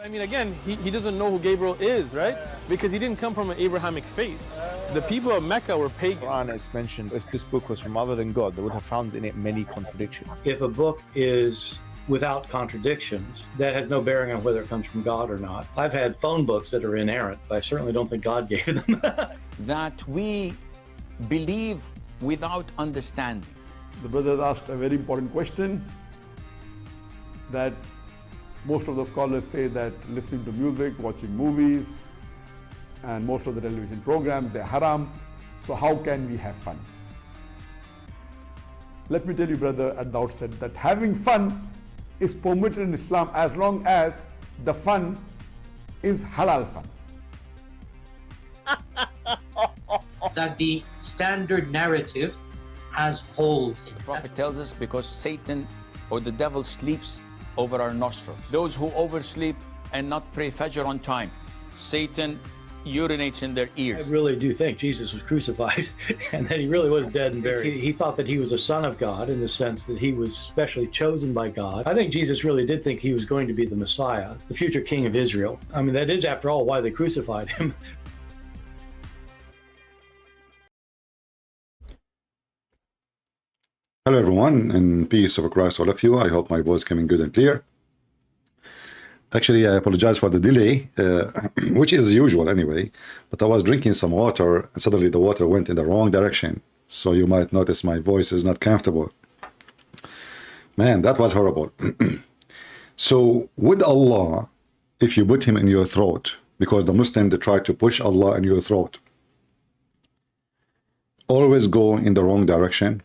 I mean, again, he doesn't know who Gabriel is, right? Because he didn't come from an Abrahamic faith. The people of Mecca were pagan. The Quran is mentioned, if this book was from other than God, they would have found in it many contradictions. If a book is without contradictions, that has no bearing on whether it comes from God or not. I've had phone books that are inerrant, but I certainly don't think God gave them. That we believe without understanding. The brother asked a very important question, that most of the scholars say that listening to music, watching movies, and most of the television programs, they're haram. So how can we have fun? Let me tell you, brother, at the outset, that having fun is permitted in Islam as long as the fun is halal fun. That the standard narrative has holes in it. The Prophet tells us because Satan or the devil sleeps over our nostrils. Those who oversleep and not pray Fajr on time, Satan urinates in their ears. I really do think Jesus was crucified and that he really was dead and buried. He thought that he was a son of God in the sense that he was specially chosen by God. I think Jesus really did think he was going to be the Messiah, the future king of Israel. I mean, that is, after all, why they crucified him. Hello everyone, and peace of Christ all of you. I hope my voice coming good and clear. Actually, I apologize for the delay, which is usual anyway, but I was drinking some water and suddenly the water went in the wrong direction. So you might notice my voice is not comfortable. Man, that was horrible. So with Allah, if you put him in your throat, because the Muslim, they try to push Allah in your throat, always go in the wrong direction.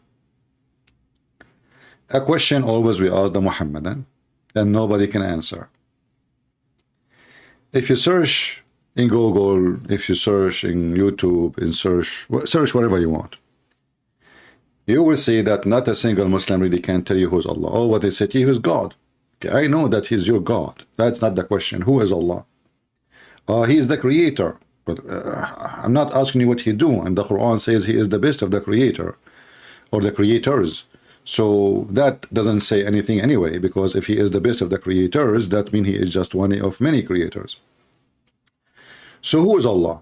A question always we ask the Muhammadan, and nobody can answer. If you search in Google, if you search in YouTube, search whatever you want, you will see that not a single Muslim really can tell you who's Allah. Oh, what they say to you is God. Okay, I know that he's your God. That's not the question. Who is Allah? He is the creator. But I'm not asking you what he do. And the Quran says he is the best of the creator or the creators. So that doesn't say anything anyway, because if he is the best of the creators, that means he is just one of many creators. So who is Allah?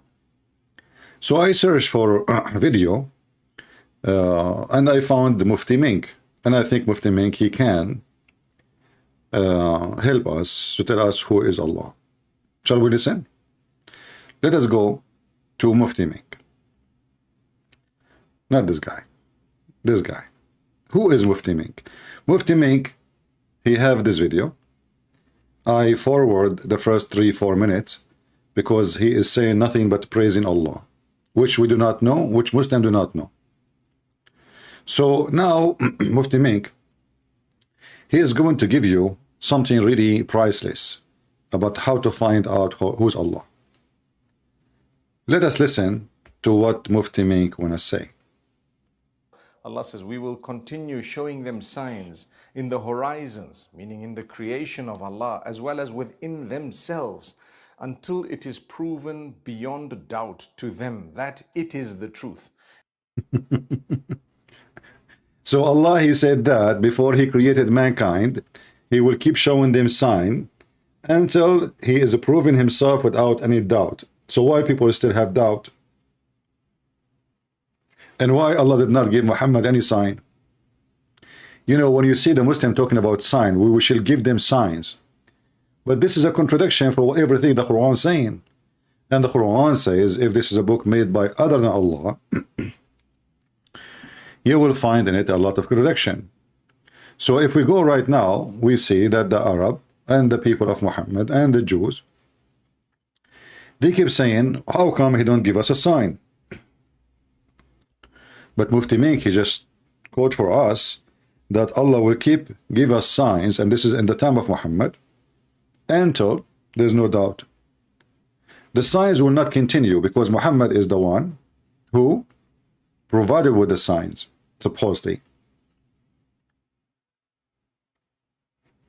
So I searched for a video and I found Mufti Menk, and I think Mufti Menk, he can help us to tell us who is Allah. Shall we listen? Let us go to Mufti Menk. Not this guy, this guy. Who is Mufti Menk? Mufti Menk, he have this video. I forward the first 3-4 minutes because he is saying nothing but praising Allah, which we do not know, which Muslims do not know. So now Mufti Menk, he is going to give you something really priceless about how to find out who's Allah. Let us listen to what Mufti Menk want to say. Allah says, we will continue showing them signs in the horizons, meaning in the creation of Allah, as well as within themselves, until it is proven beyond doubt to them that it is the truth. So Allah, he said that before he created mankind, he will keep showing them sign until he is proving himself without any doubt. So why people still have doubt? And why Allah did not give Muhammad any sign? You know, when you see the Muslim talking about sign, we shall give them signs. But this is a contradiction for everything the Quran is saying. And the Quran says, if this is a book made by other than Allah, you will find in it a lot of contradiction. So if we go right now, we see that the Arab and the people of Muhammad and the Jews, they keep saying, how come he don't give us a sign? But Mufti Menk, he just quote for us that Allah will give us signs, and this is in the time of Muhammad, until there's no doubt. The signs will not continue because Muhammad is the one who provided with the signs, supposedly.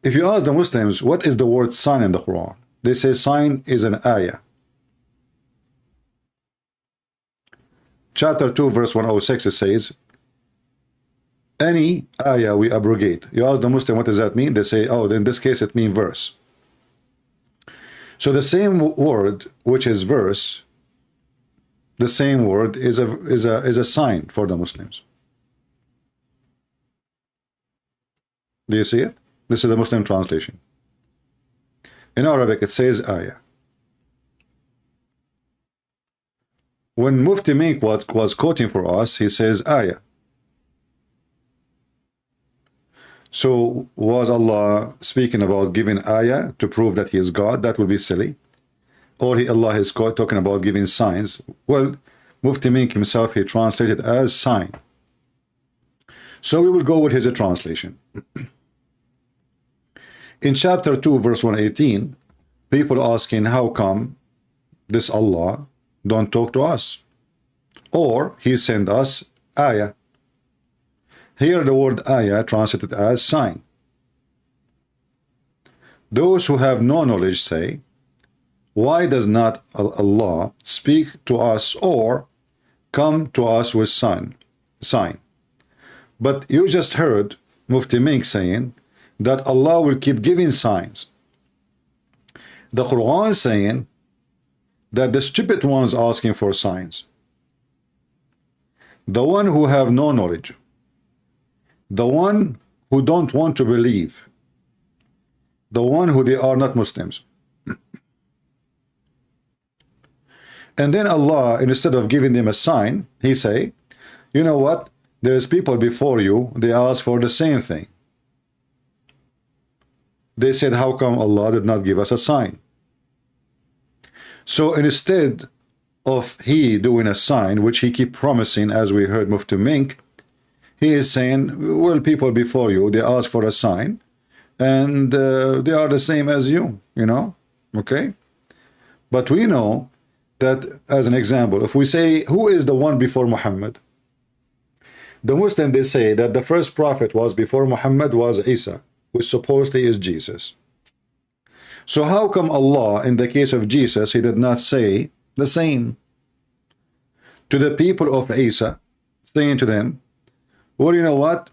If you ask the Muslims, what is the word sign in the Quran? They say sign is an ayah. Chapter 2, verse 106, it says, any ayah we abrogate. You ask the Muslim, what does that mean? They say, oh, in this case, it means verse. So the same word, which is verse, the same word is a sign for the Muslims. Do you see it? This is the Muslim translation. In Arabic, it says ayah. When Mufti Menk was quoting for us, he says ayah. So was Allah speaking about giving ayah to prove that he is God? That would be silly. Or Allah is talking about giving signs. Well, Mufti Menk himself, he translated as sign. So we will go with his translation. In chapter 2, verse 118, people asking how come this Allah don't talk to us, or he sent us ayah. Here the word ayah translated as sign. Those who have no knowledge say, why does not Allah speak to us or come to us with sign? But you just heard Mufti Menk saying that Allah will keep giving signs. The Quran is saying that the stupid ones asking for signs, the one who have no knowledge, the one who don't want to believe, the one who they are not Muslims. And then Allah, instead of giving them a sign, he say, you know what, there's people before you, they ask for the same thing. They said, how come Allah did not give us a sign? So instead of he doing a sign, which he keep promising, as we heard Mufti Menk, he is saying, well, people before you, they ask for a sign, and they are the same as you, you know, okay? But we know that, as an example, if we say, who is the one before Muhammad? The Muslim, they say that the first prophet was before Muhammad was Isa, which supposedly is Jesus. So how come Allah, in the case of Jesus, he did not say the same to the people of Isa, saying to them, well, you know what,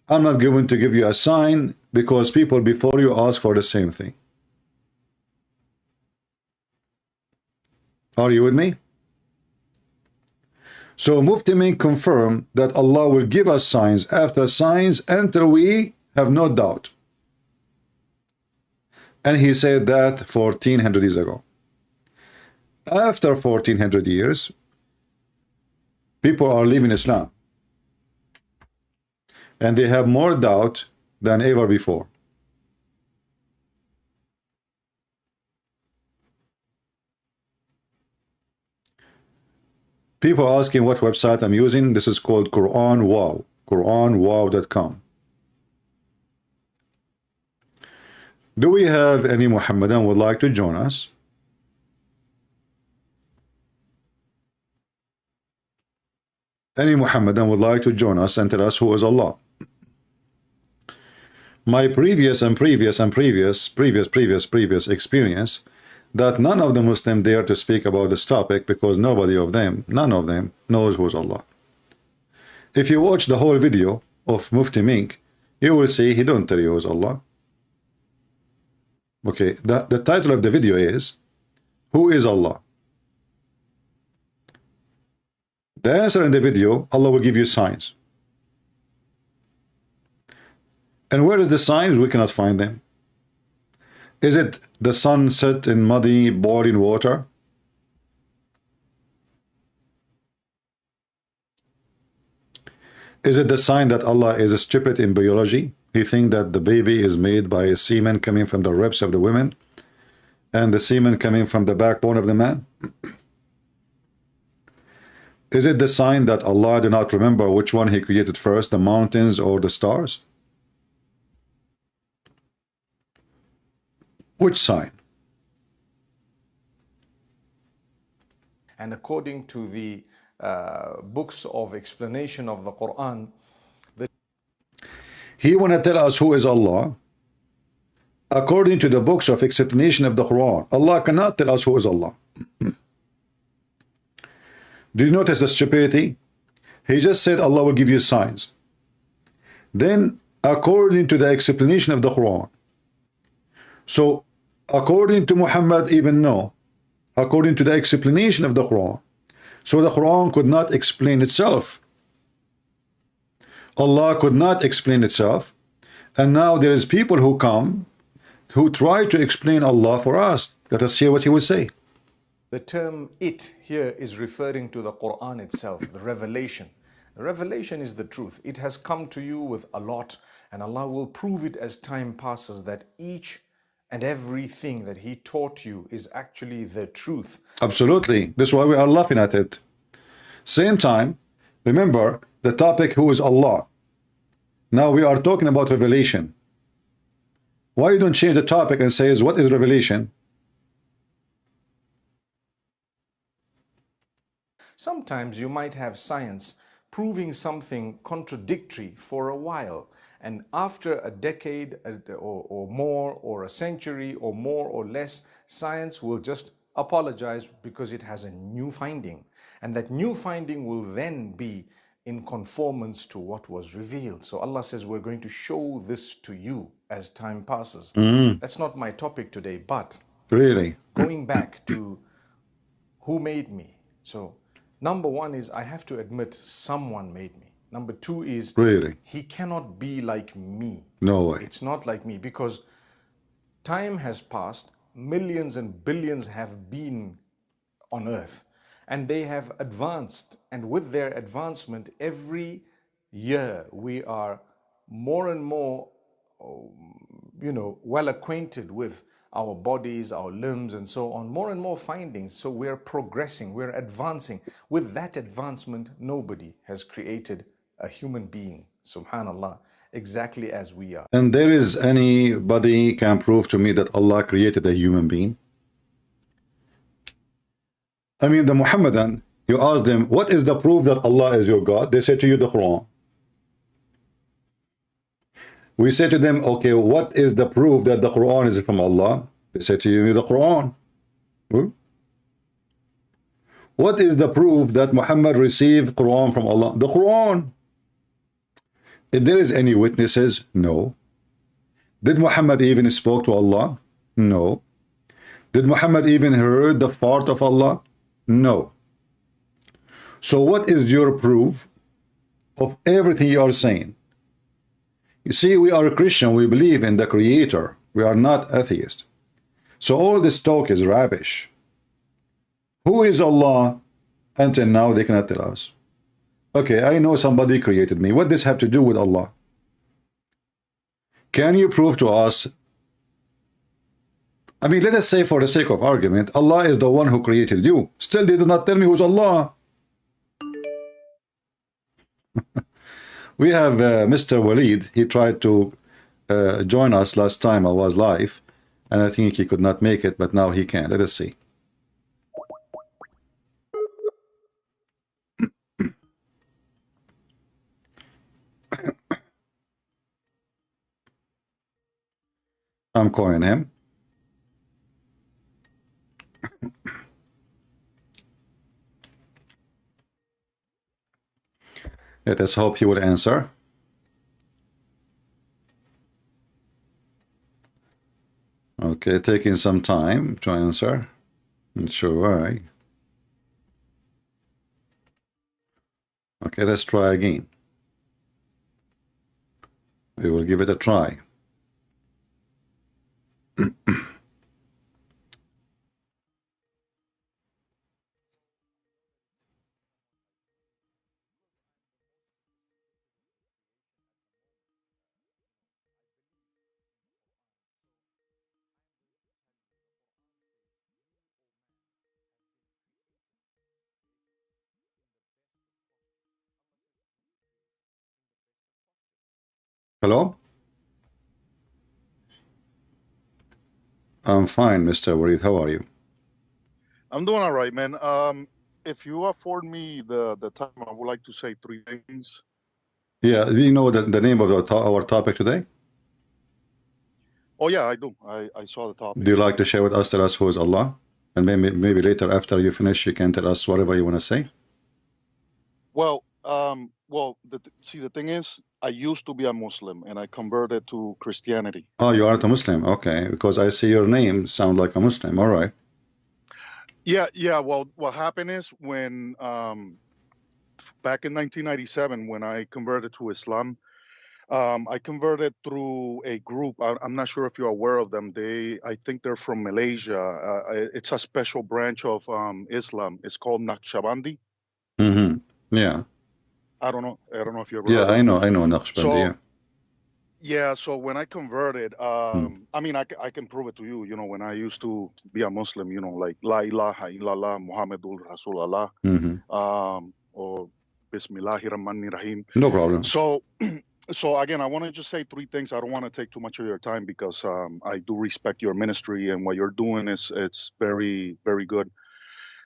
I'm not going to give you a sign because people before you ask for the same thing. Are you with me? So Mufti Menk confirmed that Allah will give us signs after signs until we have no doubt. And he said that 1400 years ago. After 1400 years, people are leaving Islam. And they have more doubt than ever before. People are asking what website I'm using. This is called Quran Wow. QuranWow.com. Do we have any Muhammadan would like to join us? Any Muhammadan would like to join us and tell us who is Allah? My previous experience that none of the Muslims dare to speak about this topic because none of them knows who is Allah. If you watch the whole video of Mufti Menk, you will see he don't tell you who is Allah. Okay, the title of the video is, who is Allah? The answer in the video, Allah will give you signs. And where is the signs? We cannot find them. Is it the sun set in muddy, boiling water? Is it the sign that Allah is stupid in biology? He thinks that the baby is made by a semen coming from the ribs of the women and the semen coming from the backbone of the man? Is it the sign that Allah did not remember which one he created first, the mountains or the stars? Which sign? And according to the books of explanation of the Quran, he want to tell us who is Allah. According to the books of explanation of the Quran, Allah cannot tell us who is Allah. Do you notice the stupidity? He just said Allah will give you signs. Then, according to the explanation of the Quran, so According to Muhammad, even no. According to the explanation of the Quran. So the Quran could not explain itself. Allah could not explain itself. And now there is people who come who try to explain Allah for us. Let us hear what he will say. The term it here is referring to the Quran itself, the revelation. The revelation is the truth. It has come to you with a lot, and Allah will prove it as time passes that each and everything that He taught you is actually the truth. Absolutely. That's why we are laughing at it. Same time, remember the topic, who is Allah? Now we are talking about revelation. Why you don't change the topic and say, what is revelation? Sometimes you might have science proving something contradictory for a while, and after a decade or more, or a century or more or less, science will just apologize because it has a new finding, and that new finding will then be in conformance to what was revealed. So Allah says, we're going to show this to you as time passes. That's not my topic today, but really going back to who made me. So number one is, I have to admit someone made me. Number two is, really He cannot be like me. no way. It's not like me, because time has passed, millions and billions have been on earth, and they have advanced, and with their advancement, every year we are more and more well acquainted with our bodies, our limbs, and so on, more and more findings. So we're progressing, we're advancing. With that advancement, nobody has created a human being, subhanallah, exactly as we are. And there is anybody can prove to me that Allah created a human being? I mean, the Muhammadan, you ask them, what is the proof that Allah is your God? They say to you, the Quran. We say to them, okay, what is the proof that the Quran is from Allah? They say to you, the Quran. What is the proof that Muhammad received Quran from Allah? The Quran. If there is any witnesses, no. Did Muhammad even spoke to Allah? No. Did Muhammad even heard the fart of Allah? No. So what is your proof of everything you are saying? You see, we are a Christian. We believe in the Creator. We are not atheists. So all this talk is rubbish. Who is Allah? Until now, they cannot tell us. Okay, I know somebody created me. What does this have to do with Allah? Can you prove to us? I mean, let us say for the sake of argument, Allah is the one who created you. Still, they do not tell me who's Allah. We have Mr. Walid. He tried to join us last time I was live, and I think he could not make it, but now he can. Let us see. I'm calling him. Let us hope he will answer. Okay, taking some time to answer. Not sure why. Okay, let's try again. We will give it a try. Hello? I'm fine, Mr. Walid. How are you? I'm doing all right, man. If you afford me the time, I would like to say 3 things. Yeah, do you know the name of our topic today? Oh, yeah, I do. I saw the topic. Do you like to share with us, tell us who is Allah? And maybe later, after you finish, you can tell us whatever you want to say. Well, see, the thing is, I used to be a Muslim and I converted to Christianity. Oh, you aren't a Muslim. Okay, because I see your name sound like a Muslim. All right. Yeah. Well, what happened is when back in 1997, when I converted to Islam, I converted through a group. I'm not sure if you're aware of them. I think they're from Malaysia. It's a special branch of Islam. It's called Naqshbandi. Mm-hmm. Yeah. I don't know if you ever Yeah, heard of I them. know Naqshbandi. So Yeah. yeah, so when I converted, I mean, I can prove it to you. You know, when I used to be a Muslim, you know, like La ilaha illallah Muhammadur Rasulullah, Mm-hmm. or Bismillahir Rahmanir Rahim. No problem. So, so again, I want to just say three things. I don't want to take too much of your time because I do respect your ministry and what you're doing it's very, very good.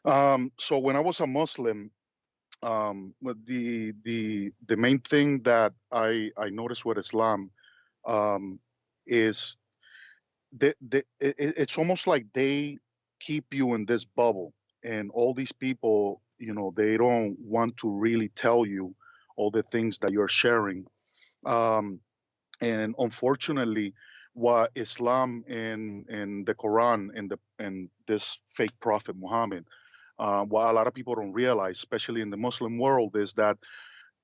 So when I was a Muslim, but the main thing that I noticed with Islam is it's almost like they keep you in this bubble, and all these people, you know, they don't want to really tell you all the things that you're sharing. Um, and unfortunately, what Islam and the Quran and this fake prophet Muhammad, what a lot of people don't realize, especially in the Muslim world, is that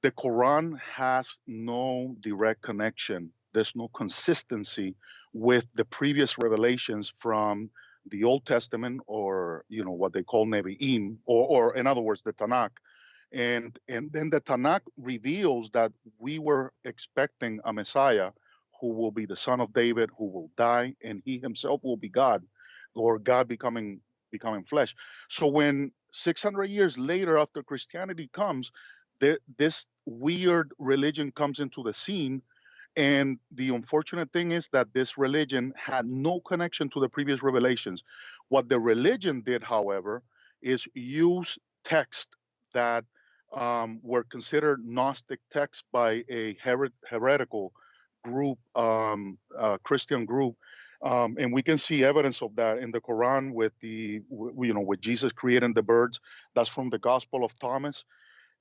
the Quran has no direct connection. There's no consistency with the previous revelations from the Old Testament, or you know what they call Nevi'im, or in other words, the Tanakh. And then the Tanakh reveals that we were expecting a Messiah who will be the son of David, who will die, and he himself will be God, or God becoming flesh. So when 600 years later, after Christianity comes, this weird religion comes into the scene. And the unfortunate thing is that this religion had no connection to the previous revelations. What the religion did, however, is use texts that were considered Gnostic texts by a heretical group, Christian group. And we can see evidence of that in the Quran with with Jesus creating the birds. That's from the Gospel of Thomas.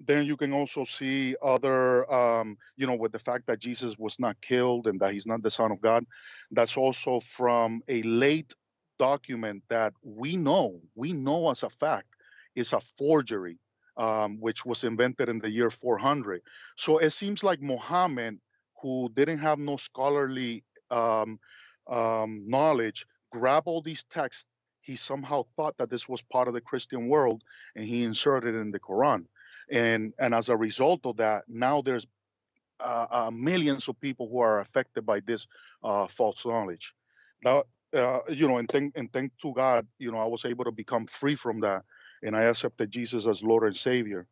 Then you can also see other, with the fact that Jesus was not killed and that he's not the Son of God. That's also from a late document that we know as a fact is a forgery, which was invented in the year 400. So it seems like Muhammad, who didn't have no scholarly knowledge, grabbed all these texts. He somehow thought that this was part of the Christian world, and he inserted it in the Quran. And as a result of that, now there's millions of people who are affected by this false knowledge. Now, and thank to God, I was able to become free from that, and I accepted Jesus as Lord and Savior.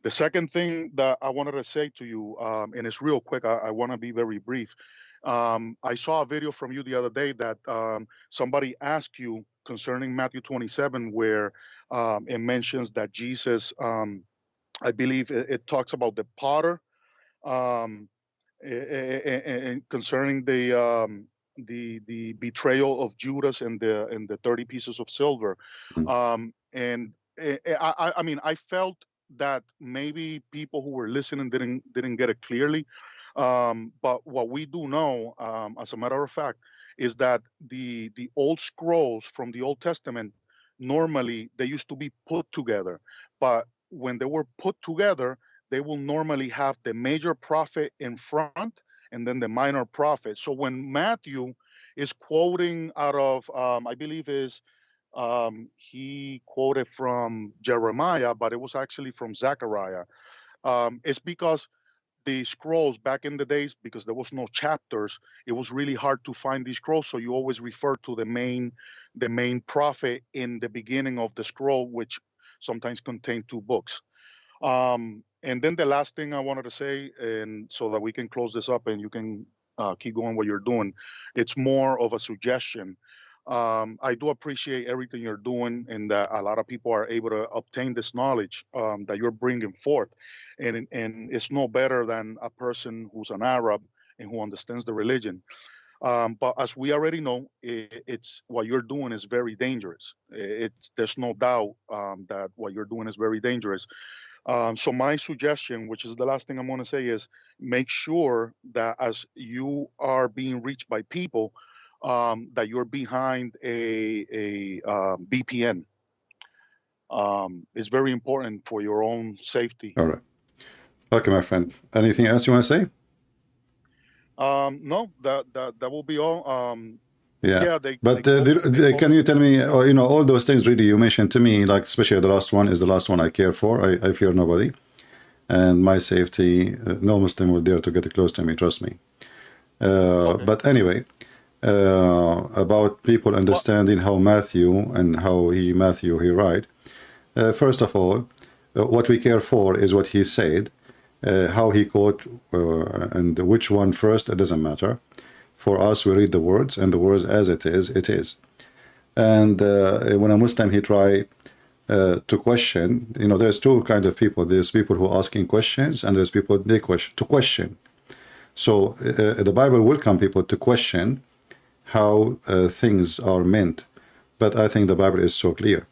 The second thing that I wanted to say to you, and it's real quick, I want to be very brief. I saw a video from you the other day that somebody asked you concerning Matthew 27, where it mentions that Jesus, I believe it talks about the potter, um, and concerning the betrayal of Judas and the 30 pieces of silver. And I mean, I felt that maybe people who were listening didn't get it clearly. But what we do know, as a matter of fact, is that the old scrolls from the Old Testament, normally they used to be put together, but when they were put together, they will normally have the major prophet in front and then the minor prophet. So when Matthew is quoting out of, I believe is he quoted from Jeremiah, but it was actually from Zechariah. It's because the scrolls back in the days, because there was no chapters, it was really hard to find these scrolls. So you always refer to the main prophet in the beginning of the scroll, which sometimes contained two books. And then the last thing I wanted to say, and so that we can close this up and you can keep going what you're doing, it's more of a suggestion. I do appreciate everything you're doing, and that a lot of people are able to obtain this knowledge that you're bringing forth. And it's no better than a person who's an Arab and who understands the religion. But as we already know, it's what you're doing is very dangerous. There's no doubt that what you're doing is very dangerous. So my suggestion, which is the last thing I'm going to say, is make sure that as you are being reached by people, that you're behind a VPN. It's very important for your own safety. All right. Okay, my friend. Anything else you want to say? No, that will be all. Yeah, they, but they can you tell me, you know, all those things really you mentioned to me, like especially the last one is the last one I care for. I fear nobody, and my safety. No Muslim will dare to get close to me. Trust me. Okay. But anyway, about people understanding how Matthew and how Matthew he write. First of all, what we care for is what he said, how he quote, and which one first. It doesn't matter. For us, we read the words, and the words as it is, it is. And when a Muslim he try to question, you know, there's two kind of people. There's people who are asking questions, and there's people they question. So the Bible welcome people to question how things are meant, but I think the Bible is so clear.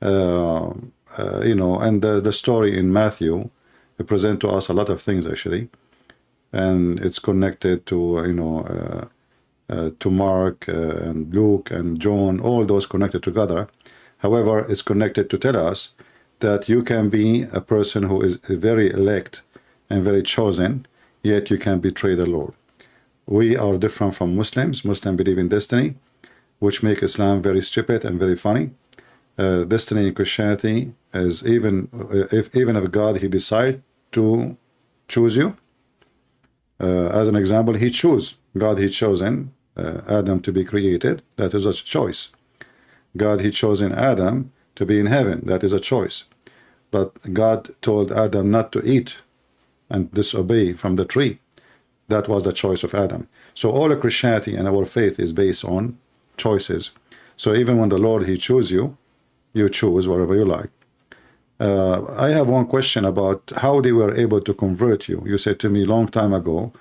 You know, and the story in Matthew present to us a lot of things actually, and it's connected to to Mark and Luke and John, all those connected together. However, it's connected to tell us that you can be a person who is very elect and very chosen, yet you can betray the Lord. We are different from Muslims. Muslims believe in destiny, which make Islam very stupid and very funny. Destiny in Christianity is even if God he decide to choose you. As an example, God he chosen Adam to be created. That is a choice. God he chosen Adam to be in heaven. That is a choice. But God told Adam not to eat and disobey from the tree. That was the choice of Adam. So all of Christianity and our faith is based on choices. So even when the Lord he choose you, you choose whatever you like. I have one question about how they were able to convert you. You said to me long time ago,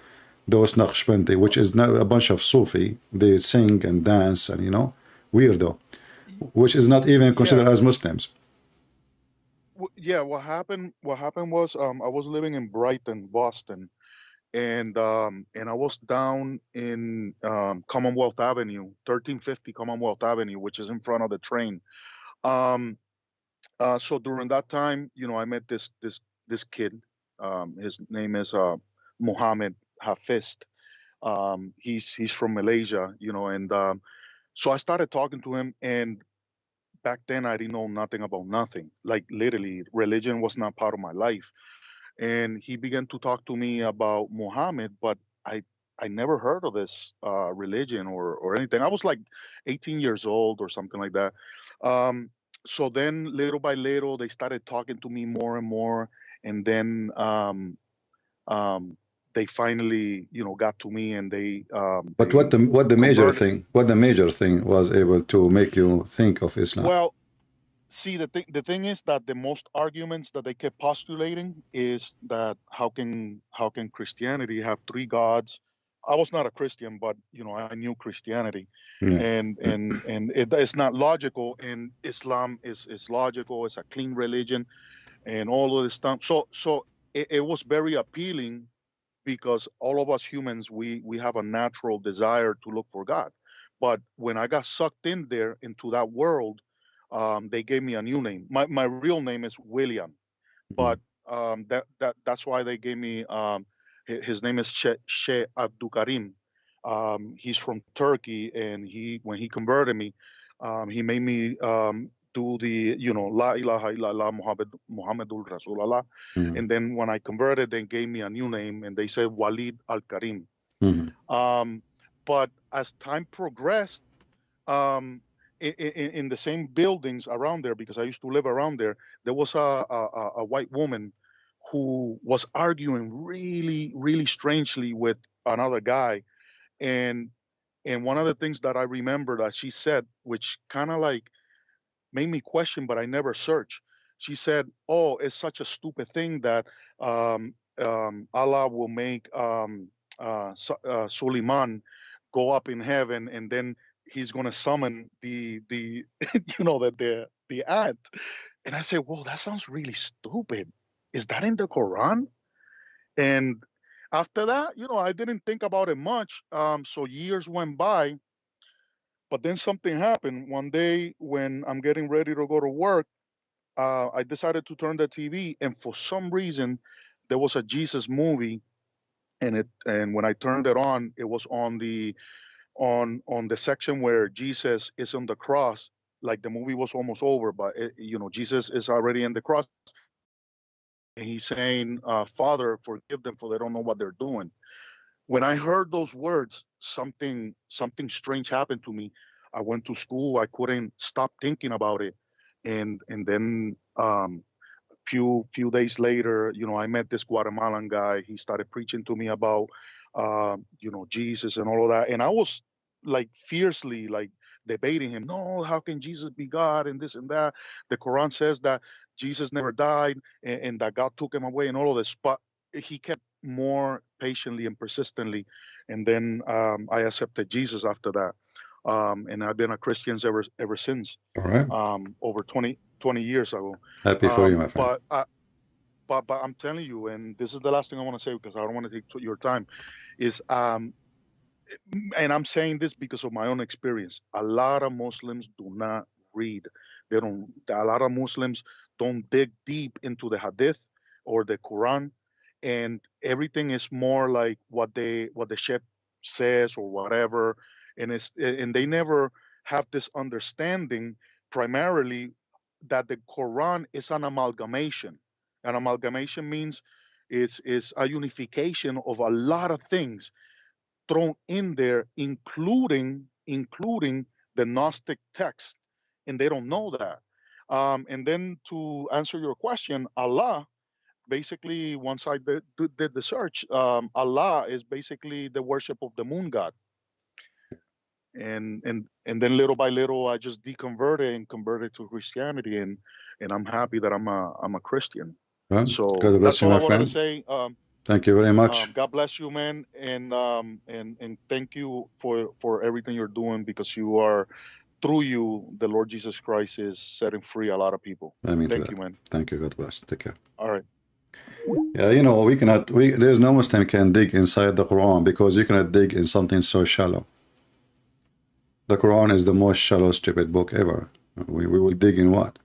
those Naqshbandi, which is now a bunch of Sufi, they sing and dance and, you know, weirdo, which is not even considered as Muslims. Yeah, what happened was I was living in Brighton, Boston, and I was down in Commonwealth Avenue, 1350 Commonwealth Avenue, which is in front of the train. So during that time, you know, I met this kid. His name is Mohammed Hafiz. He's from Malaysia, you know, and so I started talking to him, and back then I didn't know nothing about nothing. Like literally, religion was not part of my life. And he began to talk to me about Muhammad, but I never heard of this religion or anything. I was like 18 years old or something like that. So then, little by little, they started talking to me more and more, and then they finally, you know, got to me, and But what the major thing was able to make you think of Islam? Well, see, the thing is that the most arguments that they kept postulating is that how can Christianity have three gods? I was not a Christian, but you know I knew Christianity, Yeah. and it's not logical. And Islam is logical. It's a clean religion, and all of this stuff. So it was very appealing because all of us humans we have a natural desire to look for God. But when I got sucked in there into that world, they gave me a new name. My real name is William, but that's why they gave me his name is Sheikh Abdul Karim. He's from Turkey, and when he converted me, he made me do the La ilaha illallah Muhammadur Rasulullah. And then when I converted, they gave me a new name, and they said Walid Al Karim. But as time progressed, um, in the same buildings around there, because I used to live around there, there was a white woman who was arguing really, really strangely with another guy. And one of the things that I remember that she said, which kind of like made me question, but I never searched. She said, "Oh, it's such a stupid thing that Allah will make Suleiman go up in heaven, and then he's going to summon the the ant." And I said, "Whoa, that sounds really stupid." is that in the Quran? And after that, I didn't think about it much. So years went by, but then something happened. One day when I'm getting ready to go to work, I decided to turn the TV, and for some reason, there was a Jesus movie, and when I turned it on, it was on the section where Jesus is on the cross. Like the movie was almost over, but Jesus is already in the cross, and he's saying, "Father, forgive them, for they don't know what they're doing." When I heard those words, something strange happened to me. I went to school. I couldn't stop thinking about it, and then few days later, I met this Guatemalan guy. He started preaching to me about Jesus and all of that, and I was like fiercely like debating him. No, how can Jesus be God and this and that? The Quran says that Jesus never died, and that God took him away and all of this. But he kept more patiently and persistently, and then I accepted Jesus after that. And I've been a Christian ever since. All right. Over 20 years ago. Happy for you, my friend. But I'm telling you, and this is the last thing I want to say because I don't want to take your time, is and I'm saying this because of my own experience. A lot of Muslims do not read. They don't. A lot of Muslims don't dig deep into the Hadith or the Quran, and everything is more like what the Sheikh says or whatever, and they never have this understanding primarily that the Quran is an amalgamation. An amalgamation means it's a unification of a lot of things thrown in there, including the Gnostic text, and they don't know that. And then to answer your question, Allah, basically, once I did the search, Allah is basically the worship of the moon god. And then little by little, I just deconverted and converted to Christianity, and I'm happy that I'm a Christian. Well, So God bless that's you, all my I wanted to friend. say. Thank you very much. God bless you, man, and thank you for everything you're doing, because through you, the Lord Jesus Christ is setting free a lot of people. I mean, Thank you, man. Thank you. God bless. Take care. All right. Yeah, there's no Muslim can dig inside the Quran, because you cannot dig in something so shallow. The Quran is the most shallow, stupid book ever. We will dig in what?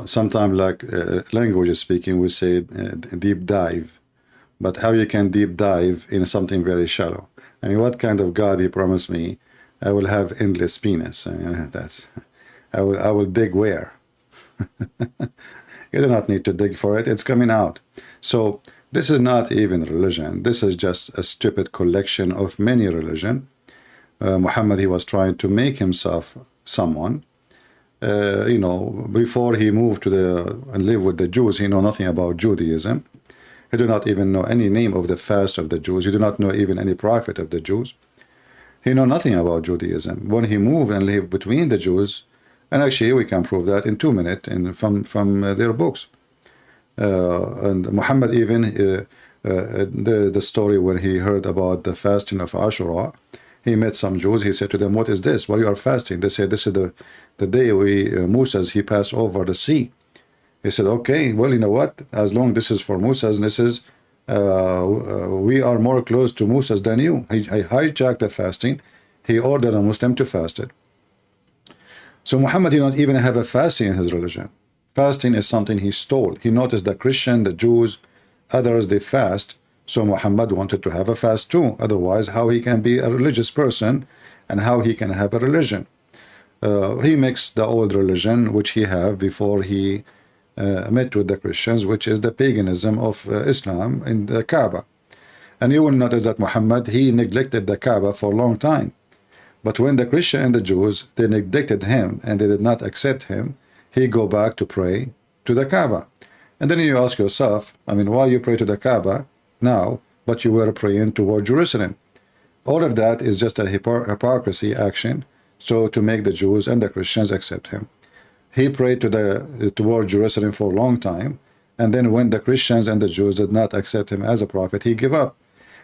Sometimes like language speaking, we say deep dive. But how you can deep dive in something very shallow? I mean, what kind of God he promised me? I will have endless penis. I mean, I will dig where? You do not need to dig for it. It's coming out. So this is not even religion. This is just a stupid collection of many religion. Muhammad, he was trying to make himself someone. Before he moved and live with the Jews, he know nothing about Judaism. He do not even know any name of the fast of the Jews. He do not know even any prophet of the Jews. He know nothing about Judaism. When he moved and lived between the Jews, and actually we can prove that in 2 minutes from their books. And Muhammad even, the story when he heard about the fasting of Ashura, he met some Jews. He said to them, "What is this? Why you are fasting?" They said, "This is the day Moses, he passed over the sea." He said, "Okay, well, you know what? As long this is for Moses, this is we are more close to Moses than you." He hijacked the fasting. He ordered a Muslim to fast it. So Muhammad did not even have a fasting in his religion. Fasting is something he stole. He noticed the Christian, the Jews, others, they fast. So Muhammad wanted to have a fast too. Otherwise, how he can be a religious person and how he can have a religion? He mixed the old religion, which he had before he met with the Christians, which is the paganism of Islam in the Kaaba. And you will notice that Muhammad, he neglected the Kaaba for a long time. But when the Christian and the Jews, they neglected him and they did not accept him, he go back to pray to the Kaaba. And then you ask yourself, I mean, why you pray to the Kaaba now, but you were praying toward Jerusalem? All of that is just a hypocrisy action, so to make the Jews and the Christians accept him. He prayed toward Jerusalem for a long time, and then when the Christians and the Jews did not accept him as a prophet, he gave up.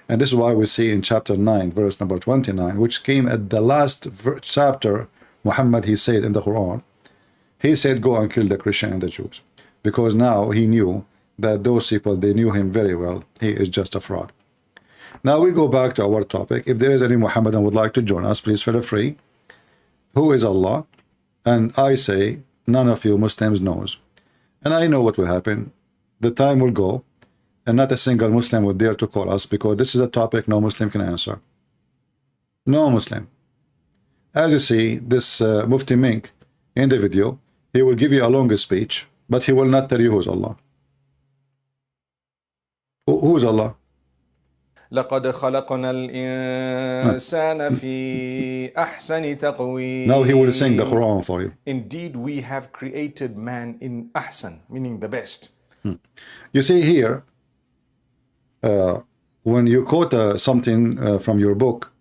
And this is why we see in chapter 9, verse number 29, which came at the last chapter, Muhammad, he said in the Quran, he said, go and kill the Christian and the Jews. because now he knew that those people, they knew him very well. He is just a fraud. Now we go back to our topic. If there is any Muhammadan would like to join us, please feel free. Who is Allah? And I say, none of you Muslims knows. And I know what will happen. The time will go, and not a single Muslim would dare to call us, because this is a topic no Muslim can answer. No Muslim. As you see, this Mufti Menk in the video, he will give you a longer speech, but he will not tell you who's Allah. Who's Allah? لقد خلقنا الإنسان في أحسن تقويم. Now he will sing the Quran for you. Indeed, we have created man in ahsan, meaning the best. You see here, when you quote something from your book,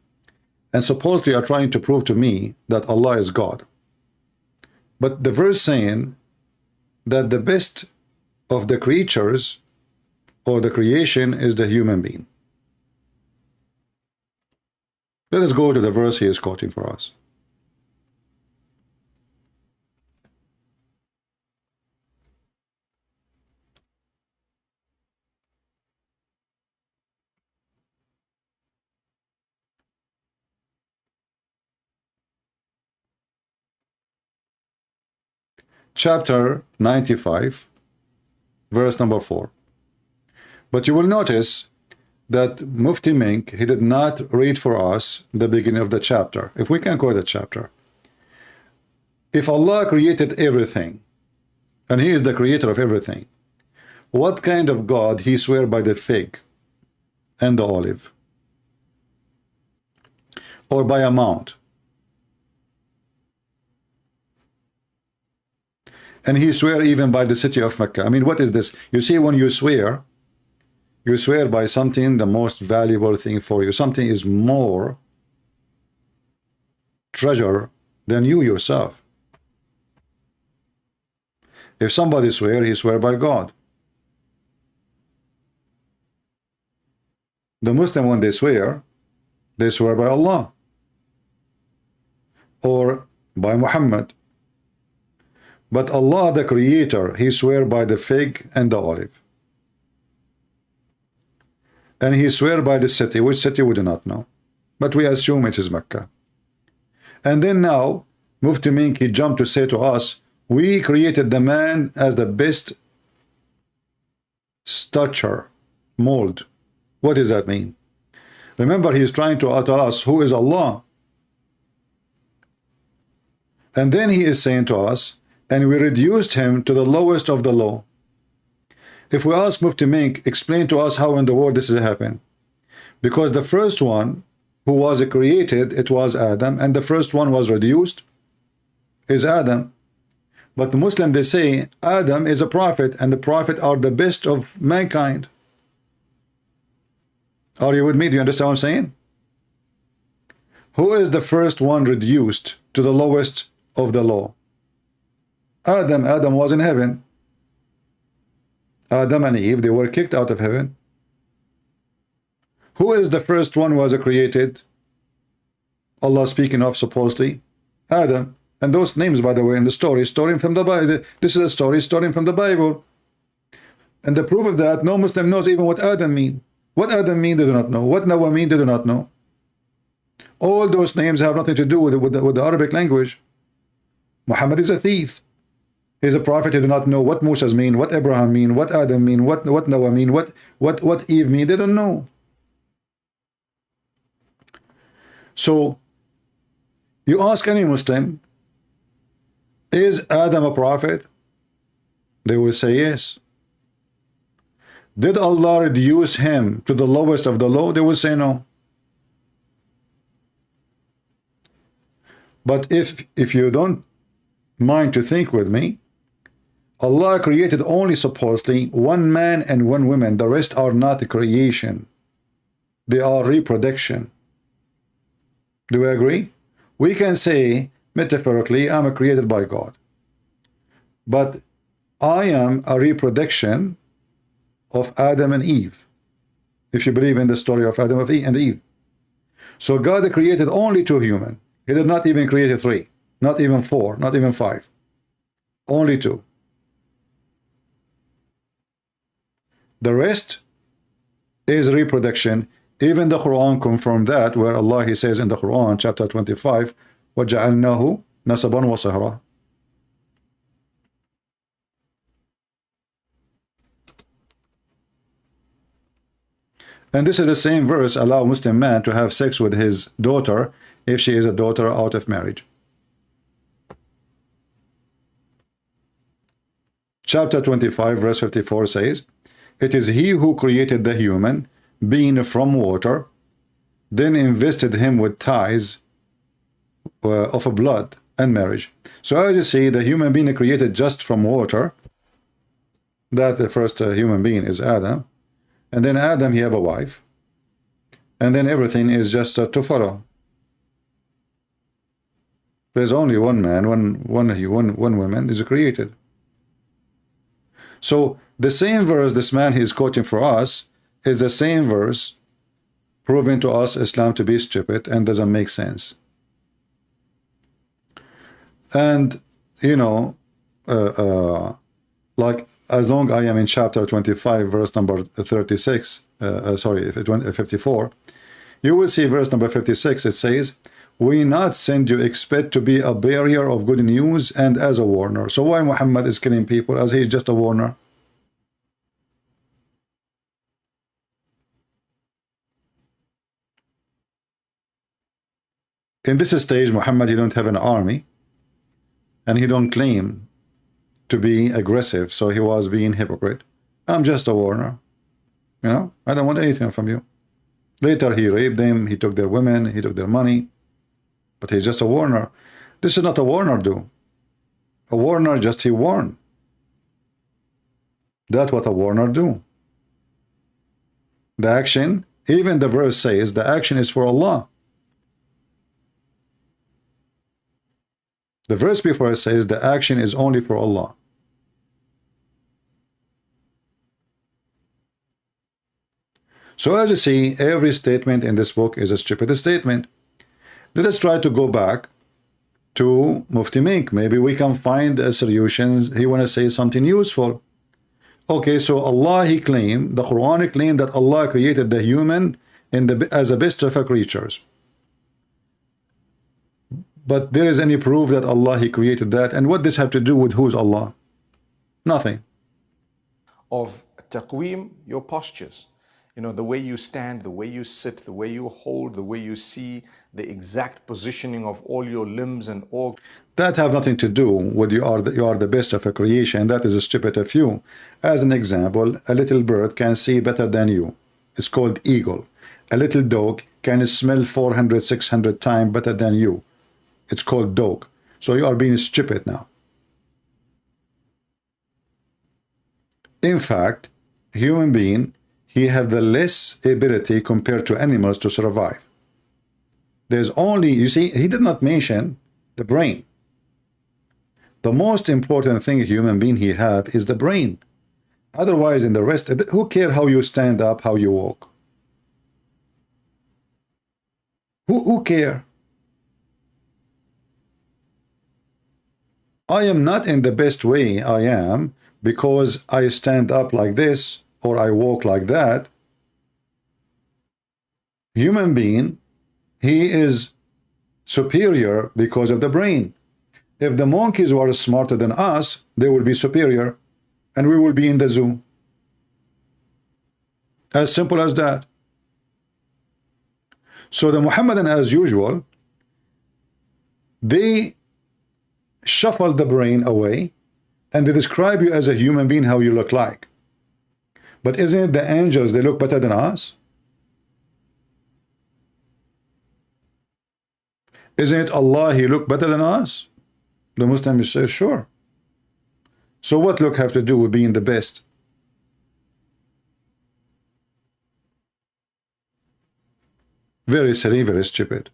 and supposedly you are trying to prove to me that Allah is God, but the verse saying that the best of the creatures or the creation is the human being. Let us go to the verse he is quoting for us. Chapter 95, verse number 4. But you will notice that Mufti Menk, he did not read for us the beginning of the chapter. If we can quote the chapter. If Allah created everything, and he is the creator of everything, what kind of God he swear by the fig and the olive? Or by a mount? And he swear even by the city of Mecca. I mean, what is this? You see, when you swear by something, the most valuable thing for you. Something is more treasure than you yourself. If somebody swear, he swear by God. The Muslim, when they swear by Allah or by Muhammad. But Allah, the creator, he swear by the fig and the olive. And he swear by the city. Which city we do not know, but we assume it is Mecca. And then now Mufti Menk, he jumped to say to us, we created the man as the best stature, mold. What does that mean? Remember, he is trying to tell us who is Allah. And then he is saying to us, and we reduced him to the lowest of the low. If we ask Mufti Menk, explain to us how in the world this has happened. Because the first one who was created, it was Adam, and the first one was reduced is Adam. But the Muslim, they say Adam is a prophet, and the prophet are the best of mankind. Are you with me? Do you understand what I'm saying? Who is the first one reduced to the lowest of the low? Adam. Adam was in heaven. Adam and Eve, they were kicked out of heaven. Who is the first one who was created? Allah speaking of, supposedly, Adam. And those names, by the way, in the story from the Bible. This is a story from the Bible. And the proof of that, no Muslim knows even what Adam mean. What Adam mean, they do not know. What Noah mean, they do not know. All those names have nothing to do with the Arabic language. Muhammad is a thief. He's a prophet. They do not know what Moses mean, what Abraham mean, what Adam mean, what Noah mean, what Eve mean. They don't know. So you ask any Muslim, is Adam a prophet? They will say yes. Did Allah reduce him to the lowest of the low? They will say no. But if you don't mind to think with me, Allah created only supposedly one man and one woman. The rest are not creation. They are reproduction. Do we agree? We can say metaphorically, I'm created by God. But I am a reproduction of Adam and Eve, if you believe in the story of Adam and Eve. So God created only two humans. He did not even create three, not even four, not even five. Only two. The rest is reproduction. Even the Quran confirmed that, where Allah, he says in the Quran, chapter 25, وَجَعَلْنَاهُ نَسَبًا وَصَهْرًا. And this is the same verse allow Muslim man to have sex with his daughter if she is a daughter out of marriage. Chapter 25 verse 54 says, it is he who created the human being from water, then invested him with ties of a blood and marriage. So as you see, the human being created just from water, that the first human being is Adam. And then Adam, he have a wife. And then everything is just to follow. There's only one man, one woman is created. So the same verse this man is quoting for us is the same verse proving to us Islam to be stupid and doesn't make sense. And, you know, like as long I am in chapter 25 verse number 36 54, you will see verse number 56. It says, we not send you except to be a bearer of good news and as a warner. So why Muhammad is killing people as he is just a warner? In this stage, Muhammad, he don't have an army and he don't claim to be aggressive, so he was being hypocrite. I'm just a warner, you know, I don't want anything from you. Later he raped them, he took their women, he took their money, but he's just a warner. This is not a warner do. A warner just he warn. That's what a warner do. The action, even the verse says the action is for Allah. The verse before it says the action is only for Allah. So as you see, every statement in this book is a stupid statement. Let us try to go back to Mufti Menk. Maybe we can find solutions. He want to say something useful. Okay, so Allah, he claimed, the Quran claimed that Allah created the human as the best of creatures. But there is any proof that Allah, he created that? And what this have to do with who's Allah? Nothing. Of taqweem, your postures. You know, the way you stand, the way you sit, the way you hold, the way you see, the exact positioning of all your limbs and organs. That have nothing to do with you are the best of a creation. That is stupid of you. As an example, a little bird can see better than you. It's called eagle. A little dog can smell 400, 600 times better than you. It's called dog. So you are being stupid now. In fact, human being, he have the less ability compared to animals to survive. There's only, you see, he did not mention the brain. The most important thing a human being he have is the brain. Otherwise, in the rest, who care how you stand up, how you walk? Who care? I am not in the best way I am because I stand up like this or I walk like that. Human being, he is superior because of the brain. If the monkeys were smarter than us, they will be superior and we will be in the zoo. As simple as that. So the Muhammadan, as usual, they shuffle the brain away and they describe you as a human being how you look like. But isn't it the angels, they look better than us? Isn't it Allah, he look better than us? The Muslim says, sure. So what look have to do with being the best? Very silly, very stupid.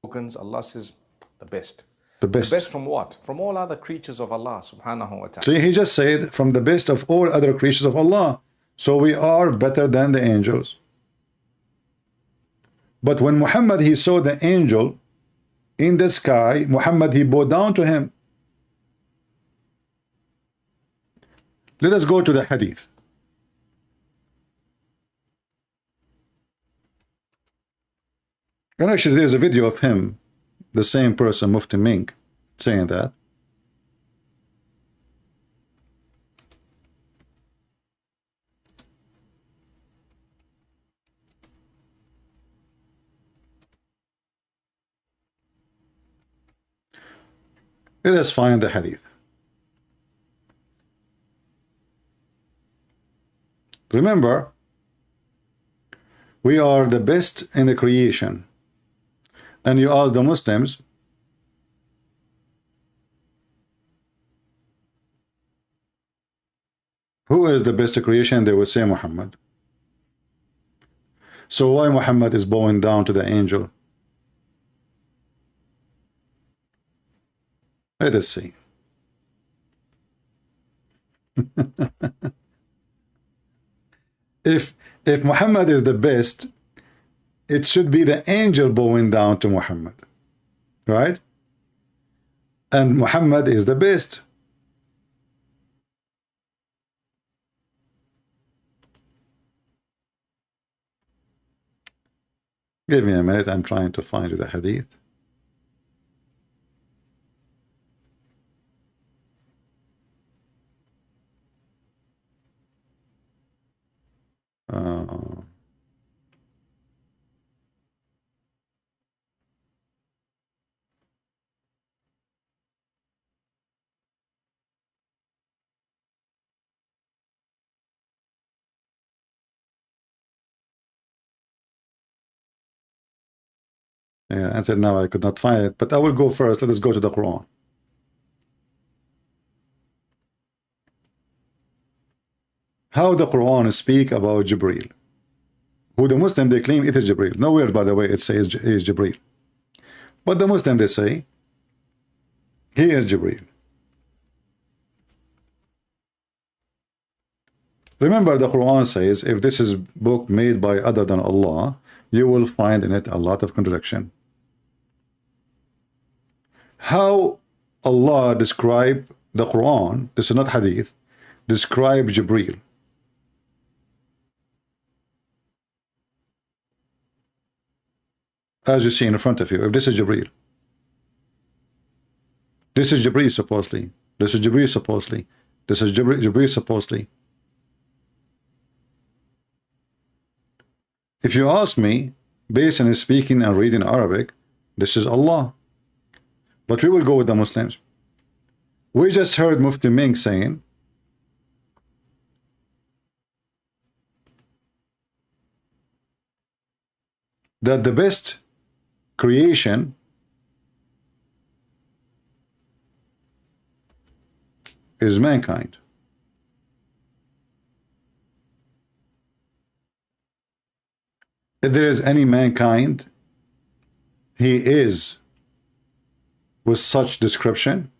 Allah says the best. The best. The best from what? From all other creatures of Allah subhanahu wa ta'ala. See, he just said from the best of all other creatures of Allah. So we are better than the angels. But when Muhammad, he saw the angel in the sky, Muhammad, he bowed down to him. Let us go to the hadith. And actually, there's a video of him, the same person, Mufti Menk, saying that. Let us find the hadith. Remember, we are the best in the creation. And you ask the Muslims, who is the best in creation? They will say Muhammad. So why Muhammad is bowing down to the angel? Let us see. If Muhammad is the best, it should be the angel bowing down to Muhammad, right? And Muhammad is the best. Give me a minute, I'm trying to find you the hadith. Yeah, until now I could not find it, but I will go first. Let us go to the Quran. How the Quran speak about Jibreel? Who the Muslim they claim it is Jibreel. Nowhere, by the way, it says he is Jibreel. But the Muslim they say he is Jibreel. Remember, the Quran says if this is book made by other than Allah, you will find in it a lot of contradiction. How Allah describe the Quran, this is not hadith, describe Jibreel. As you see in front of you, if this is Jibreel, this is Jibreel supposedly, this is Jibreel supposedly, this is Jibreel supposedly. If you ask me, based on speaking and reading Arabic, this is Allah. But we will go with the Muslims. We just heard Mufti Menk saying that the best creation is mankind. If there is any mankind, he is with such description.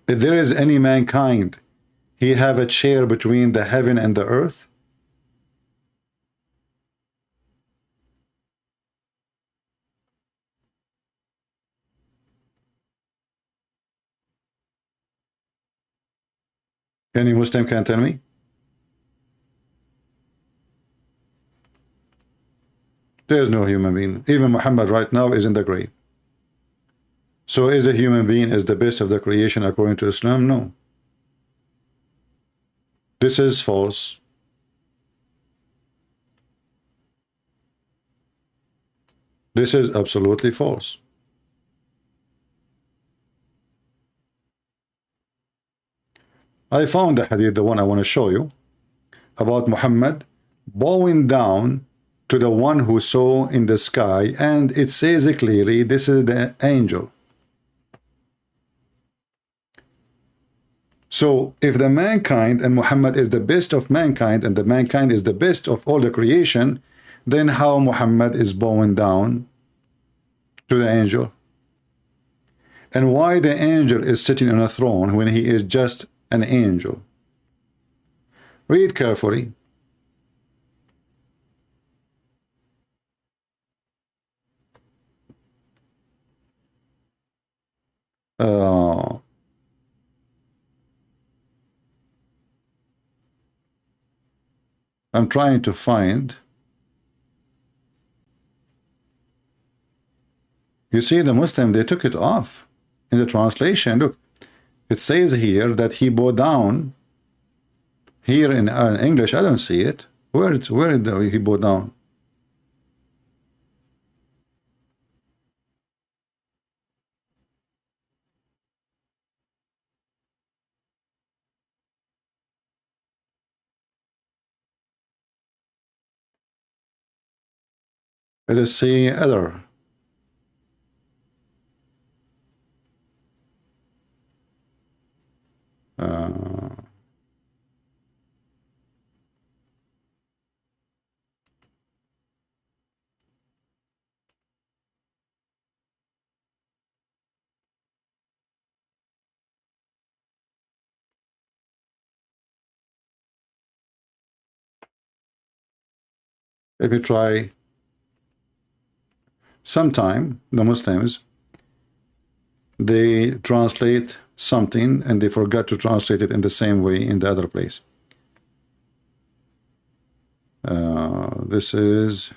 If there is any mankind, he have a chair between the heaven and the earth. Any Muslim can tell me? There is no human being. Even Muhammad right now is in the grave. So is a human being is the best of the creation according to Islam? No. This is false. This is absolutely false. I found the hadith, the one I want to show you, about Muhammad bowing down to the one who saw in the sky, and it says clearly this is the angel. So if the mankind and Muhammad is the best of mankind and the mankind is the best of all the creation, then how Muhammad is bowing down to the angel? And why the angel is sitting on a throne when he is just an angel? Read carefully. I'm trying to find. You see, the Muslim, they took it off in the translation. Look, it says here that he bowed down. Here in English, I don't see it. Where did he bow down? Let us see other. Let me try. Sometime the Muslims, they translate something and they forgot to translate it in the same way in the other place. This is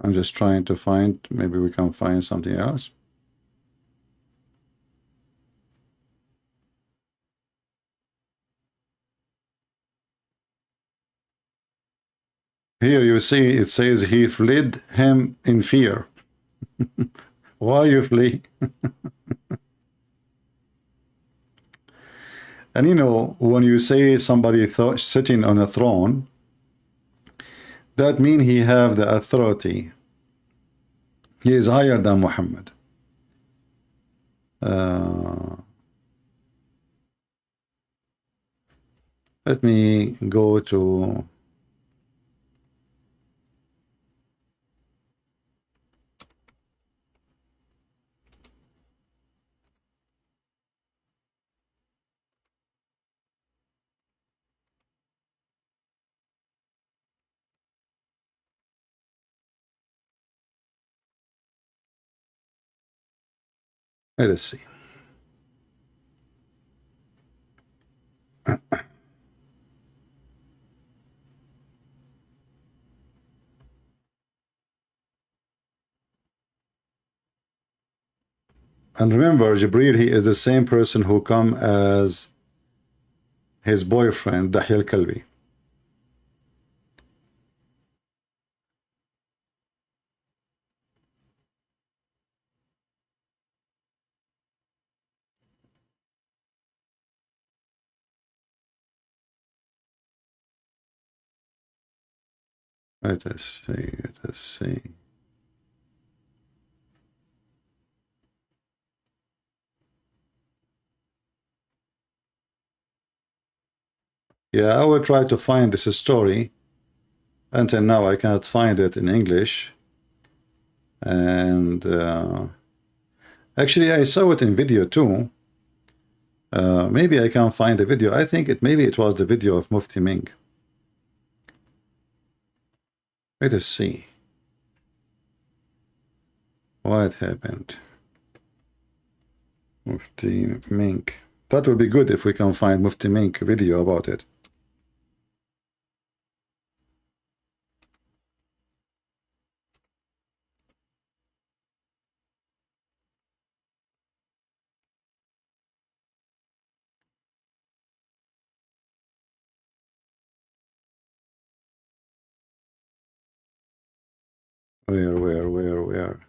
I'm just trying to find, maybe we can find something else. Here you see it says he fled him in fear. Why you flee? And you know, when you say somebody sitting on a throne, that means he have the authority. He is higher than Muhammad. Let me go to let us see. And remember, Jibreel, he is the same person who come as his boyfriend, Dahya al-Kalbi. Let us see, let us see. Yeah, I will try to find this story. Until now, I cannot find it in English. And actually, I saw it in video too. Maybe I can find the video. I think maybe it was the video of Mufti Menk. Let us see what happened. Mufti Menk. That would be good if we can find Mufti Menk video about it. Where?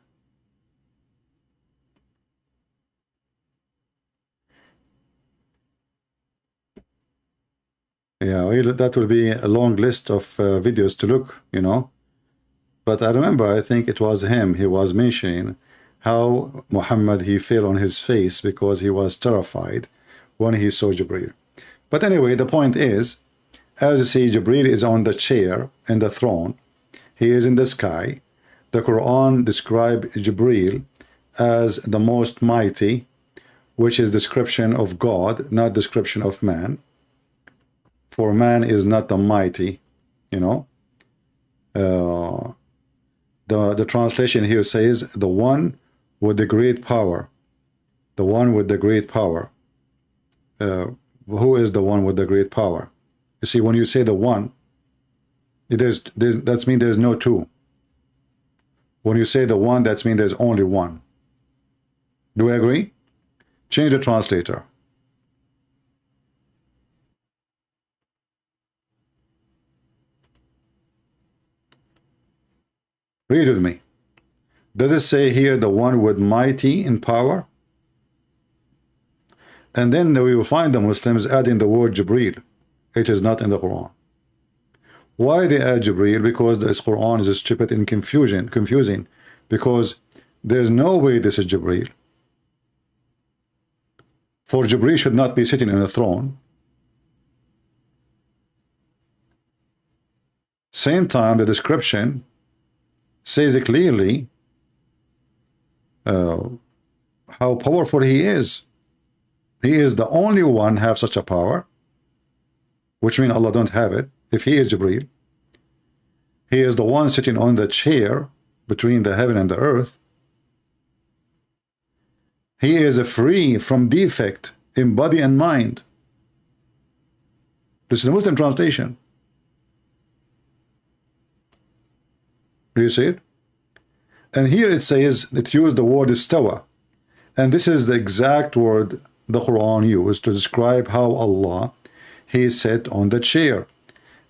Yeah, well, that will be a long list of videos to look, you know. But I remember, I think it was him, he was mentioning how Muhammad, he fell on his face because he was terrified when he saw Jibreel. But anyway, the point is, as you see, Jibreel is on the chair in the throne. He is in the sky. the Quran describes Jibreel as the most mighty, which is description of God, not description of man. For man is not the mighty, you know. The translation here says the one with the great power. The one with the great power. Who is the one with the great power? You see, when you say the one, that means there's no two. When you say the one, that means there's only one. Do we agree? Change the translator. Read with me. Does it say here the one with mighty in power? And then we will find the Muslims adding the word Jibreel. It is not in the Quran. Why they add Jibreel? Because this Quran is stupid and confusing. Because there's no way this is Jibreel. For Jibreel should not be sitting in a throne. Same time, the description says clearly how powerful he is. He is the only one have such a power, which means Allah don't have it. If he is Jibreel, he is the one sitting on the chair between the heaven and the earth. He is free from defect in body and mind. This is the Muslim translation. Do you see it? And here it says, it used the word istawa. And this is the exact word the Quran used to describe how Allah, he sat on the chair.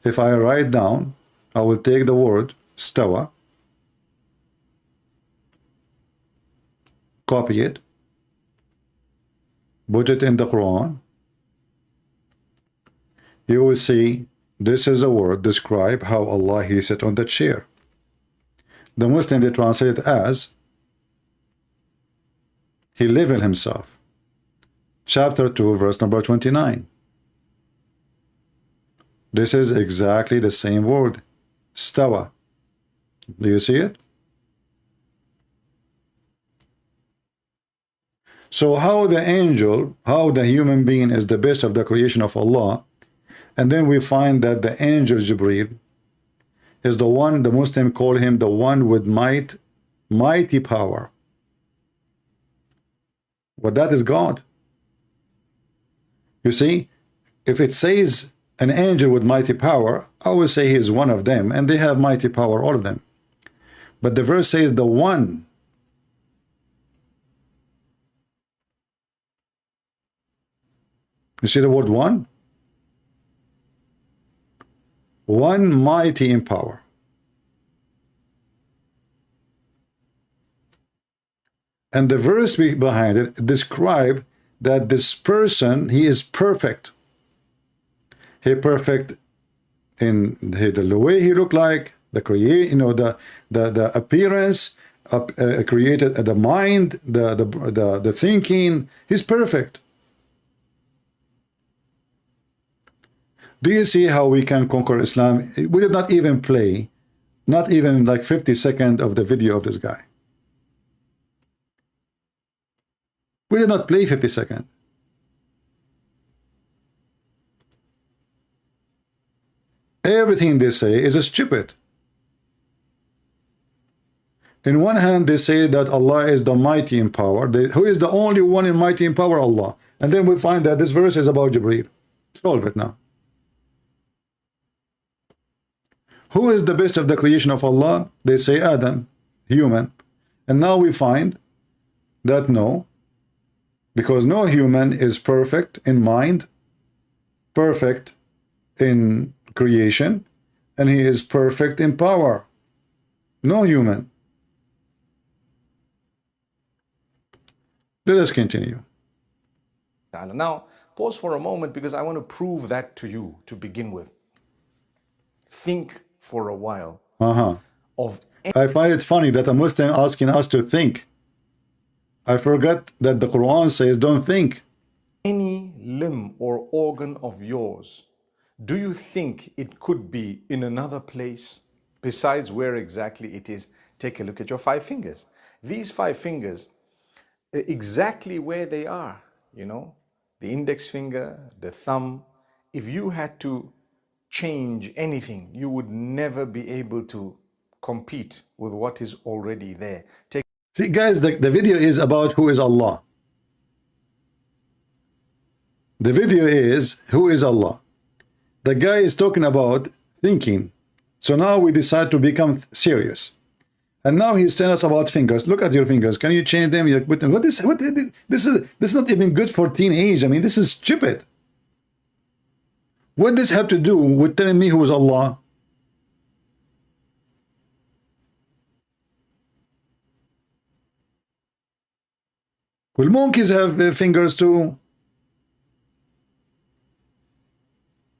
If I write down, I will take the word stawa, copy it, put it in the Quran. You will see this is a word describe how Allah, he sat on the chair. The Muslim, they translate it as he leveled himself. Chapter 2, verse number 29. This is exactly the same word, stawa. Do you see it? So how the angel, how the human being is the best of the creation of Allah, and then we find that the angel Jibreel is the one, the Muslim call him the one with mighty power. But that is God. You see, if it says an angel with mighty power, I will say he is one of them, and they have mighty power, all of them. But the verse says the one. You see the word one? One mighty in power. And the verse behind it describe that this person, he is perfect. He perfect in the way he look like, the the appearance, created the mind, the thinking. He's perfect. Do you see how we can conquer Islam? We did not even play, not even like 50 seconds of the video of this guy. We did not play 50 seconds. Everything they say is stupid. In one hand, they say that Allah is the mighty in power. Who is the only one in mighty in power? Allah. And then we find that this verse is about Jibreel. Solve it now. Who is the best of the creation of Allah? They say Adam, human. And now we find that no, because no human is perfect in mind, perfect in creation, and he is perfect in power. No human. Let us continue. Now, pause for a moment because I want to prove that to you to begin with. Think for a while. I find it funny that a Muslim asking us to think. I forgot that the Quran says don't think. Any limb or organ of yours, do you think it could be in another place besides where exactly it is Take a look at your 5 fingers. These 5 fingers, exactly where they are, you know, the index finger, the thumb, if you had to change anything, you would never be able to compete with what is already there. See, guys, the video is about who is Allah. The video is who is Allah. The guy is talking about thinking. So now we decide to become serious. And now he's telling us about fingers. Look at your fingers. Can you change them? You put them. This is not even good for teenage. I mean, this is stupid. What does this have to do with telling me who is Allah? Well, monkeys have fingers too.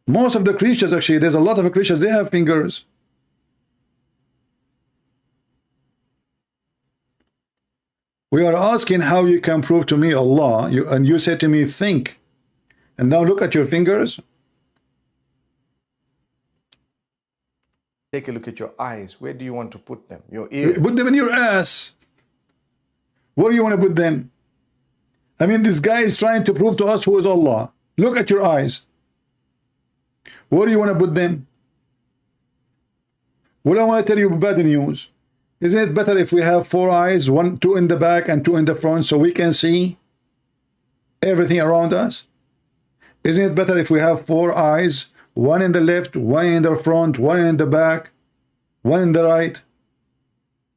Most of the creatures, actually, there's a lot of creatures, they have fingers. We are asking how you can prove to me Allah, and you say to me, think. And now look at your fingers. Take a look at your eyes. Where do you want to put them? Your ears. Put them in your ass. Where do you want to put them? I mean, this guy is trying to prove to us who is Allah. Look at your eyes. Where do you want to put them? Well, I want to tell you bad news. Isn't it better if we have 4 eyes, 2 in the back and 2 in the front, so we can see everything around us? Isn't it better if we have 4 eyes, 1 in the left, 1 in the front, 1 in the back, 1 in the right?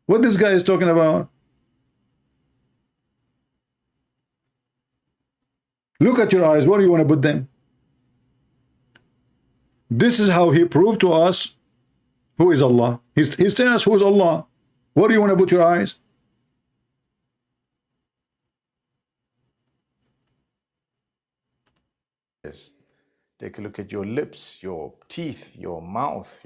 What this guy is talking about? Look at your eyes. Where do you want to put them? This is how he proved to us who is Allah. He's telling us who is Allah. Where do you want to put your eyes? Yes. Take a look at your lips, your teeth, your mouth.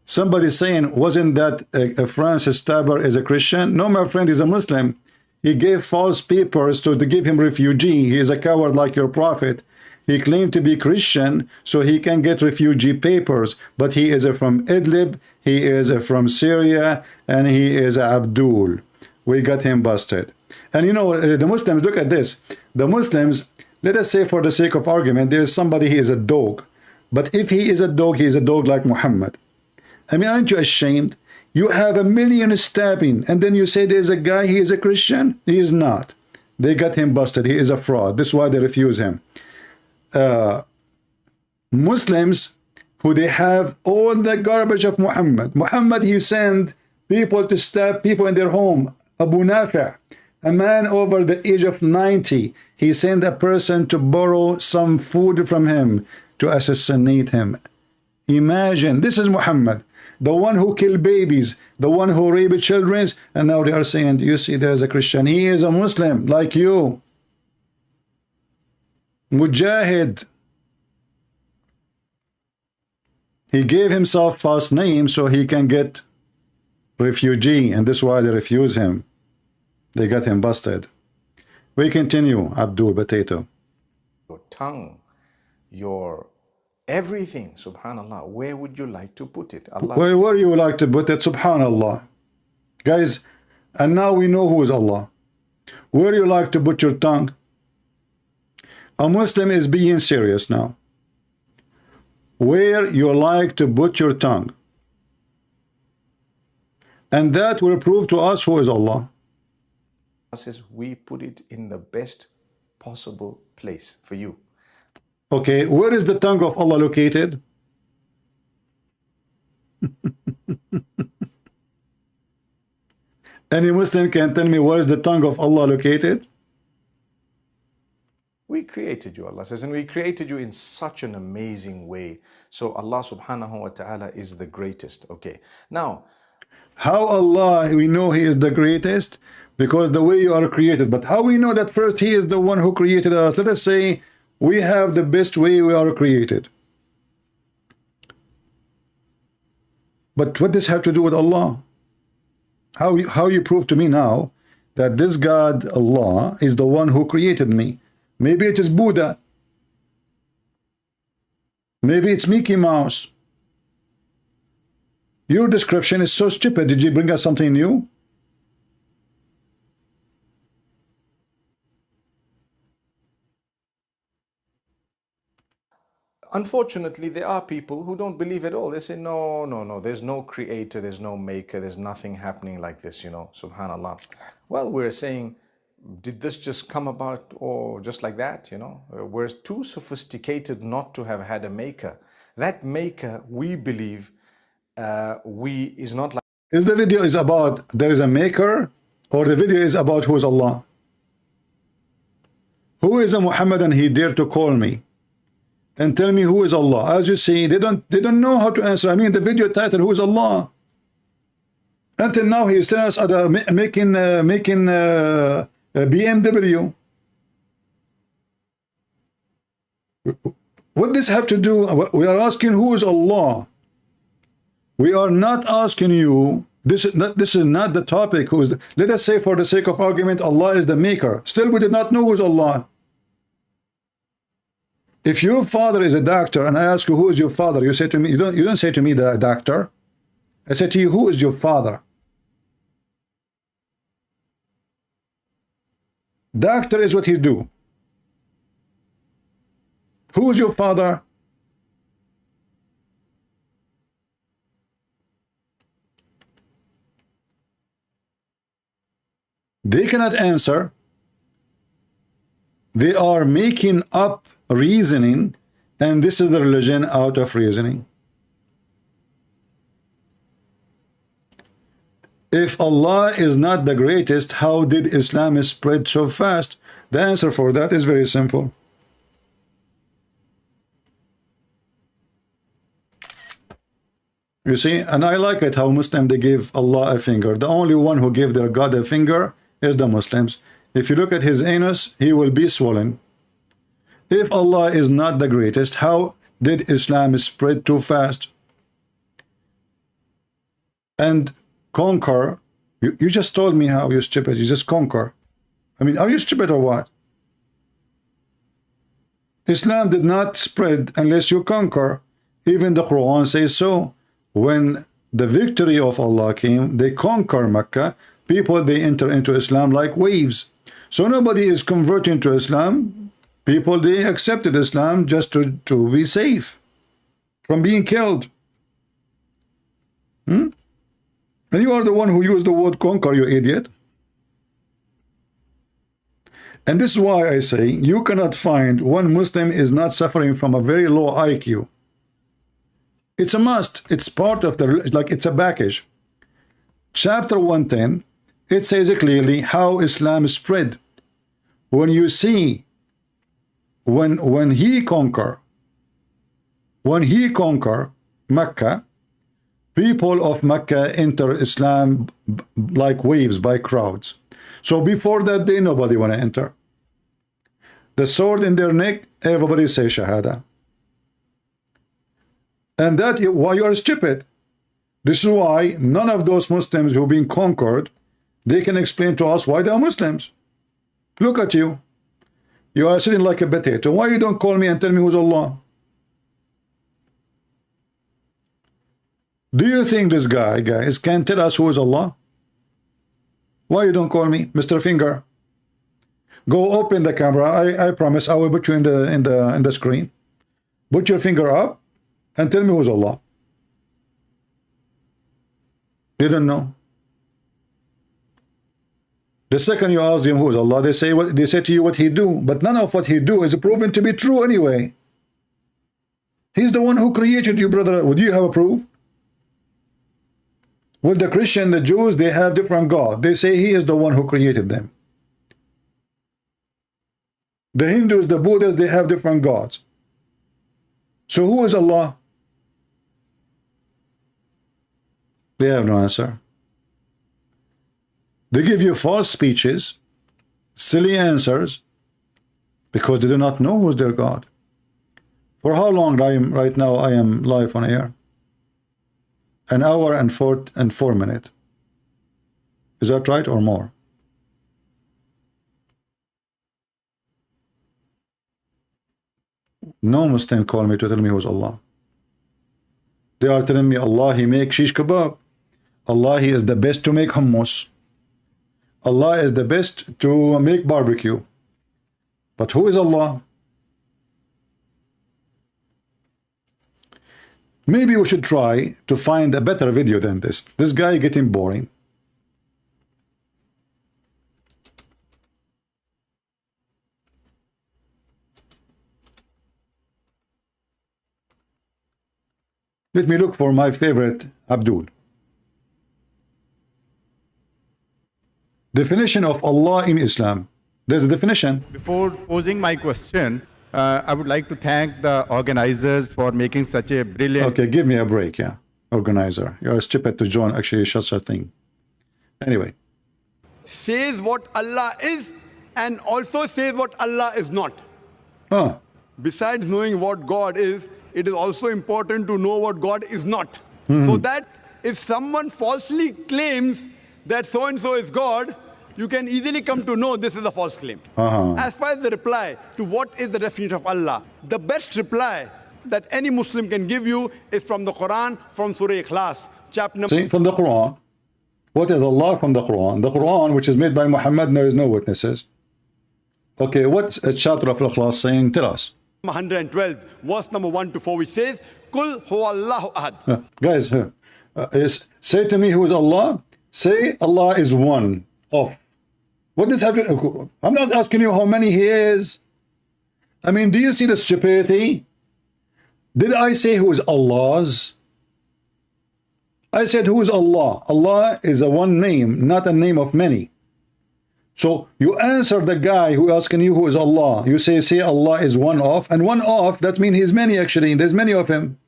Somebody saying, wasn't that Francis Taber is a Christian? No, my friend, he's a Muslim. He gave false papers to give him refugee. He is a coward like your prophet. He claimed to be Christian so he can get refugee papers, but he is from Idlib, he is from Syria, and he is Abdul. We got him busted. And you know, the Muslims, look at this. The Muslims, let us say for the sake of argument, there is somebody, he is a dog. But if he is a dog like Muhammad. I mean, aren't you ashamed? You have 1 million stabbing, and then you say there's a guy, he is a Christian? He is not. They got him busted. He is a fraud. This is why they refuse him. Muslims who they have all the garbage of Muhammad. Muhammad, he sent people to stab people in their home. Abu Nafi', a man over the age of 90, he sent a person to borrow some food from him to assassinate him. Imagine, this is Muhammad, the one who killed babies, the one who raped children, and now they are saying, you see, there's a Christian. He is a Muslim like you. Mujahid. He gave himself false name so he can get refugee, and this is why they refuse him. They got him busted. We continue, Abdul Potato. Your tongue, your everything, subhanallah. Where would you like to put it? Allah. Where you would like to put it? Subhanallah. Guys, and now we know who is Allah. Where you like to put your tongue? A Muslim is being serious now. Where you like to put your tongue. And that will prove to us who is Allah. Says we put it in the best possible place for you. Okay, where is the tongue of Allah located? Any Muslim can tell me where is the tongue of Allah located? We created you, Allah says, and we created you in such an amazing way. So Allah subhanahu wa ta'ala is the greatest. Okay, now, how Allah, we know He is the greatest? Because the way you are created. But how we know that first He is the one who created us? Let us say we have the best way we are created. But what does have to do with Allah? How you prove to me now that this God, Allah, is the one who created me? Maybe it is Buddha. Maybe it's Mickey Mouse. Your description is so stupid. Did you bring us something new? Unfortunately, there are people who don't believe at all. They say, no, no, no, there's no creator, there's no maker, there's nothing happening like this, you know, subhanallah. Well, we're saying, did this just come about or just like that, you know? We're too sophisticated not to have had a maker. That maker, we believe, is not like... Is the video is about there is a maker, or the video is about who is Allah? Who is a Muhammadan he dare to call me and tell me who is Allah? As you see, they don't know how to answer. I mean, the video title, who is Allah? Until now, he is telling us making BMW. What does this have to do? We are asking who is Allah. We are not asking you. This is not the topic. Who is? Let us say, for the sake of argument, Allah is the maker. Still, we did not know who is Allah. If your father is a doctor and I ask you who is your father, you say to me, you don't say to me the doctor. I say to you, who is your father? Doctor is what he do. Who is your father? They cannot answer. They are making up reasoning, and this is the religion out of reasoning. If Allah is not the greatest, how did Islam spread so fast? The answer for that is very simple. You see, and I like it how Muslims, they give Allah a finger. The only one who gave their God a finger is the Muslims. If you look at his anus, he will be swollen. If Allah is not the greatest, how did Islam spread too fast and conquer? You just told me how you're stupid. You just conquer. I mean, are you stupid or what? Islam did not spread unless you conquer. Even the Quran says so. When the victory of Allah came, they conquer Mecca. People, they enter into Islam like waves. So nobody is converting to Islam. People, they accepted Islam just to be safe from being killed. And you are the one who used the word conquer, you idiot. And this is why I say you cannot find one Muslim is not suffering from a very low IQ. It's a must. It's part of the, like it's a package. Chapter 110, it says clearly how Islam spread. When you see, when he conquer Mecca, people of Mecca enter Islam like waves, by crowds. So before that day, nobody want to enter. The sword in their neck, everybody say Shahada. And that's why you are stupid. This is why none of those Muslims who've been conquered, they can explain to us why they are Muslims. Look at you. You are sitting like a potato. Why you don't call me and tell me who's Allah? Do you think this guys, can tell us who is Allah? Why you don't call me, Mr. Finger? Go open the camera. I promise I will put you in the screen. Put your finger up and tell me who's Allah. You don't know. The second you ask them who is Allah, they say to you what he do, but none of what he do is proven to be true anyway. He's the one who created you, brother. Would you have a proof? With the Christian, the Jews, they have different God. They say he is the one who created them. The Hindus, the Buddhists, they have different gods. So who is Allah? They have no answer. They give you false speeches, silly answers, because they do not know who's their God. For how long right now I am live on air? An hour and 4 minutes. Is that right or more? No Muslim call me to tell me who's Allah. They are telling me Allah, He make shish kebab. Allah, He is the best to make hummus. Allah is the best to make barbecue. But who is Allah? Maybe we should try to find a better video than this. This guy getting boring. Let me look for my favorite Abdul. Definition of Allah in Islam. There's a definition. Before posing my question, I would like to thank the organizers for making such a brilliant... Okay, give me a break, yeah. Organizer. You're stupid to join actually such a thing. Anyway. Says what Allah is and also says what Allah is not. Huh. Besides knowing what God is, it is also important to know what God is not. So that if someone falsely claims that so-and-so is God, you can easily come to know this is a false claim. As far as the reply to what is the definition of Allah, the best reply that any Muslim can give you is from the Quran, from Surah Ikhlas, chapter number... See, from the Quran. What is Allah from the Quran? The Quran, which is made by Muhammad, there is no witnesses. Okay, what's a chapter of Ikhlas saying? Tell us. 112, verse number 1 to 4, which says, Kul huwallahu ahad. Guys, say to me who is Allah. Say Allah is one of. What does have to... I'm not asking you how many He is. I mean, do you see the stupidity? Did I say who is Allah's? I said who is Allah. Allah is a one name, not a name of many. So you answer the guy who asking you who is Allah. You say Allah is one of, and one of, that means He's many actually. There's many of Him.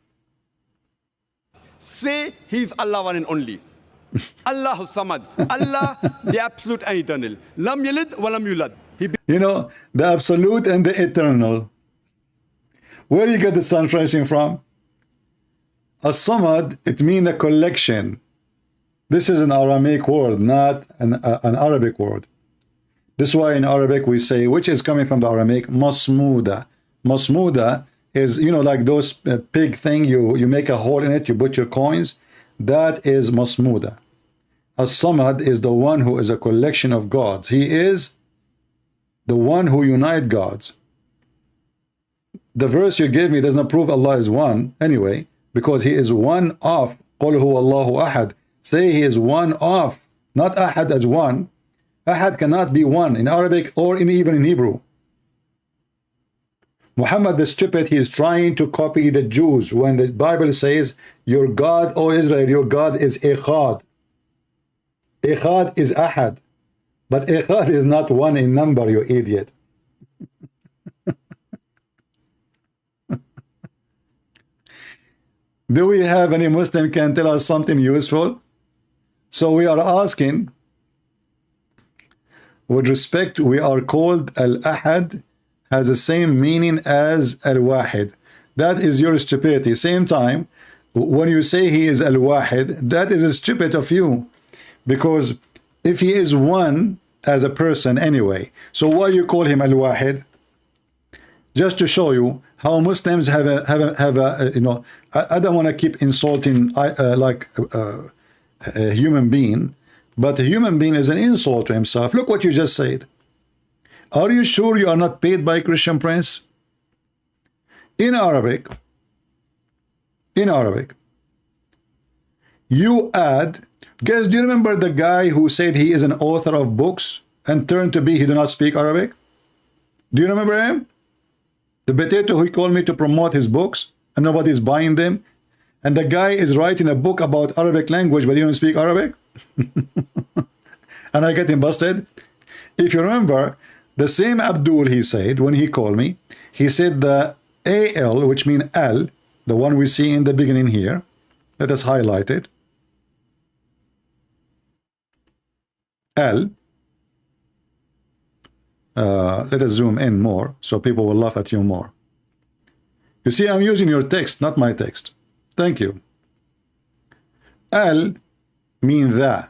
Say He's Allah one and only. Allahu Samad. Allah, the absolute and eternal. Lam yalid wa lam yulad. You know, the absolute and the eternal. Where do you get this translation from? As-Samad, it means a collection. This is an Aramaic word, not an Arabic word. This is why in Arabic we say, which is coming from the Aramaic, masmuda. Masmuda is, you know, like those pig thing, you make a hole in it, you put your coins. That is masmuda. As-Samad is the one who is a collection of gods. He is the one who unites gods. The verse you gave me does not prove Allah is one anyway, because He is one of. Qul huwa Allahu ahad. Say He is one of, not ahad as one. Ahad cannot be one in Arabic or even in Hebrew. Muhammad the stupid, he is trying to copy the Jews when the Bible says, your God, O Israel, your God is Echad. Echad is Ahad. But Echad is not one in number, you idiot. Do we have any Muslim can tell us something useful? So we are asking, with respect, we are called Al-Ahad, has the same meaning as Al-Wahid. That is your stupidity. Same time, when you say He is Al-Wahid, that is stupid of you. Because if He is one as a person anyway, so why you call Him Al-Wahid? Just to show you how Muslims have a you know, I don't want to keep insulting a human being, but a human being is an insult to himself. Look what you just said. Are you sure you are not paid by Christian Prince? In Arabic, you add, guys, do you remember the guy who said he is an author of books and turned to be he do not speak Arabic? Do you remember him? The potato who called me to promote his books and nobody's buying them, and the guy is writing a book about Arabic language but he don't speak Arabic. And I get him busted. If you remember, the same Abdul, he said when he called me, he said the AL, which means L, the one we see in the beginning here, let us highlight it. L. Let us zoom in more so people will laugh at you more. You see, I'm using your text, not my text. Thank you. Al mean the.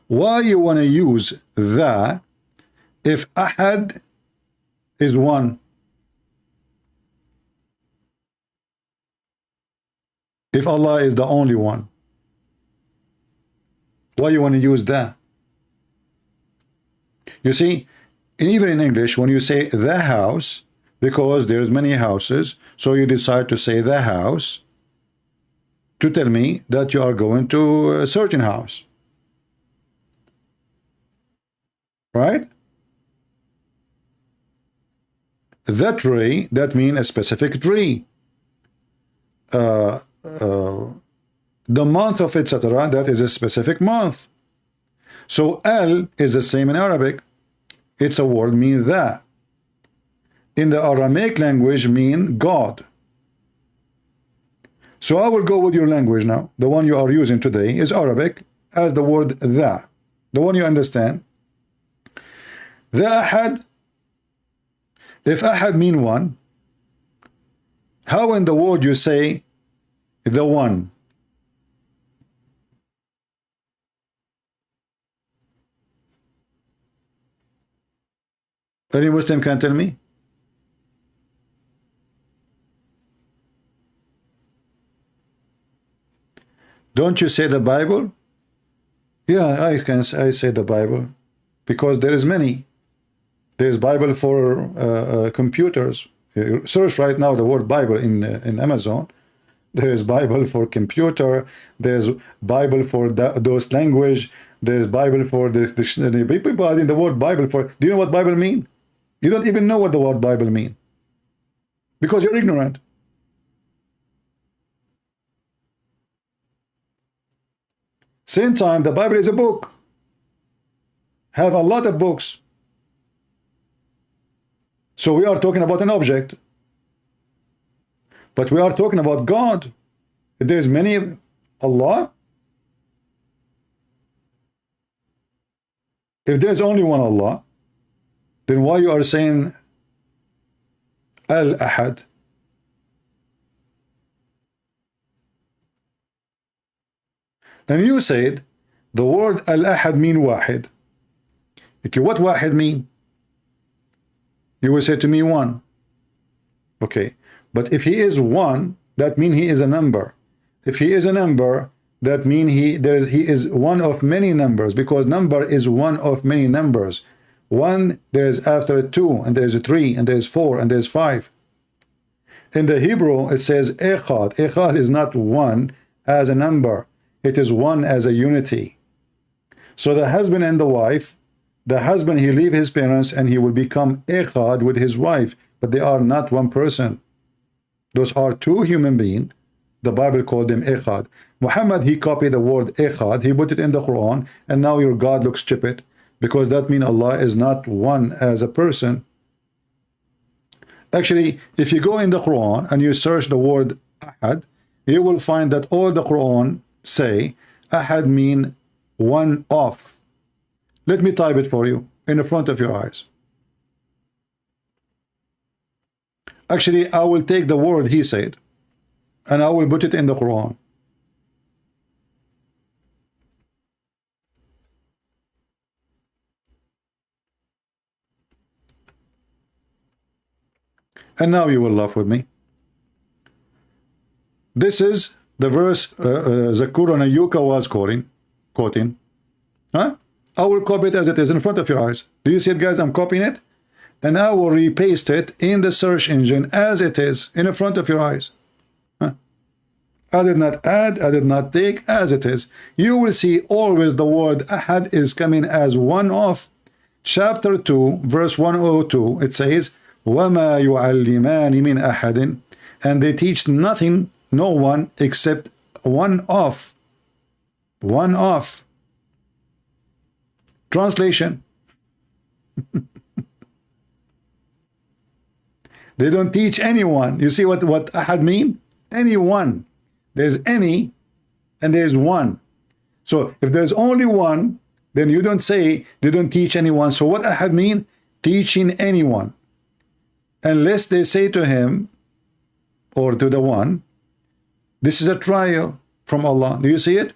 Why you want to use the if Ahad is one? if Allah is the only one? Why you want to use that? You see, even in English, when you say the house, because there's many houses, so you decide to say the house to tell me that you are going to a certain house. Right? The tree, that means a specific tree. The month of etc., that is a specific month. So al is the same in Arabic. It's a word mean that. In the Aramaic language mean God. So I will go with your language now. The one you are using today is Arabic as the word that. The one you understand. The ahad. If ahad mean one, how in the word you say the one? Any Muslim can tell me? Don't you say the Bible? Yeah, I say the Bible because there is many. There is Bible for computers. Search right now the word Bible in Amazon. There is Bible for computer. There's Bible for those language. There's Bible for the dictionary. People are in the word Bible for. Do you know what Bible mean? You don't even know what the word Bible mean because you're ignorant. Same time, the Bible is a book. Have a lot of books. So we are talking about an object. But we are talking about God. If there is many Allah, if there is only one Allah, then why you are saying Al-Ahad? And you said the word Al-Ahad mean Wahid. Okay, what Wahid mean? You will say to me one. Okay, but if he is one, that means he is a number. If he is a number, that means he is one of many numbers, because number is one of many numbers. One, there is after two, and there is a three, and there is four, and there is five. In the Hebrew, it says Echad. Echad is not one as a number. It is one as a unity. So the husband and the wife, the husband, he leave his parents and he will become Echad with his wife, but they are not one person. Those are two human beings. The Bible called them Echad. Muhammad, he copied the word Echad, he put it in the Quran, and now your God looks stupid, because that means Allah is not one as a person. Actually, if you go in the Quran and you search the word Ahad, you will find that all the Quran say Ahad mean one of. Let me type it for you in the front of your eyes. Actually, I will take the word he said and I will put it in the Quran. And now you will laugh with me. This is the verse Zakir Naik was quoting. Huh? I will copy it as it is in front of your eyes. Do you see it, guys? I'm copying it. And I will repaste it in the search engine as it is in front of your eyes. Huh? I did not add, I did not take, as it is. You will see always the word Ahad is coming as one of. Chapter 2, verse 102, it says, وَمَا يُعَلِّمَانِ مِنْ أَحَدٍ, and they teach nothing, no one, except one of. One of. Translation. They don't teach anyone. You see what ahad mean? Anyone. There's any and there's one. So if there's only one, then you don't say they don't teach anyone. So what ahad mean? Teaching anyone. Unless they say to him or to the one, this is a trial from Allah. Do you see it?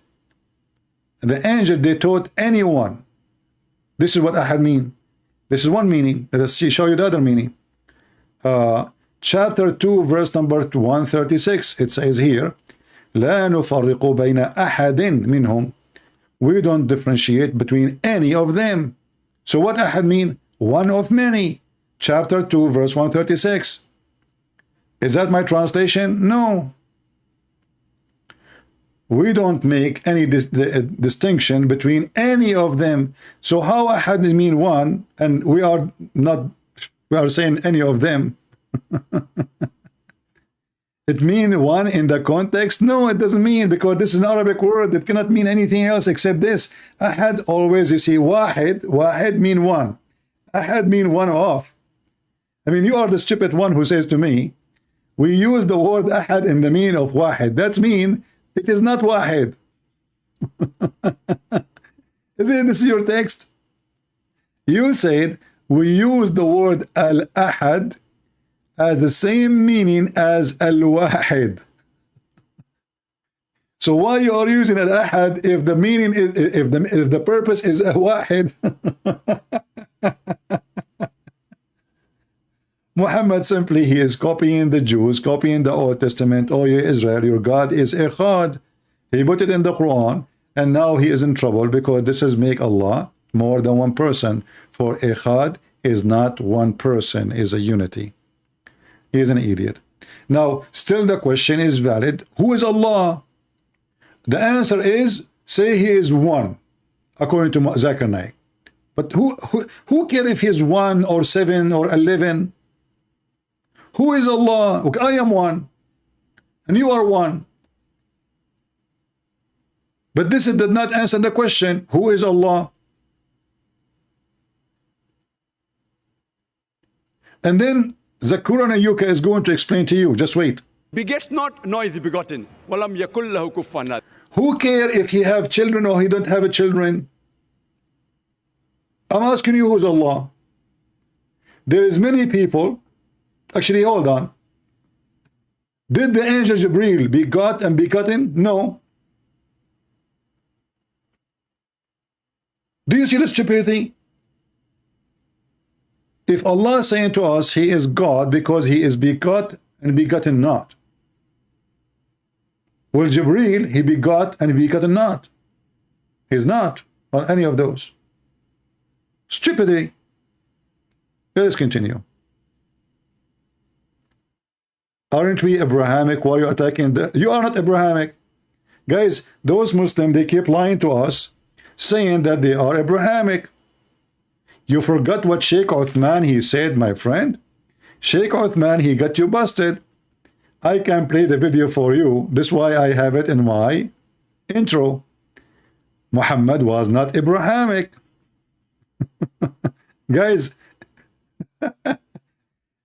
The angel, they taught anyone. This is what ahad mean. This is one meaning. Let us show you the other meaning. Chapter 2, verse number 136, it says here, لا نفرق بين أحد منهم. We don't differentiate between any of them. So what أحد mean? One of many. Chapter 2, verse 136. Is that my translation? No. We don't make any distinction between any of them. So how أحد mean one, and we are saying any of them? It mean one in the context? No, it doesn't mean, because this is an Arabic word. It cannot mean anything else except this. Ahad, always you see wahid mean one. Ahad mean one of. I mean, you are the stupid one who says to me, we use the word ahad in the meaning of wahid. That means it is not wahid. This is your text. You said we use the word al-ahad as the same meaning as al-wahid. So why you are using al-ahad if the meaning is, if the purpose is wahid? Muhammad simply, he is copying the Jews, copying the Old Testament. Oh, you Israel, your God is Echad. He put it in the Quran, and now he is in trouble because this is make Allah more than one person. For Echad is not one person, is a unity. He is an idiot. Now, still the question is valid. Who is Allah? The answer is, say he is one, according to Zakir Naik. But who cares if he is 1 or 7 or 11? Who is Allah? Okay, I am one, and you are one. But this did not answer the question, who is Allah? And then Zakir Naik is going to explain to you. Just wait. Begets not, nor is begotten. Walam yakul lahu kufuwan ahad. Who care if he have children or he don't have children? I'm asking you, who's Allah? There is many people. Actually, hold on. Did the angel Jibreel begot and begotten? No. Do you see the stupidity? If Allah is saying to us, he is God because he is begot and begotten not. Well, Jibreel, he begot and begotten not. He's not on any of those. Stupidity. Let's continue. Aren't we Abrahamic? Why are you attacking the... You are not Abrahamic. Guys, those Muslims, they keep lying to us, saying that they are Abrahamic. You forgot what Sheikh Uthman, he said, my friend. Sheikh Uthman, he got you busted. I can play the video for you. This is why I have it in my intro. Muhammad was not Abrahamic. Guys,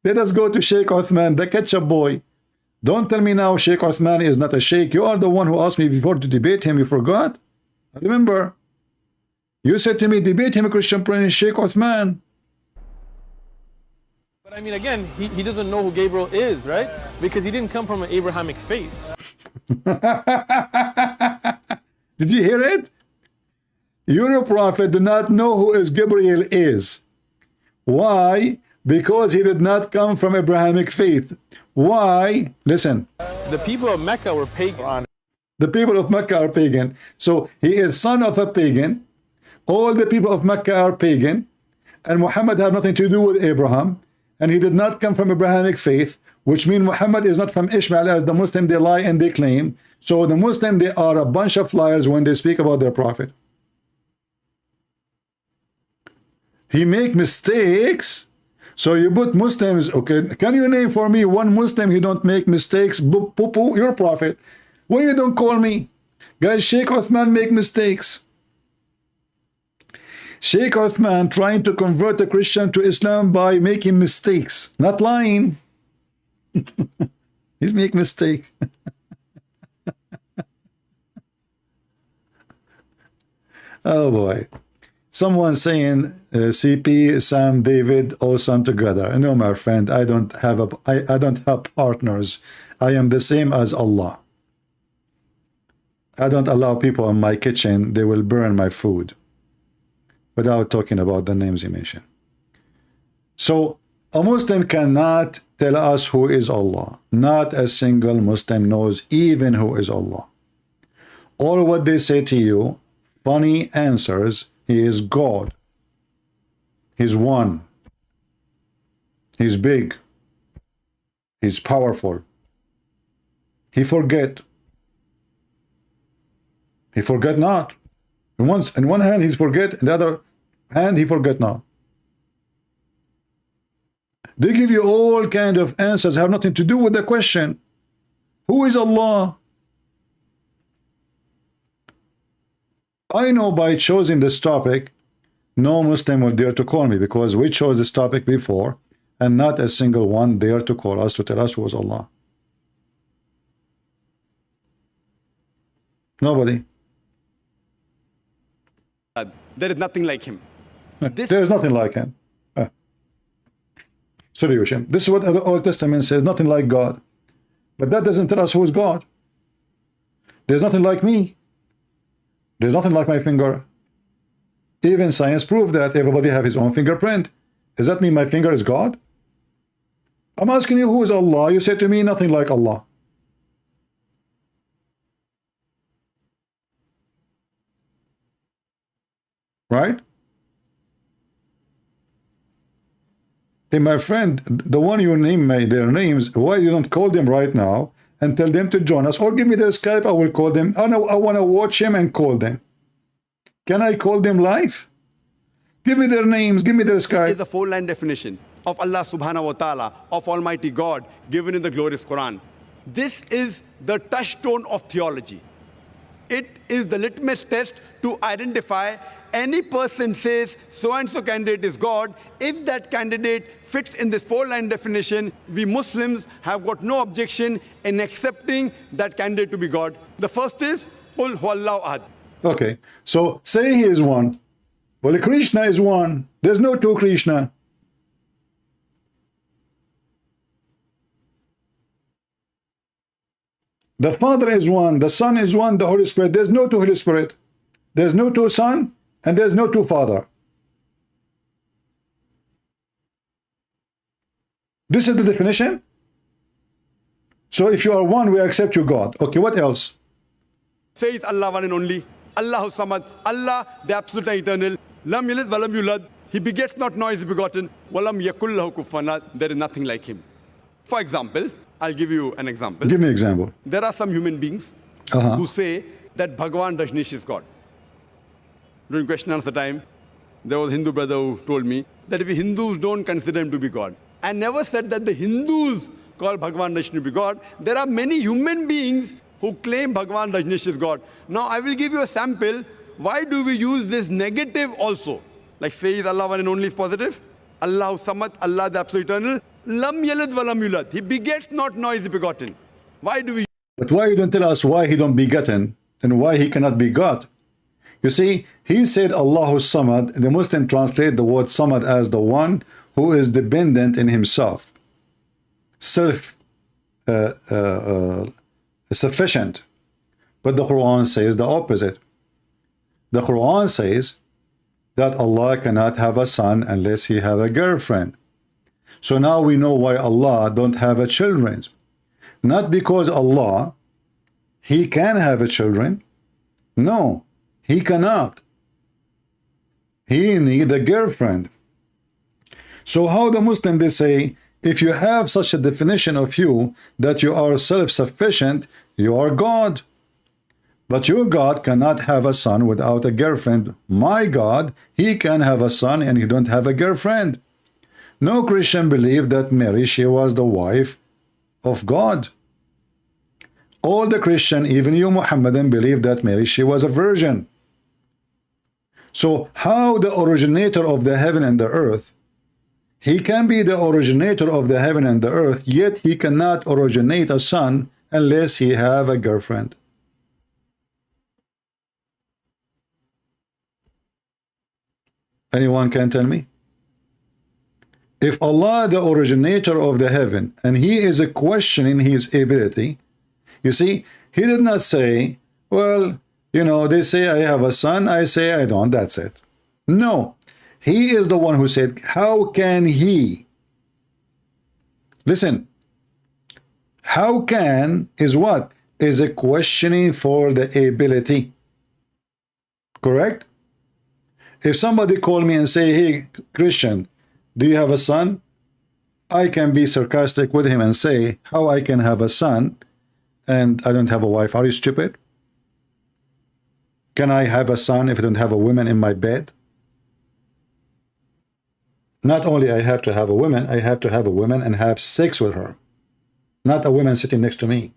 let us go to Sheikh Uthman, the ketchup boy. Don't tell me now Sheikh Uthman is not a sheikh. You are the one who asked me before to debate him. You forgot? I remember. You said to me, debate him, a Christian prince, Sheikh Uthman. But I mean, again, he doesn't know who Gabriel is, right? Because he didn't come from an Abrahamic faith. Did you hear it? Your prophet do not know who is Gabriel is. Why? Because he did not come from Abrahamic faith. Why? Listen. The people of Mecca were pagan. The people of Mecca are pagan. So he is son of a pagan. All the people of Mecca are pagan. And Muhammad had nothing to do with Abraham. And he did not come from Abrahamic faith, which means Muhammad is not from Ishmael, as the Muslim they lie and they claim. So the Muslim, they are a bunch of liars when they speak about their prophet. He make mistakes. So you put Muslims, okay, can you name for me one Muslim who don't make mistakes? Poo-poo, your prophet. Why you don't call me? Guys, Sheikh Uthman make mistakes. Sheikh Uthman trying to convert a Christian to Islam by making mistakes, not lying. He's making mistake. Oh boy. Someone saying CP, Sam, David, all Sam together. No, my friend, I don't have I don't have partners. I am the same as Allah. I don't allow people in my kitchen, they will burn my food. Without talking about the names you mentioned. So a Muslim cannot tell us who is Allah. Not a single Muslim knows even who is Allah. All what they say to you, funny answers, he is God. He's one. He's big. He's powerful. He forget. He forget not. In one hand he's forget, in the other hand he forget not. They give you all kind of answers have nothing to do with the question. Who is Allah? I know by choosing this topic, no Muslim will dare to call me because we chose this topic before and not a single one dare to call us to tell us who is Allah. Nobody. There is nothing like him. There is nothing like him. Solution. This is what the Old Testament says, nothing like God. But that doesn't tell us who is God. There's nothing like me. There's nothing like my finger. Even science proved that everybody have his own fingerprint. Does that mean my finger is God? I'm asking you who is Allah. You say to me nothing like Allah. Right? Hey, my friend, the one you name their names, why you don't call them right now and tell them to join us, or give me their Skype, I will call them. Oh, no, I want to watch him and call them. Can I call them live? Give me their names, give me their Skype. Is the four-line definition of Allah subhanahu wa ta'ala, of Almighty God, given in the glorious Quran. This is the touchstone of theology. It is the litmus test to identify any person says so-and-so candidate is God. If that candidate fits in this four-line definition, we Muslims have got no objection in accepting that candidate to be God. The first is, Qul huwallahu ahad. Okay, so say he is one. Well, Krishna is one. There's no two Krishna. The Father is one, the Son is one, the Holy Spirit. There's no two Holy Spirit. There's no two Son, and there's no two Father. This is the definition. So if you are one, we accept you God. Okay, what else? Says Allah one and only. Allahu Samad. Allah, the absolute and eternal. Lam yalid walam yulad. He begets not, nor is begotten. Walam yakul lahu kufuwan ahad. There is nothing like him. For example, I'll give you an example. Give me an example. There are some human beings who say that Bhagwan Rajneesh is God. During question and answer time, there was a Hindu brother who told me that if Hindus don't consider him to be God, I never said that the Hindus call Bhagwan Rajneesh to be God. There are many human beings who claim Bhagwan Rajneesh is God. Now I will give you a sample. Why do we use this negative also? Like say is Allah one and only is positive. Allahu Samad, Allah the absolute eternal. Lam yalid walam yulad. He begets not, nor is begotten. Why do we? But why you don't tell us why he don't begotten and why he cannot be God? You see, he said Allahu Samad. The Muslim translate the word Samad as the one who is dependent in himself, sufficient. But the Quran says the opposite. The Quran says that Allah cannot have a son unless he have a girlfriend. So now we know why Allah don't have a children. Not because Allah, he can have a children. No, he cannot. He need a girlfriend. So how the Muslim they say, if you have such a definition of you that you are self-sufficient, you are God. But your God cannot have a son without a girlfriend. My God, he can have a son and he don't have a girlfriend. No Christian believed that Mary, she was the wife of God. All the Christian, even you Muhammadan, believe that Mary, she was a virgin. So how the originator of the heaven and the earth, he can be the originator of the heaven and the earth, yet he cannot originate a son unless he have a girlfriend. Anyone can tell me? If Allah, the originator of the heaven, and he is a questioning his ability, you see, he did not say, well, you know, they say I have a son, I say I don't, that's it. No, he is the one who said, how can he Listen, how can is what? Is a questioning for the ability. Correct? If somebody call me and say, hey, Christian, do you have a son? I can be sarcastic with him and say, how I can have a son and I don't have a wife? Are you stupid? Can I have a son if I don't have a woman in my bed? Not only I have to have a woman, I have to have a woman and have sex with her. Not a woman sitting next to me.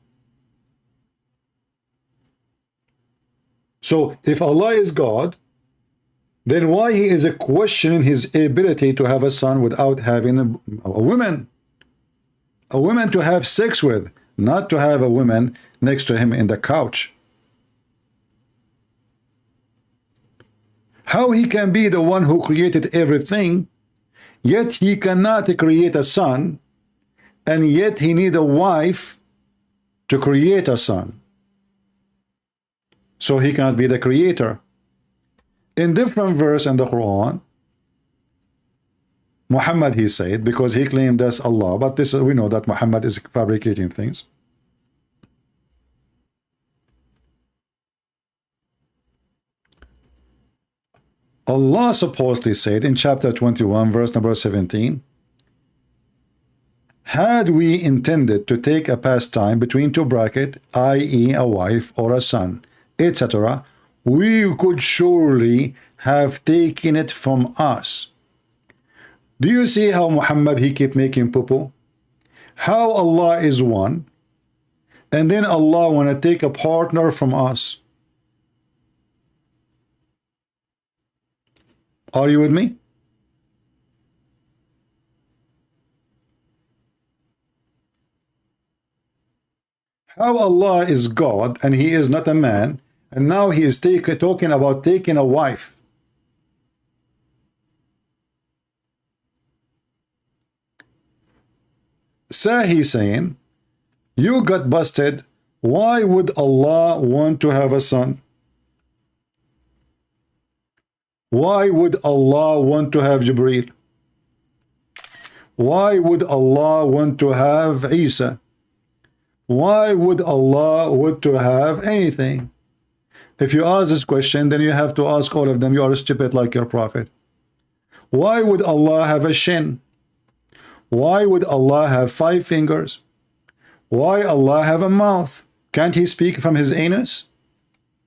So if Allah is God, then why he is questioning his ability to have a son without having a woman? A woman to have sex with, not to have a woman next to him in the couch. How he can be the one who created everything, yet he cannot create a son, and yet he need a wife to create a son. So he cannot be the creator. In different verse in the Quran, Muhammad, he said, because he claimed that's Allah, but this we know that Muhammad is fabricating things. Allah supposedly said in chapter 21, verse number 17, had we intended to take a pastime between two brackets, i.e. a wife or a son, etc., we could surely have taken it from us. Do you see how Muhammad, he keep making poo-poo? How Allah is one, and then Allah want to take a partner from us. Are you with me? How Allah is God and he is not a man, and now he is talking about taking a wife. So he's saying, you got busted. Why would Allah want to have a son? Why would Allah want to have Jibreel? Why would Allah want to have Isa? Why would Allah want to have anything? If you ask this question, then you have to ask all of them. You are stupid like your prophet. Why would Allah have a shin? Why would Allah have 5 fingers? Why Allah have a mouth? Can't he speak from his anus?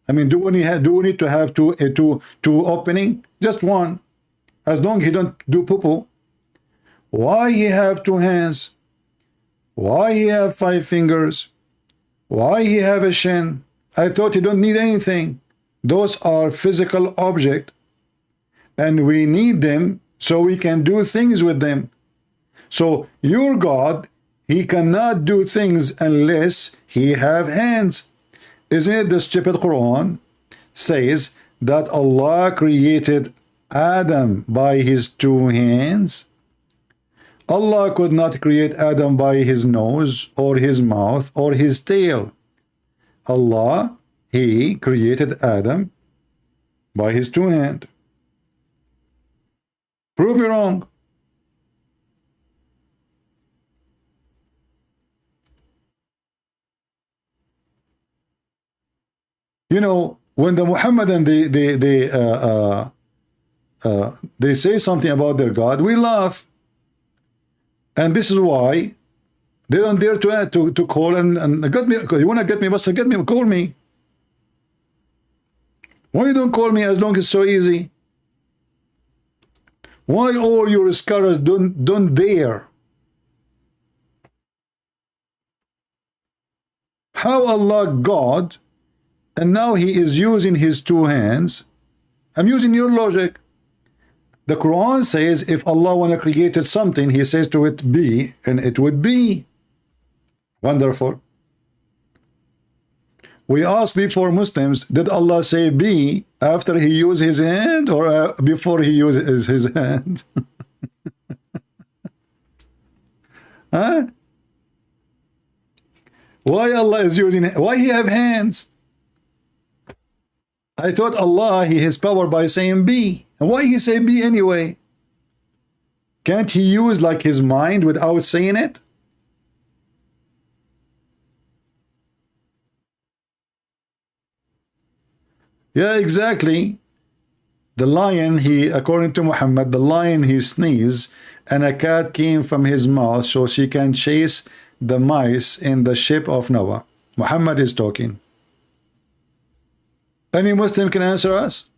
I mean, do we need to have two opening? Just one. As long as he don't do poo-poo. Why he have 2 hands? Why he have 5 fingers? Why he have a shin? I thought you don't need anything. Those are physical objects, and we need them so we can do things with them. So your God, he cannot do things unless he have hands. Isn't it the stupid Quran says that Allah created Adam by his 2 hands? Allah could not create Adam by his nose or his mouth or his tail. Allah, he created Adam by his 2 hands. Prove me wrong. You know, when the Muhammadan they say something about their God, we laugh, and this is why they don't dare to call and get me. You want to get me? But get me, call me. Why you don't call me as long as it's so easy? Why all your scholars don't dare? How Allah God? And now he is using his 2 hands. I'm using your logic. The Quran says if Allah want to create something, he says to it be, and it would be. Wonderful. We asked before Muslims, did Allah say be after he used his hand or before he uses his hand? Huh? Why Allah is using, why he have hands? I thought Allah, he has power by saying be. And why he say be anyway? Can't he use like his mind without saying it? Yeah, exactly. The lion, according to Muhammad, the lion, he sneezed, and a cat came from his mouth so she can chase the mice in the ship of Noah. Muhammad is talking. Any Muslim can answer us?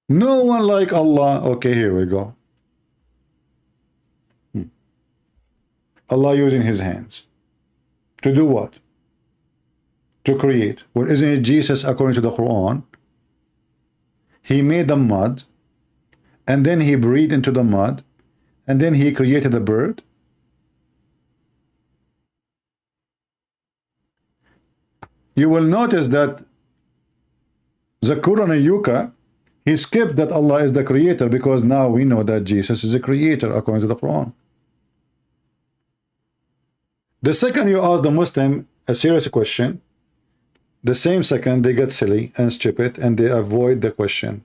No one like Allah. Okay, here we go. Allah using his hands. To do what? To create. Well, isn't it Jesus, according to the Quran? He made the mud, and then he breathed into the mud, and then he created a bird. You will notice that Zakir Naik, he skipped that Allah is the creator, because now we know that Jesus is a creator according to the Quran. The second you ask the Muslim a serious question, the same second they get silly and stupid and they avoid the question.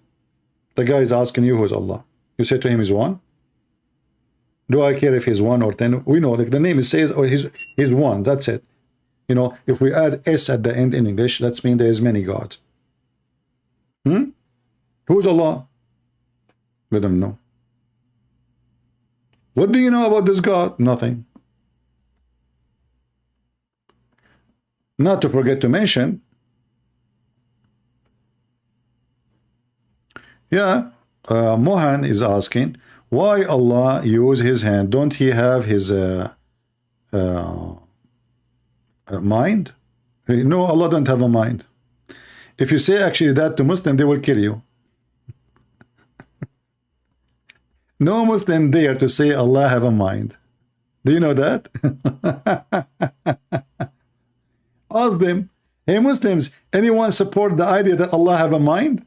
The guy is asking you, who's Allah? You say to him, he's one. Do I care if he's 1 or 10? We know, like the name says, oh, he's one. That's it. You know, if we add S at the end in English, that's mean there is many gods. Who's Allah? Let them know. What do you know about this God? Nothing. Not to forget to mention, Mohan is asking, why Allah use his hand? Don't he have his mind? No, Allah don't have a mind. If you say actually that to Muslim, they will kill you. No Muslim dare to say Allah have a mind. Do you know that? Ask them, hey Muslims, anyone support the idea that Allah have a mind?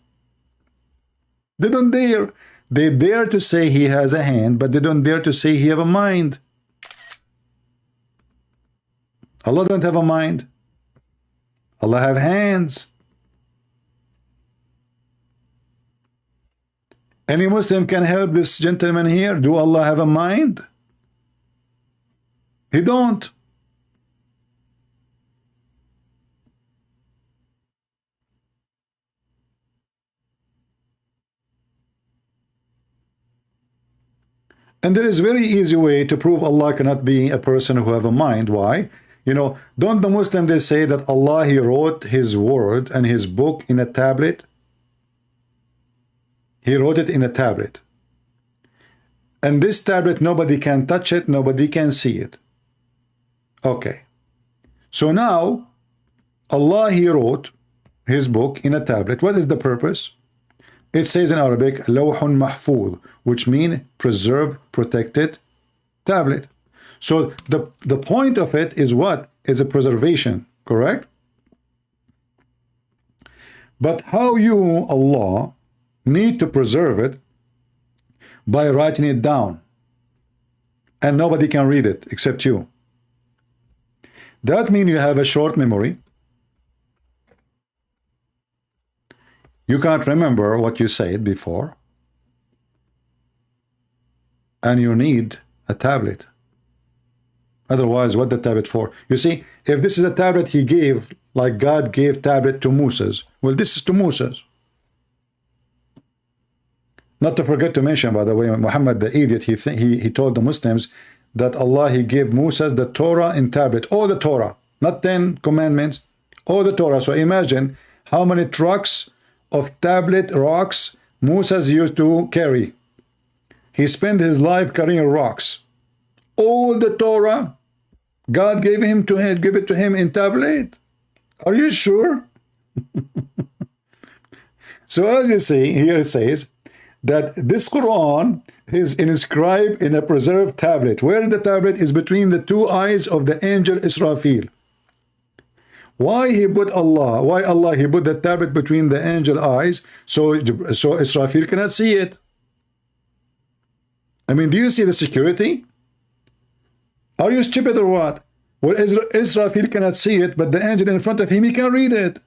They don't dare. They dare to say he has a hand, but they don't dare to say he have a mind. Allah don't have a mind. Allah have hands. Any Muslim can help this gentleman here. Do Allah have a mind? He don't. And there is a very easy way to prove Allah cannot be a person who have a mind. Why? You know, don't the Muslims, they say that Allah, he wrote his word and his book in a tablet? He wrote it in a tablet. And this tablet, nobody can touch it, nobody can see it. Okay. So now, Allah, he wrote his book in a tablet. What is the purpose? It says in Arabic, Lawhun Mahfuz, which means preserved, protected tablet. So the point of it is what? Is a preservation, correct? But how you, Allah, need to preserve it? By writing it down. And nobody can read it except you. That means you have a short memory. You can't remember what you said before. And you need a tablet. Otherwise, what the tablet for? You see, if this is a tablet he gave, like God gave tablet to Moses, well, this is to Moses. Not to forget to mention, by the way, Muhammad the idiot, he told the Muslims that Allah, he gave Moses the Torah in tablet, all the Torah, not 10 commandments, all the Torah. So imagine how many trucks of tablet rocks Moses used to carry. He spent his life carrying rocks. All the Torah, God gave it to him in tablet. Are you sure? So as you see, here it says that this Quran is inscribed in a preserved tablet. Where the tablet is between the two eyes of the angel Israfil. Why he put Allah? Why Allah he put the tablet between the angel eyes so Israfil cannot see it? I mean, do you see the security? Are you stupid or what? Well, Israfil cannot see it, but the angel in front of him, he can read it.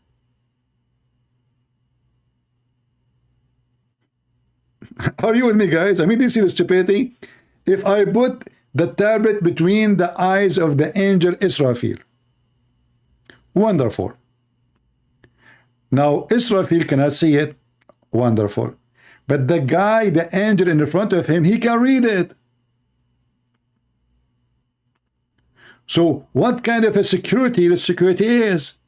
Are you with me, guys? I mean, do you see the stupidity? If I put The tablet between the eyes of the angel Israfil. Wonderful. Now Israfil cannot see it. Wonderful. But the guy, the angel in front of him, he can read it. So what kind of a security the security is?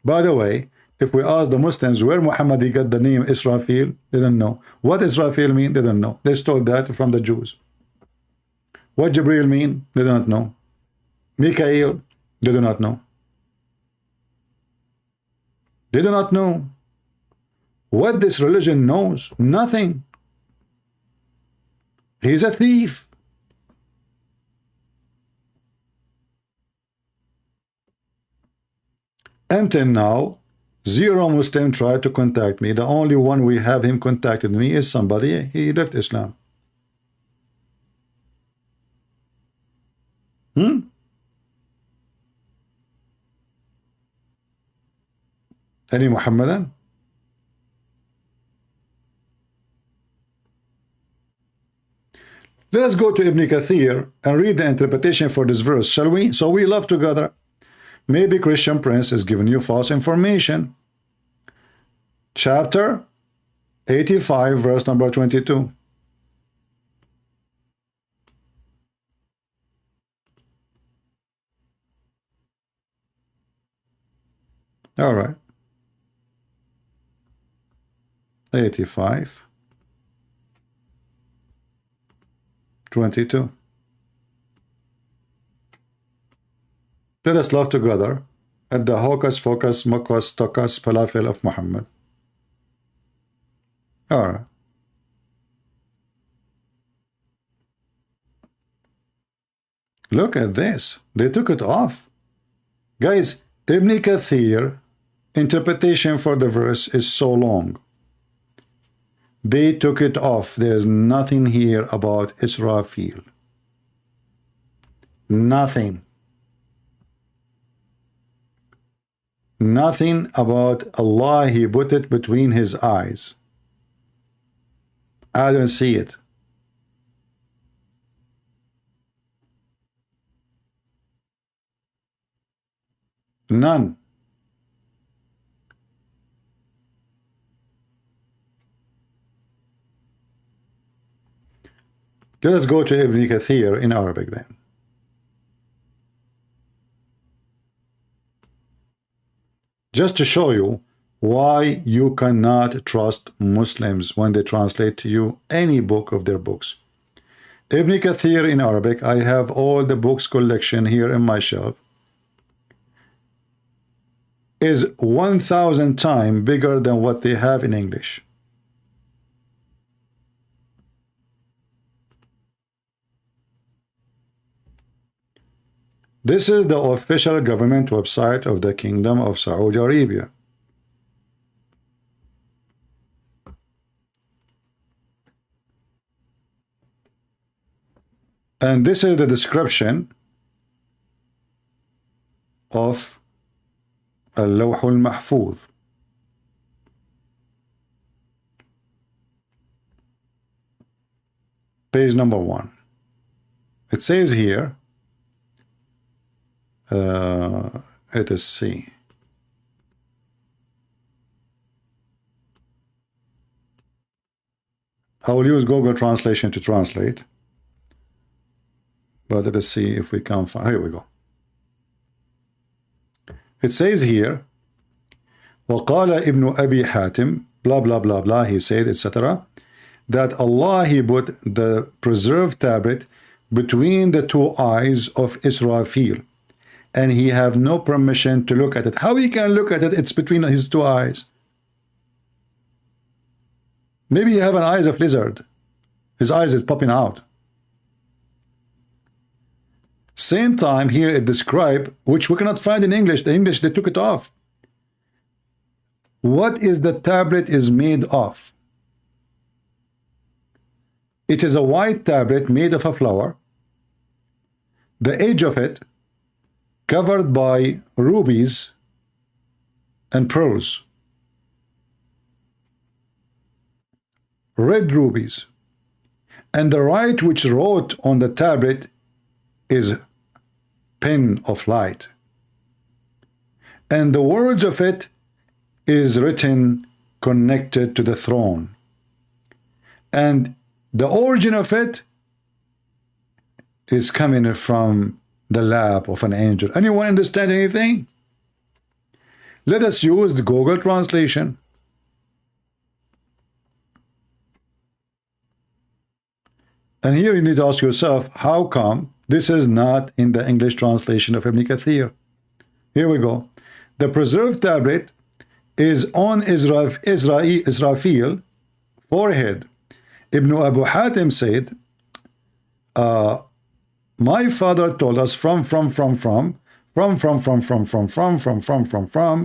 By the way, if we ask the Muslims where Muhammad got the name Israfil, they don't know. What Israfil mean? They don't know. They stole that from the Jews. What Jibril mean? They do not know. Mikael, they do not know. They do not know. What this religion knows? Nothing. He's a thief. Until now, zero Muslim tried to contact me. The only one we have him contacted me is somebody. He left Islam. Any Muhammadan? Let's go to Ibn Kathir and read the interpretation for this verse, shall we? So we love together. Maybe Christian Prince is giving you false information. Chapter 85, verse number 22. All right. 85, 22. Let us love together at the hocus focus mocus tocus falafel of Muhammad. All right. Look at this. They took it off. Guys, Ibn Kathir interpretation for the verse is so long. They took it off. There's nothing here about Israfil. Nothing. Nothing about Allah. He put it between his eyes. I don't see it. None. Let us go to Ibn Kathir in Arabic then. Just to show you why you cannot trust Muslims when they translate to you any book of their books. Ibn Kathir in Arabic, I have all the books collection here in my shelf, is 1,000 times bigger than what they have in English. This is the official government website of the Kingdom of Saudi Arabia. And this is the description of Al-Lawh al-Mahfuz. Page number 1. It says here, let us see. I will use Google Translation to translate. But let us see if we can find. Here we go. It says here, وَقَالَ ابن أبي حاتم, blah, blah, blah, blah, he said, etc., that Allah, he put the preserved tablet between the two eyes of Israfil, and he have no permission to look at it. How he can look at it? It's between his two eyes. Maybe he have an eyes of lizard. His eyes is popping out. Same time here it describe, which we cannot find in English. The English, they took it off. What is the tablet is made of? It is a white tablet made of a flower. The edge of it covered by rubies and pearls, red rubies, and the right which wrote on the tablet is pen of light, and the words of it is written connected to the throne, and the origin of it is coming from the lap of an angel. Anyone understand anything? Let us use the Google translation. And here you need to ask yourself, how come this is not in the English translation of Ibn Kathir? Here we go. The preserved tablet is on Israfil forehead. Ibn Abu Hatim said, my father told us from,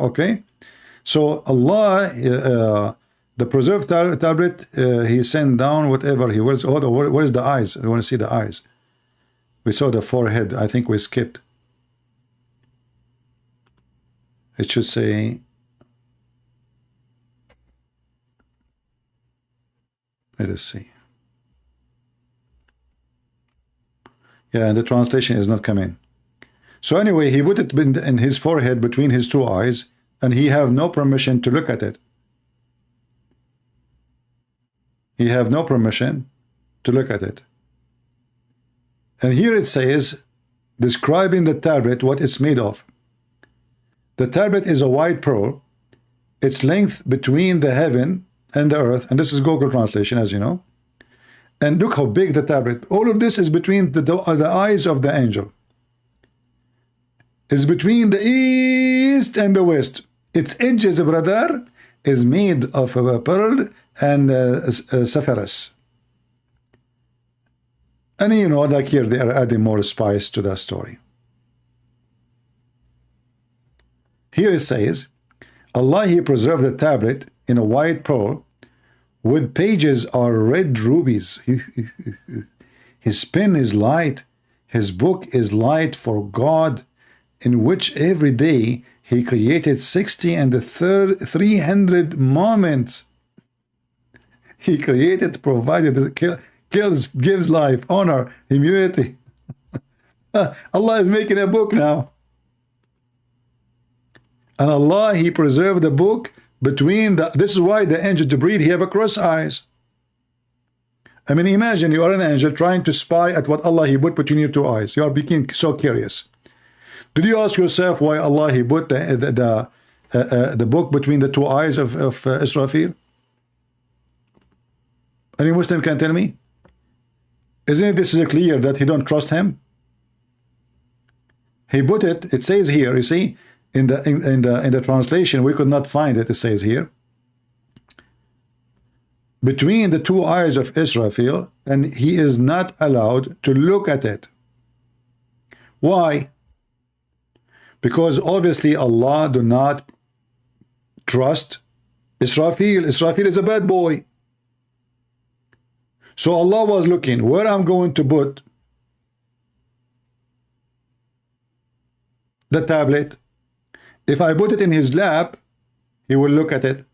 okay? So Allah, the preserved tablet, he sent down whatever he was. Oh, where is the eyes? I want to see the eyes. We saw the forehead. I think we skipped. It should say, let us see. Yeah, and the translation is not coming. So anyway, he put it in his forehead between his two eyes, and he have no permission to look at it. He have no permission to look at it. And here it says, describing the tablet, what it's made of. The tablet is a white pearl. Its length between the heaven and the earth, and this is Google translation, as you know. And look how big the tablet. All of this is between the eyes of the angel. It's between the east and the west. Its edges, brother, is made of a pearl and sapphires. And you know, like here, they are adding more spice to that story. Here it says, Allah, He preserved the tablet in a white pearl, with pages are red rubies. His pen is light. His book is light for God, in which every day He created 60 and the 300 moments. He created, provided, kills, gives life, honor, immunity. Allah is making a book now. And Allah, He preserved the book between the, this is why the angel Jibreel, he have a cross eyes. I mean, imagine you are an angel trying to spy at what Allah, He put between your two eyes. You are becoming so curious. Did you ask yourself why Allah, He put the book between the two eyes of Israfil? Any Muslim can tell me? Isn't this clear that He don't trust him? He put it, it says here, you see, in the translation, we could not find it. It says here, between the two eyes of Israfil, and he is not allowed to look at it. Why? Because obviously Allah do not trust Israfil. Israfil is a bad boy. So Allah was looking where I'm going to put the tablet. If I put it in his lap, he will look at it.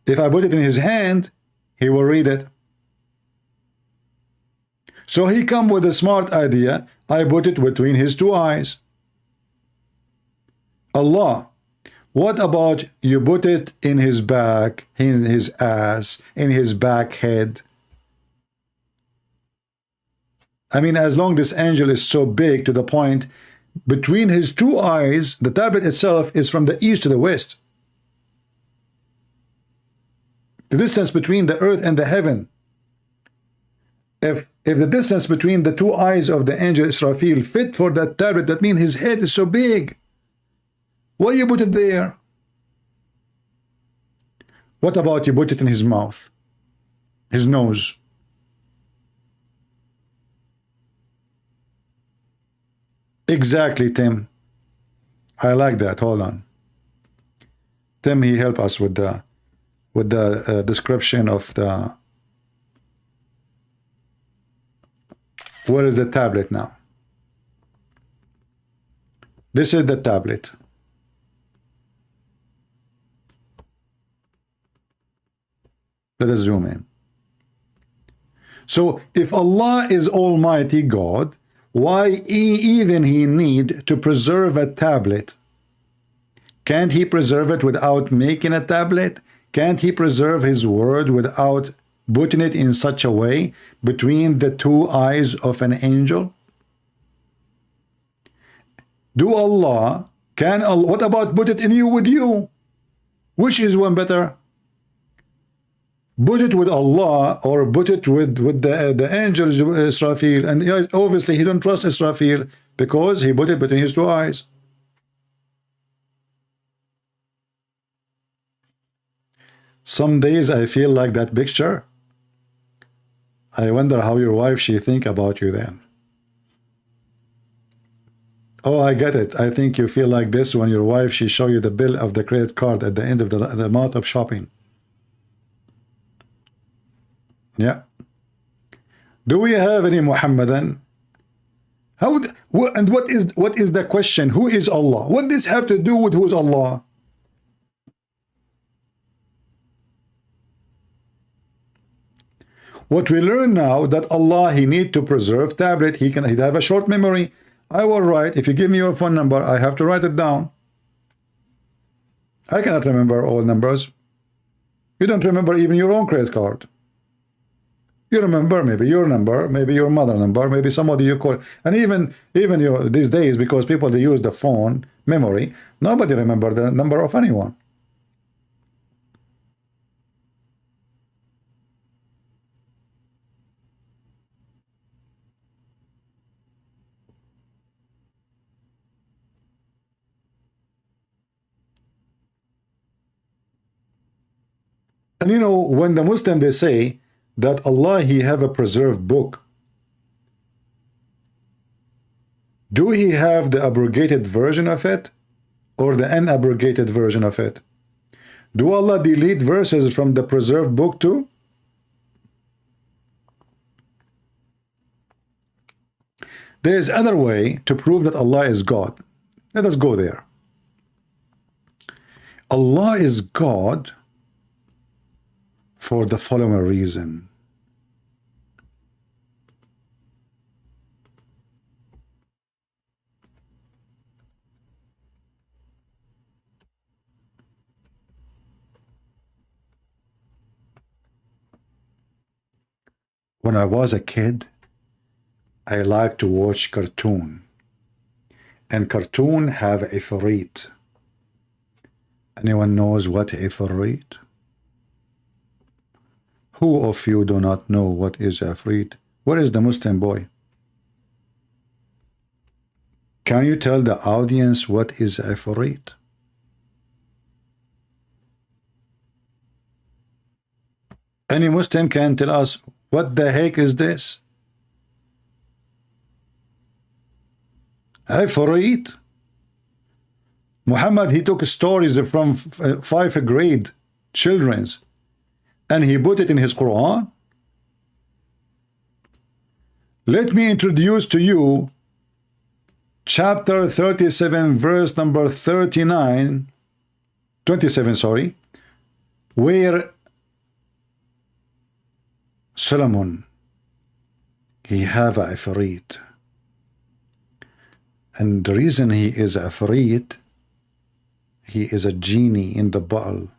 If I put it in his hand, he will read it. So he come with a smart idea. I put it between his two eyes. Allah, what about you put it in his back, in his ass, in his back head? I mean, as long this angel is so big to the point, between his two eyes, the tablet itself is from the east to the west. The distance between the earth and the heaven. If the distance between the two eyes of the angel Israfil fit for that tablet, that means his head is so big. Why you put it there? What about you put it in his mouth? His nose? Exactly, Tim. I like that. Hold on. Tim, he helped us with the description of the. Where is the tablet now? This is the tablet. Let us zoom in. So if Allah is Almighty God, why even He need to preserve a tablet? Can't He preserve it without making a tablet? Can't He preserve His word without putting it in such a way between the two eyes of an angel? What about put it in you with you? Which is one better? Put it with Allah or put it with the angel Israfil? And obviously he don't trust Israfil because he put it between his two eyes. Some days I feel like that picture. I wonder how your wife she think about you then. Oh, I get it. I think you feel like this when your wife she show you the bill of the credit card at the end of the month of shopping. Yeah. Do we have any Muhammadan? And what is the question? Who is Allah? What does this have to do with who is Allah? What we learn now that Allah he need to preserve tablet. He'd have a short memory. I will write. If you give me your phone number, I have to write it down. I cannot remember all numbers. You don't remember even your own credit card. You remember maybe your number, maybe your mother number, maybe somebody you call, and even these days because people they use the phone memory. Nobody remember the number of anyone. And you know, when the Muslim they say that Allah he have a preserved book, do he have the abrogated version of it or the unabrogated version of it? Do Allah delete verses from the preserved book too? There is other way to prove that Allah is God. Let us go there. Allah is God for the following reason. When I was a kid, I liked to watch cartoon. And cartoon have ifrit. Anyone knows what ifrit? Who of you do not know what is ifrit? What is the Muslim boy? Can you tell the audience what is ifrit? Any Muslim can tell us what the heck is this? Ifrit. Muhammad, he took stories from 5th grade children's and he put it in his Quran. Let me introduce to you chapter 37 verse number 27 sorry, where Solomon he have a ifrit. And the reason he is a ifrit, he is a genie in the bottle,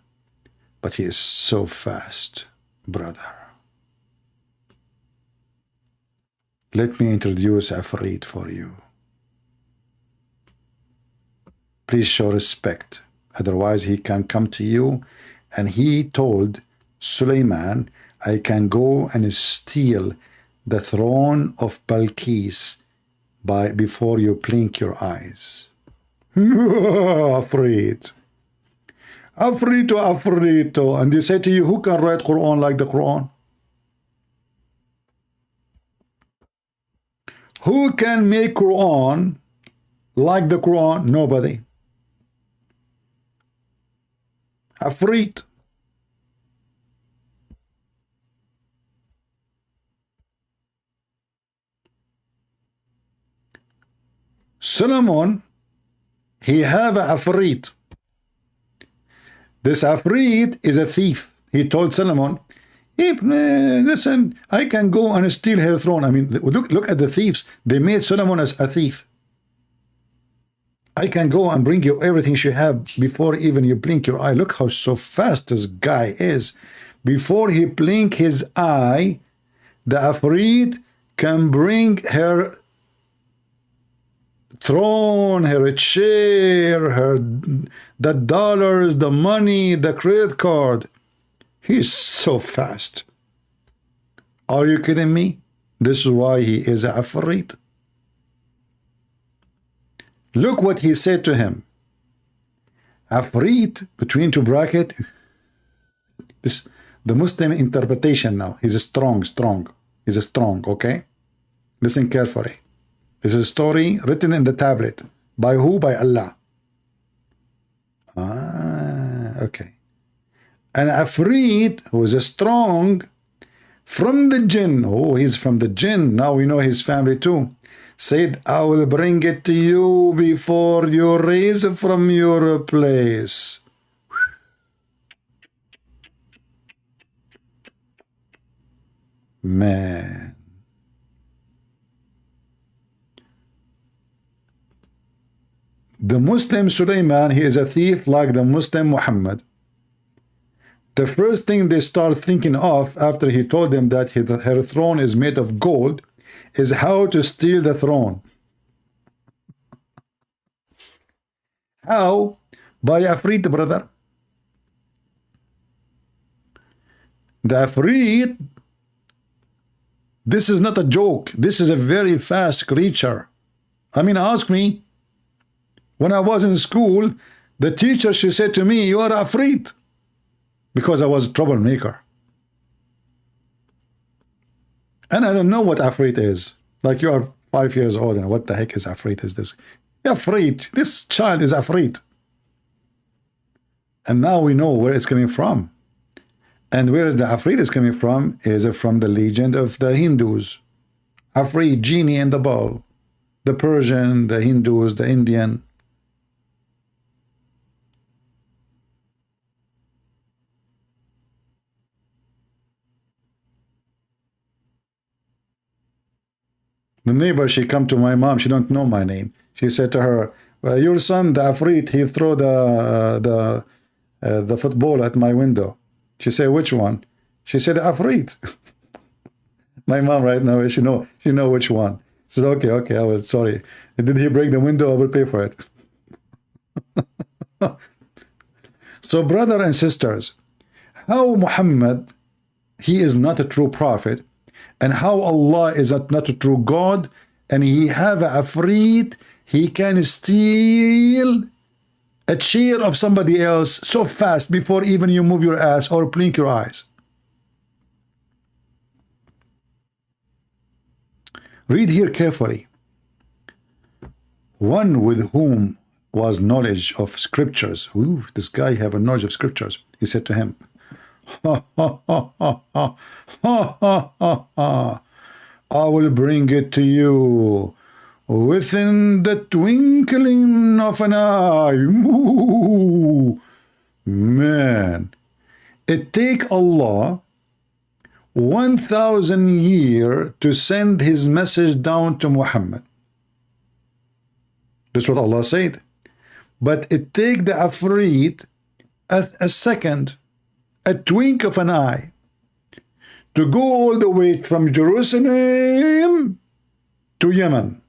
but he is so fast, brother. Let me introduce ifrit for you. Please show respect, otherwise he can come to you. And he told Suleiman, I can go and steal the throne of Balkis before you blink your eyes. Afraid. Afrito. And they say to you, who can write Quran like the Quran? Who can make Quran like the Quran? Nobody. Afraid. Solomon, he have a ifrit. This ifrit is a thief. He told Solomon, Listen, I can go and steal her throne. I mean, look at the thieves. They made Solomon as a thief. I can go and bring you everything you have before even you blink your eye. Look how so fast this guy is. Before he blink his eye, the Afrit can bring her throne, her chair, the dollars, the money, the credit card. He's so fast. Are you kidding me? This is why he is a Afrit. Look what he said to him. Afrit, between two brackets. This the Muslim interpretation now. He's a strong. He's a strong, okay? Listen carefully. This is a story written in the tablet. By who? By Allah. Okay. And Afrit, who is a strong, from the jinn. Oh, he's from the jinn. Now we know his family too. Said, I will bring it to you before you raise from your place. Man. The Muslim Sulaiman, he is a thief like the Muslim Muhammad. The first thing they start thinking of after he told them that her throne is made of gold is how to steal the throne. How? By Afrit, brother. The Afrit, this is not a joke. This is a very fast creature. I mean, ask me. When I was in school, the teacher, she said to me, you are Afrit. Because I was a troublemaker. And I don't know what Afrit is. Like you are 5 years old and what the heck is Afrit is this? Afrit. This child is Afrit. And now we know where it's coming from. And where is the Afrit is coming from? Is it from the legend of the Hindus? Afrit, genie in the bowl. The Persian, the Hindus, the Indian. The neighbor, she come to my mom. She don't know my name. She said to her, well, your son, the Afrit, he throw the football at my window. She said, which one? She said, Afrit. My mom right now, she know which one. She said, okay, I will, sorry. Did he break the window? I will pay for it. So, brother and sisters, how Muhammad, he is not a true prophet, and how Allah is not a true God, and he have a Afrit, he can steal a chair of somebody else so fast before even you move your ass or blink your eyes. Read here carefully. One with whom was knowledge of scriptures. Ooh, this guy have a knowledge of scriptures. He said to him, I will bring it to you within the twinkling of an eye. Ooh, man, it take Allah 1,000 years to send his message down to Muhammad. That's what Allah said. But it take the Afrit a second, a twink of an eye, to go all the way from Jerusalem to Yemen,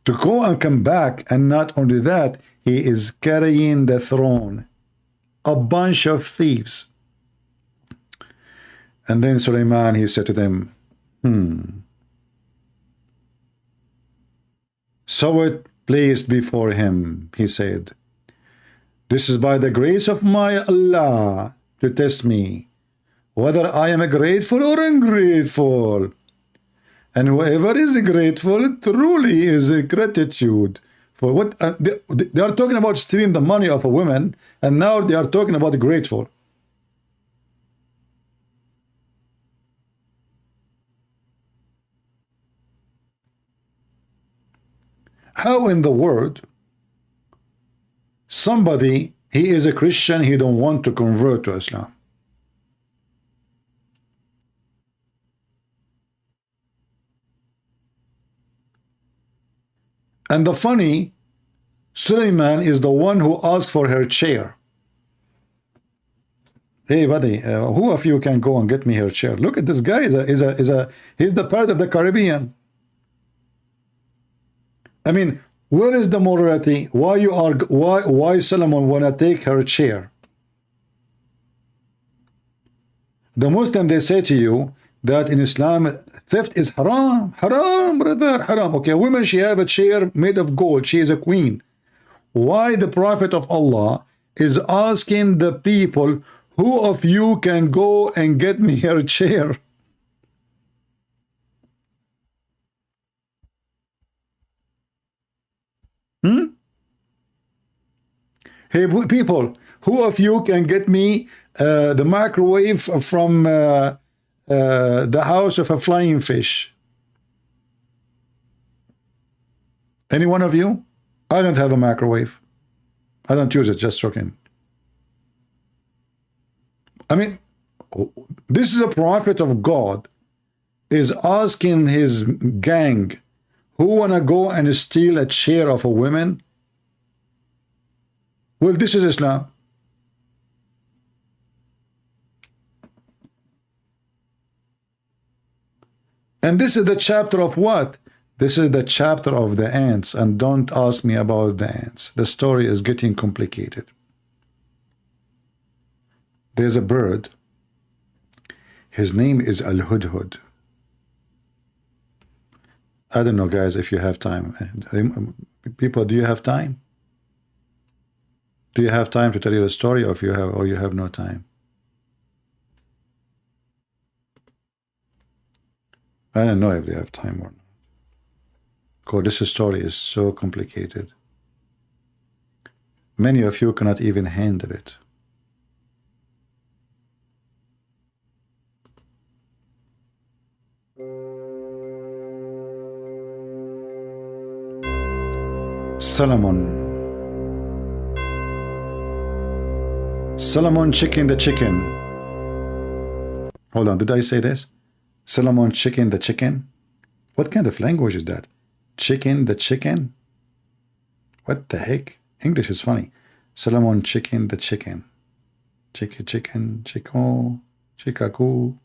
to go and come back. And not only that, he is carrying the throne, a bunch of thieves. And then Sulaiman, he said to them, saw it placed before him. He said, this is by the grace of my Allah to test me, whether I am grateful or ungrateful. And whoever is grateful truly is a gratitude. For what they are talking about stealing the money of a woman, and now they are talking about grateful. How in the world somebody, he is a Christian, he don't want to convert to Islam? And the funny, Suleiman is the one who asked for her chair. Hey buddy, who of you can go and get me her chair? Look at this guy. He's the part of the Caribbean. I mean, where is the morality? Why Solomon wanna take her chair? The Muslim, they say to you that in Islam theft is haram, brother, haram. Okay, a woman, she have a chair made of gold. She is a queen. Why the Prophet of Allah is asking the people, who of you can go and get me her chair? Hey people, who of you can get me the microwave from the house of a flying fish? Any one of you? I don't have a microwave. I don't use it, just joking. I mean, this is a prophet of God is asking his gang, who wanna go and steal a chair of a woman? Well, this is Islam. And this is the chapter of what? This is the chapter of the ants, and don't ask me about the ants. The story is getting complicated. There's a bird. His name is Al-Hudhud. I don't know, guys, if you have time. People, do you have time? Do you have time to tell you the story, or you have no time? I don't know if they have time or not. Because this story is so complicated. Many of you cannot even handle it. Solomon chicken the chicken. Hold on, did I say this? Solomon chicken the chicken? What kind of language is that? Chicken the chicken? What the heck? English is funny. Solomon chicken the chicken. Chicken, chico, chikaku.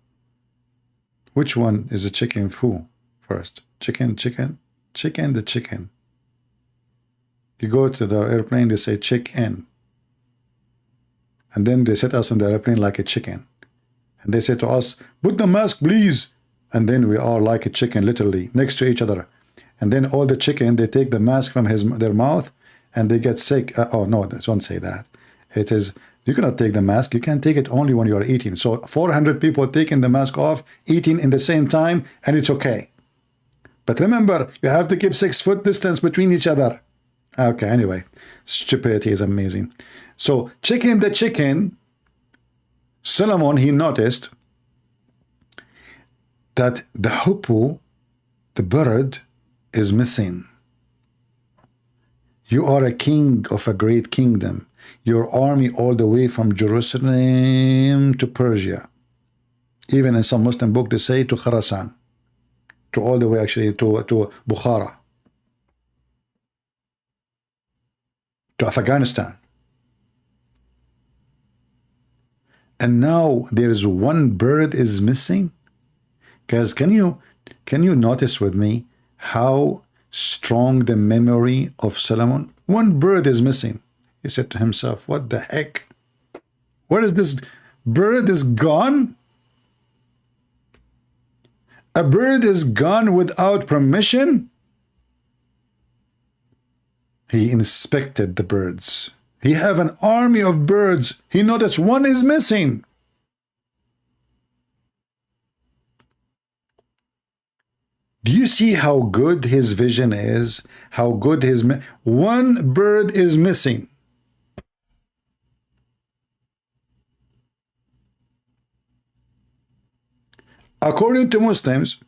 Which one is a chicken who first? Chicken the chicken. You go to the airplane, they say chicken. And then they set us in the airplane like a chicken. And they say to us, put the mask, please. And then we are like a chicken, literally, next to each other. And then all the chicken, they take the mask from their mouth and they get sick. Oh, no, don't say that. It is, you cannot take the mask. You can take it only when you are eating. So 400 people taking the mask off, eating in the same time, and it's okay. But remember, you have to keep 6 foot distance between each other. Okay, anyway, stupidity is amazing. So chicken the chicken, Solomon, he noticed that the hoopoe, the bird, is missing. You are a king of a great kingdom. Your army all the way from Jerusalem to Persia. Even in some Muslim book they say to Khurasan. To all the way actually to Bukhara. To Afghanistan. And now there's one bird is missing. Guys, can you notice with me how strong the memory of Solomon? One bird is missing. He said to himself, what the heck? Where is this bird is gone? A bird is gone without permission? He inspected the birds. He have an army of birds. He noticed one is missing. Do you see how good his vision is? How good his... One bird is missing. According to Muslims,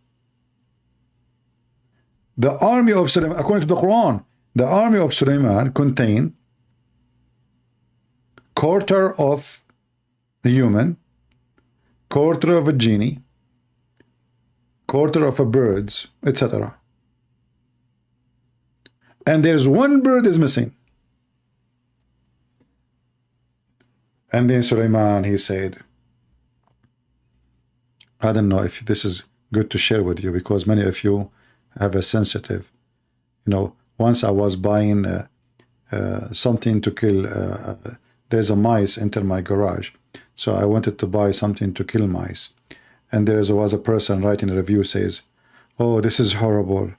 the army of Sulaiman, according to the Quran, the army of Sulaiman contained quarter of a human, quarter of a genie, quarter of a birds, etc. and there's one bird is missing. And then Sulaiman, he said, I don't know if this is good to share with you, because many of you have a sensitive, you know, once I was buying something to kill, there's a mice enter my garage. So I wanted to buy something to kill mice. And there was a person writing a review says, oh, this is horrible.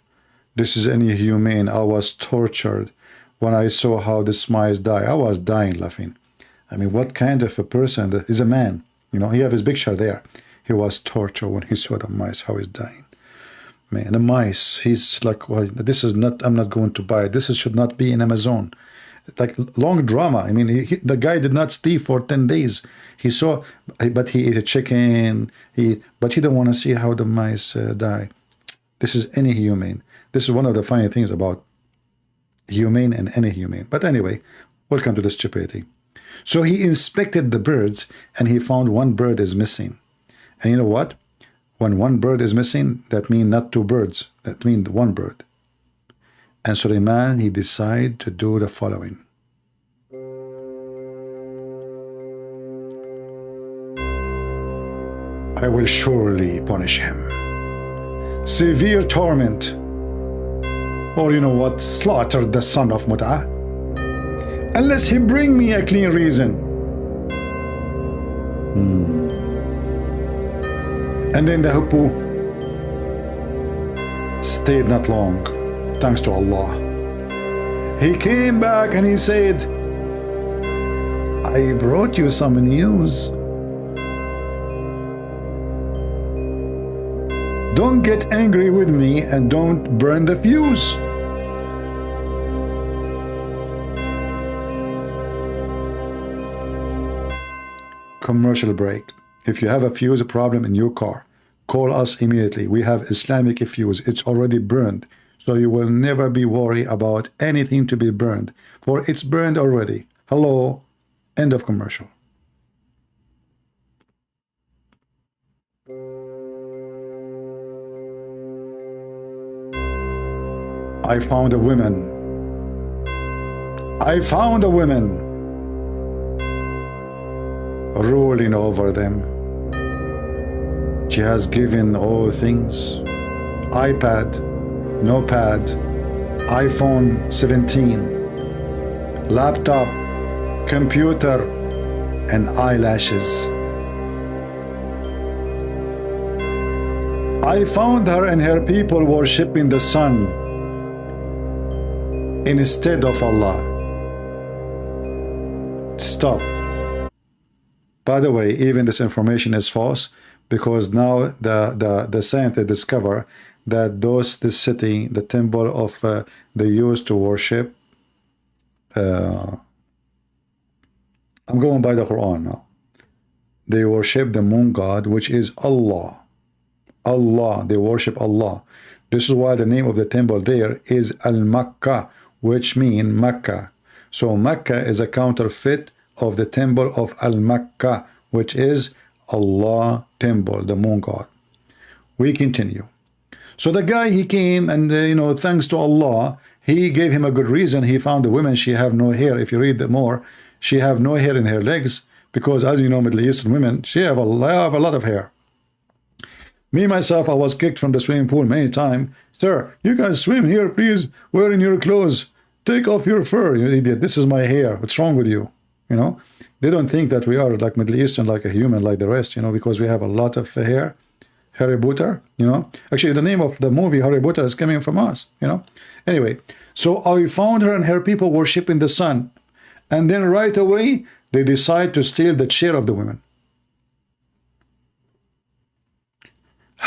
This is inhumane. I was tortured when I saw how this mice die. I was dying laughing. I mean, what kind of a person that is a man? You know, he have his picture there. He was tortured when he saw the mice, how he's dying. Man, the mice, he's like, well, this is not, I'm not going to buy it. This should not be in Amazon. Like long drama. I mean, the guy did not sleep for 10 days. He saw, but he ate a chicken. But he don't want to see how the mice die. This is inhumane. This is one of the funny things about humane and inhumane. But anyway, welcome to the stupidity. So he inspected the birds and he found one bird is missing. And you know what? When one bird is missing, that means not two birds. That means one bird. And Sulaiman, he decided to do the following. I will surely punish him. Severe torment. Or you know what? Slaughter the son of Mut'ah. Unless he bring me a clean reason. And then the hippo stayed not long, thanks to Allah. He came back and he said, I brought you some news. Don't get angry with me and don't burn the fuse. Commercial break. If you have a fuse problem in your car, call us immediately. We have Islamic fuse. It's already burned. So you will never be worried about anything to be burned, for it's burned already. Hello. End of commercial. I found a woman. I found a woman ruling over them. She has given all things: iPad, notepad, iPhone 17, laptop, computer, and eyelashes. I found her and her people worshipping the sun instead of Allah. Stop. By the way, even this information is false, because now the scientists discover that this city, the temple of they used to worship, I'm going by the Quran now. They worship the moon god, which is Allah. Allah, they worship Allah. This is why the name of the temple there is Al-Makkah, which means Mecca. So Mecca is a counterfeit of the temple of Al-Makkah, which is Allah temple, the moon god. We continue. So the guy, he came and you know, thanks to Allah, he gave him a good reason. He found the women, she have no hair. If you read more, she have no hair in her legs, because as you know, Middle Eastern women, she have a lot of hair. Me myself, I was kicked from the swimming pool many times. Sir, you guys swim here, please, wearing your clothes. Take off your fur, you idiot. This is my hair. What's wrong with you? You know, they don't think that we are like Middle Eastern, like a human, like the rest, you know, because we have a lot of hair. Harry Potter, you know. Actually, the name of the movie Harry Potter is coming from us, you know. Anyway, so I found her and her people worshipping the sun. And then right away, they decide to steal the chair of the women.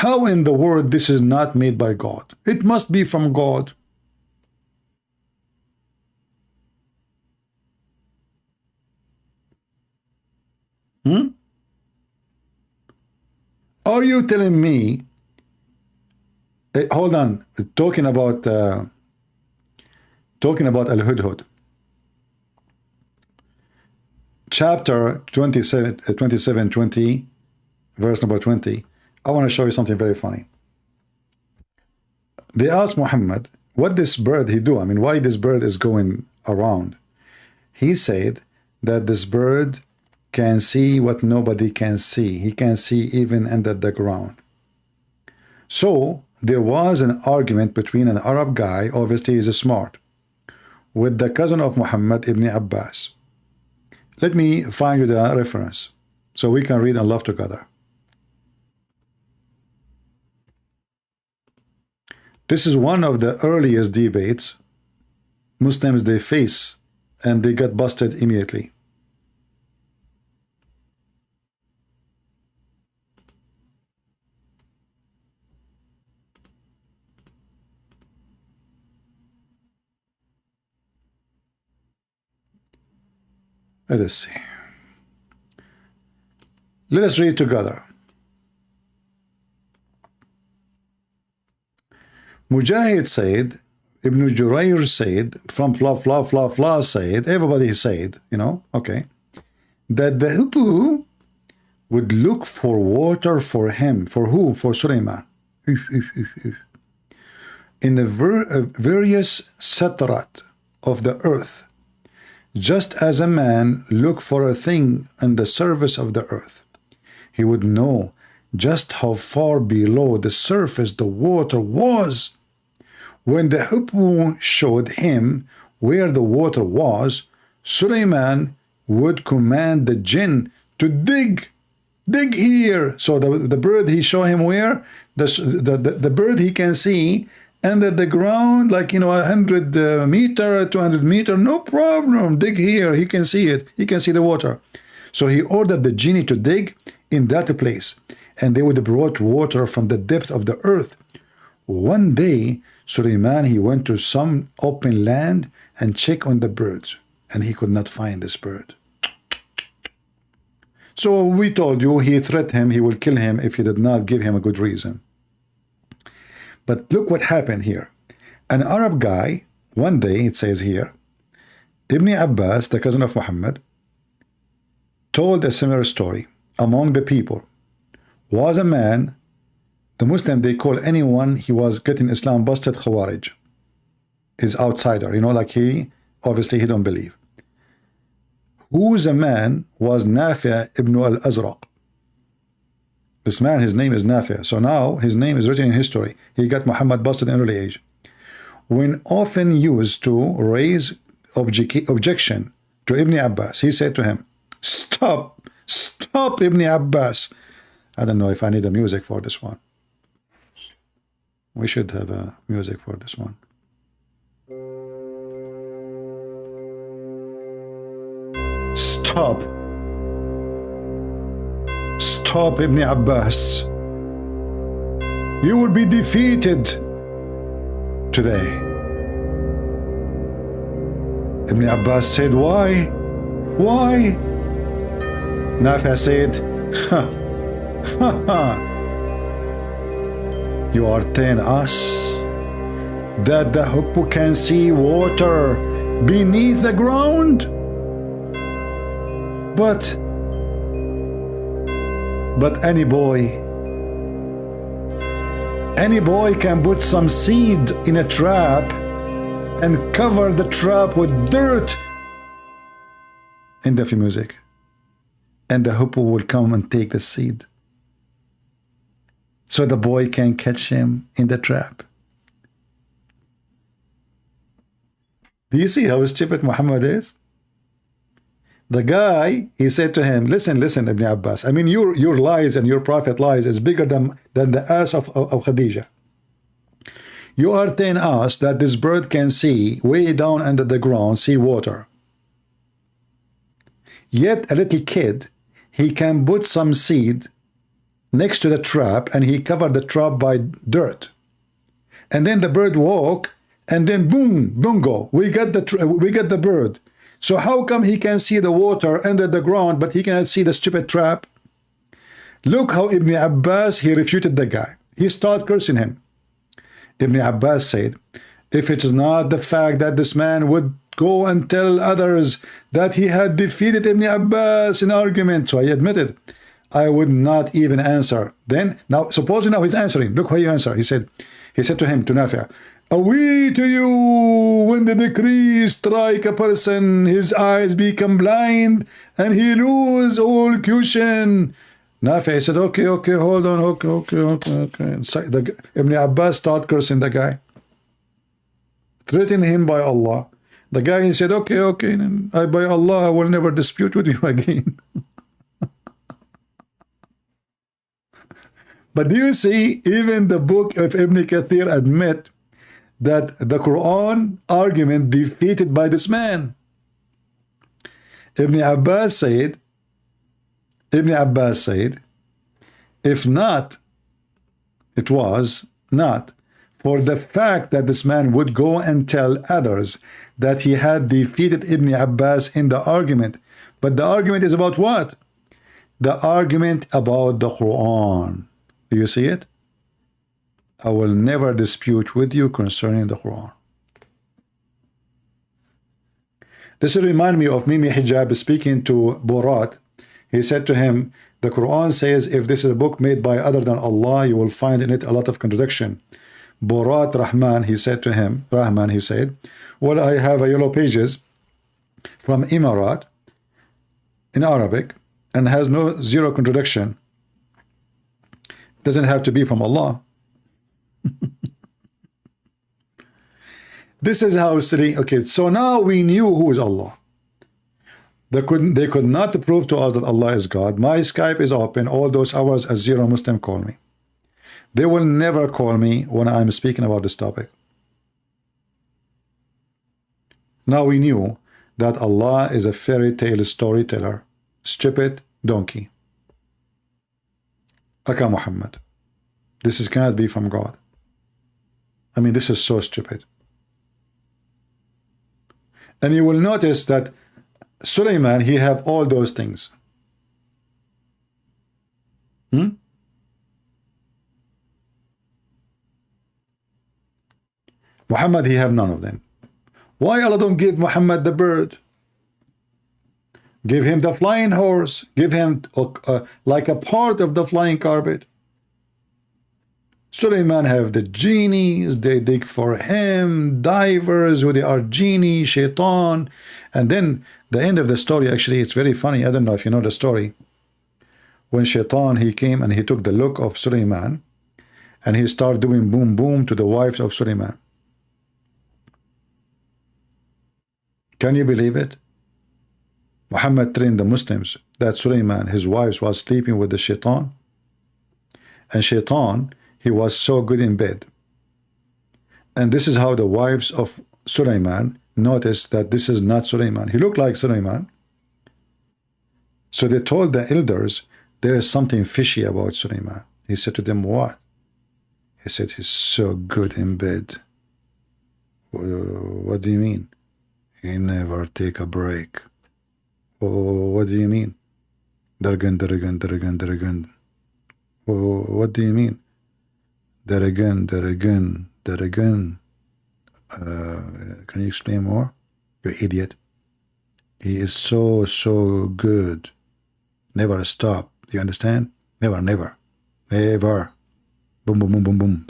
How in the world this is not made by God? It must be from God. Are you telling me, hold on, talking about Al-Hudhud, chapter 27:20, verse number 20, I want to show you something very funny. They asked Muhammad, what this bird he do? I mean, why this bird is going around? He said that this bird can see what nobody can see. He can see even under the ground. So there was an argument between an Arab guy, obviously he's smart, with the cousin of Muhammad ibn Abbas. Let me find you the reference so we can read and laugh together. This is one of the earliest debates Muslims they face, and they got busted immediately. Let us see. Let us read together. Mujahid said, Ibn Jurayr said, from blah said, everybody said, you know, okay, that the hippo would look for water for him. For who? For Sulaiman. In the various satrat of the earth, just as a man look for a thing on the surface of the earth, he would know just how far below the surface the water was. When the hippo showed him where the water was, Sulaiman would command the jinn to dig here. So the bird he showed him where? The bird he can see under the ground, like, you know, 100 meter, 200 meter, no problem, dig here, he can see it, he can see the water. So he ordered the genie to dig in that place, and they would have brought water from the depth of the earth. One day, Sulaiman, he went to some open land and checked on the birds, and he could not find this bird. So we told you, he threatened him, he will kill him if he did not give him a good reason. But look what happened here. An Arab guy, one day, it says here, Ibn Abbas, the cousin of Muhammad, told a similar story. Among the people was a man, the Muslim, they call anyone he was getting Islam busted Khawarij, is outsider, you know, like he, obviously he don't believe. Who's a man was Nafi ibn al-Azraq. This man, his name is Nafi. So now his name is written in history. He got Muhammad busted in early age. When often used to raise objection to Ibn Abbas, he said to him, stop Ibn Abbas. I don't know if I need a music for this one. We should have a music for this one. Stop Ibn Abbas. You will be defeated today. Ibn Abbas said, why? Why? Nafi said, you are telling us that the hippo can see water beneath the ground? But any boy can put some seed in a trap and cover the trap with dirt in the music, and the hippo will come and take the seed, so the boy can catch him in the trap. Do you see how stupid Muhammad is? The guy, he said to him, listen, Ibn Abbas, I mean, your lies and your prophet lies is bigger than the ass of Khadijah. You are telling us that this bird can see way down under the ground, see water. Yet a little kid, he can put some seed next to the trap and he covered the trap by dirt. And then the bird walk, and then boom, bingo, we get the bird. So how come he can see the water under the ground, but he cannot see the stupid trap? Look how Ibn Abbas, he refuted the guy. He started cursing him. Ibn Abbas said, if it is not the fact that this man would go and tell others that he had defeated Ibn Abbas in argument, so I admitted, I would not even answer. Then, now, supposing now he's answering. Look how he answered. He said to him, to Nafi', Away to you, when the decree strike a person, his eyes become blind and he lose all cushion. Nafi said, okay, hold on, okay. So Ibn Abbas start cursing the guy, threatening him by Allah. The guy, he said, okay, by Allah, I will never dispute with you again. But do you see, even the book of Ibn Kathir admit that the Quran argument defeated by this man. Ibn Abbas said, if not, it was not for the fact that this man would go and tell others that he had defeated Ibn Abbas in the argument. But the argument is about what? The argument about the Quran. Do you see it? I will never dispute with you concerning the Quran. This reminds me of Mimi Hijab speaking to Borat. He said to him, the Quran says if this is a book made by other than Allah, you will find in it a lot of contradiction. Borat Rahman, he said to him, well, I have a yellow pages from Emirat in Arabic and has zero contradiction. Doesn't have to be from Allah. This is how silly. Okay, so now we knew who is Allah. They could not prove to us that Allah is God. My Skype is open all those hours as zero Muslim call me. They will never call me when I'm speaking about this topic. Now we knew that Allah is a fairy tale storyteller, stupid donkey. Aka Muhammad. This cannot be from God. I mean, this is so stupid. And you will notice that Sulaiman, he have all those things. Muhammad, he have none of them. Why Allah don't give Muhammad the bird? Give him the flying horse. Give him like a part of the flying carpet. Sulaiman have the genies, they dig for him, divers who they are genie, shaitan. And then the end of the story, actually, it's very funny. I don't know if you know the story. When shaitan, he came and he took the look of Sulaiman and he started doing boom boom to the wives of Sulaiman. Can you believe it? Muhammad trained the Muslims that Sulaiman, his wives, was sleeping with the shaitan. And shaitan, he was so good in bed. And this is how the wives of Sulaiman noticed that this is not Sulaiman. He looked like Sulaiman. So they told the elders, there is something fishy about Sulaiman. He said to them, what? He said, he's so good in bed. What do you mean? He never take a break. What do you mean? Daragan. What do you mean? Daragan. Can you explain more? You idiot. He is so good. Never stop. Do you understand? Never. Boom, boom, boom, boom, boom.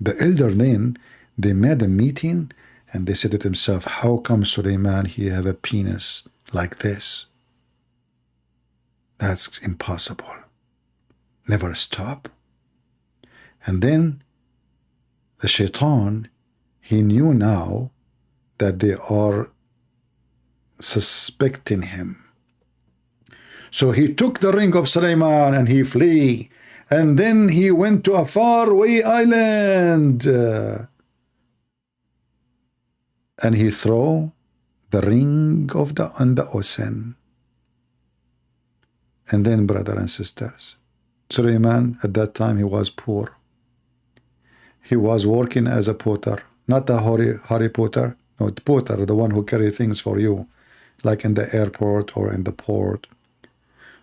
The elder then, they made a meeting and they said to themselves, how come Sulaiman, he have a penis like this? That's impossible. Never stop. And then the shaitan, he knew now that they are suspecting him. So he took the ring of Sulaiman and he flee. And then he went to a faraway island. And he threw the ring on the ocean. And then, brothers and sisters, Sulaiman, at that time, he was poor. He was working as a potter, not a Harry Potter, no, the potter, the one who carries things for you, like in the airport or in the port.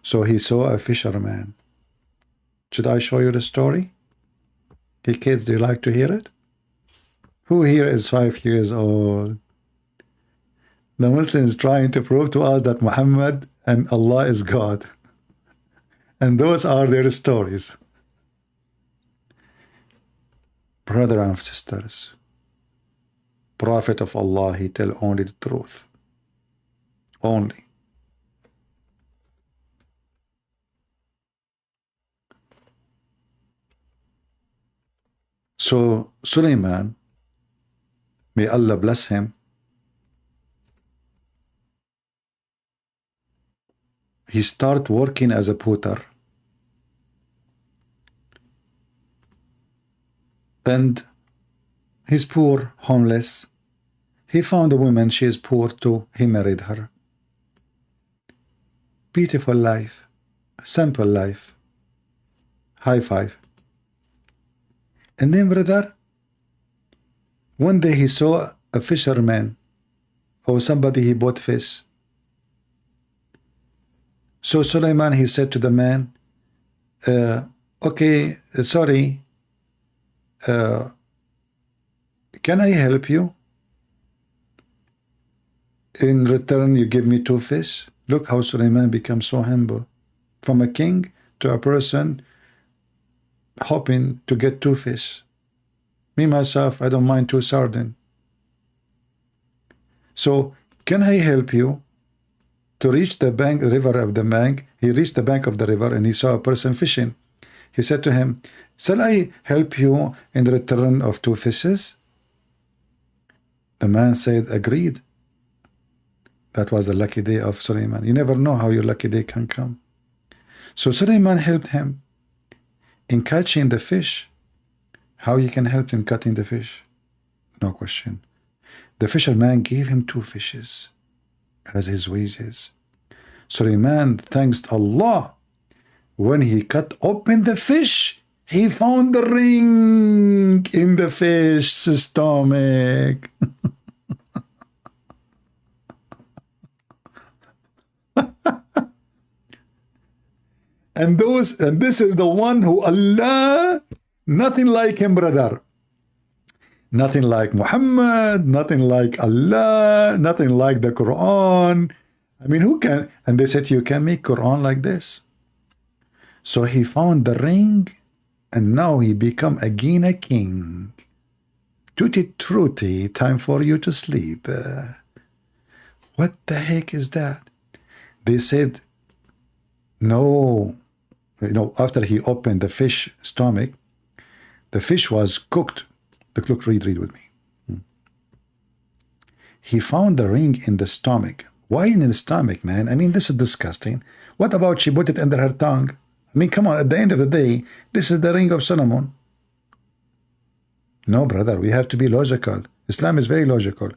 So he saw a fisherman. Should I show you the story? Hey kids, do you like to hear it? Who here is 5 years old? The Muslims trying to prove to us that Muhammad and Allah is God. And those are their stories. Brother and sisters, Prophet of Allah, he tell only the truth. Only. So Sulaiman, may Allah bless him, he start working as a potter. And he's poor, homeless. He found a woman, she is poor too. He married her. Beautiful life, simple life. High five. And then, brother, one day he saw a fisherman or somebody, he bought fish. So Sulaiman, he said to the man, okay, sorry, can I help you? In return, you give me 2 fish. Look how Sulaiman becomes so humble. From a king to a person hoping to get 2 fish. Me, myself, I don't mind 2 sardines. So, can I help you to reach the bank, the river of the bank? He reached the bank of the river and he saw a person fishing. He said to him, shall I help you in return of 2 fishes? The man said, agreed. That was the lucky day of Sulaiman. You never know how your lucky day can come. So Sulaiman helped him in catching the fish. How you can help him cutting the fish? No question. The fisherman gave him 2 fishes as his wages. Sulaiman thanks Allah. When he cut open the fish, he found the ring in the fish's stomach. And this is the one who Allah, nothing like him, brother. Nothing like Muhammad, nothing like Allah, nothing like the Quran. I mean, who can? And they said, you can make Quran like this. So he found the ring, and now he become again a king. Tutti frutti, time for you to sleep. What the heck is that? They said, no. You know, after he opened the fish stomach, the fish was cooked. Look, read with me. He found the ring in the stomach. Why in the stomach, man? I mean, this is disgusting. What about she put it under her tongue? I mean, come on, at the end of the day, this is the ring of Solomon. No, brother, we have to be logical. Islam is very logical.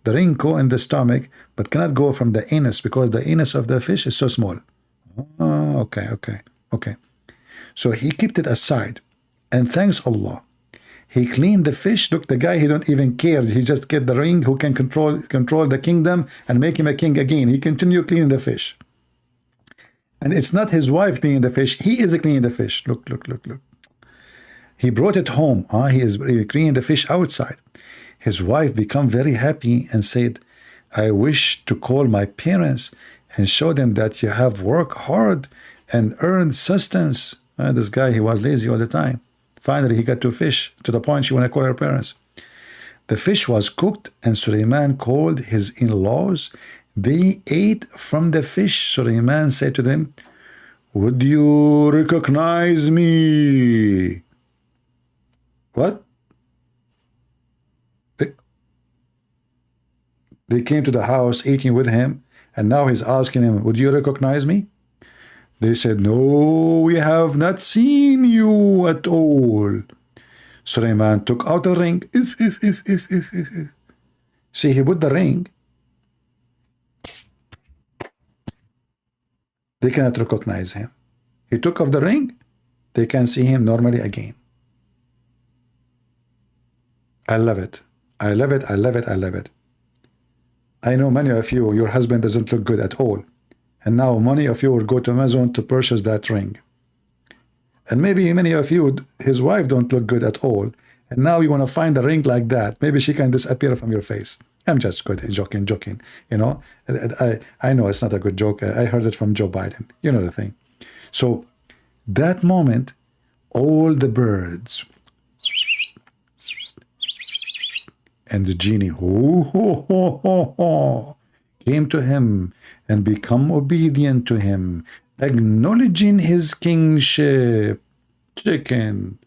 The ring go in the stomach, but cannot go from the anus because the anus of the fish is so small. Oh, okay. So he kept it aside, and thanks Allah, he cleaned the fish. Look, the guy, he don't even care. He just get the ring who can control the kingdom and make him a king again. He continued cleaning the fish. And it's not his wife cleaning the fish. He is cleaning the fish. Look. He brought it home. He is cleaning the fish outside. His wife became very happy and said, I wish to call my parents and show them that you have worked hard and earned sustenance. This guy, he was lazy all the time. Finally, he got 2 fish to the point she wanted to call her parents. The fish was cooked, and Sulaiman called his in-laws. They ate from the fish. Sulaiman said to them, would you recognize me? What? They came to the house eating with him, and now he's asking him, would you recognize me? They said, no, we have not seen you at all. Sulaiman took out the ring. See, he put the ring. They cannot recognize him. He took off the ring. They can see him normally again. I love it. I love it. I know many of you, your husband doesn't look good at all. And now many of you will go to Amazon to purchase that ring. And maybe many of you, his wife don't look good at all. And now you want to find a ring like that. Maybe she can disappear from your face. I'm just joking. You know, I know it's not a good joke. I heard it from Joe Biden. You know the thing. So that moment, all the birds And the genie came to him and become obedient to him, acknowledging his kingship. Chicken,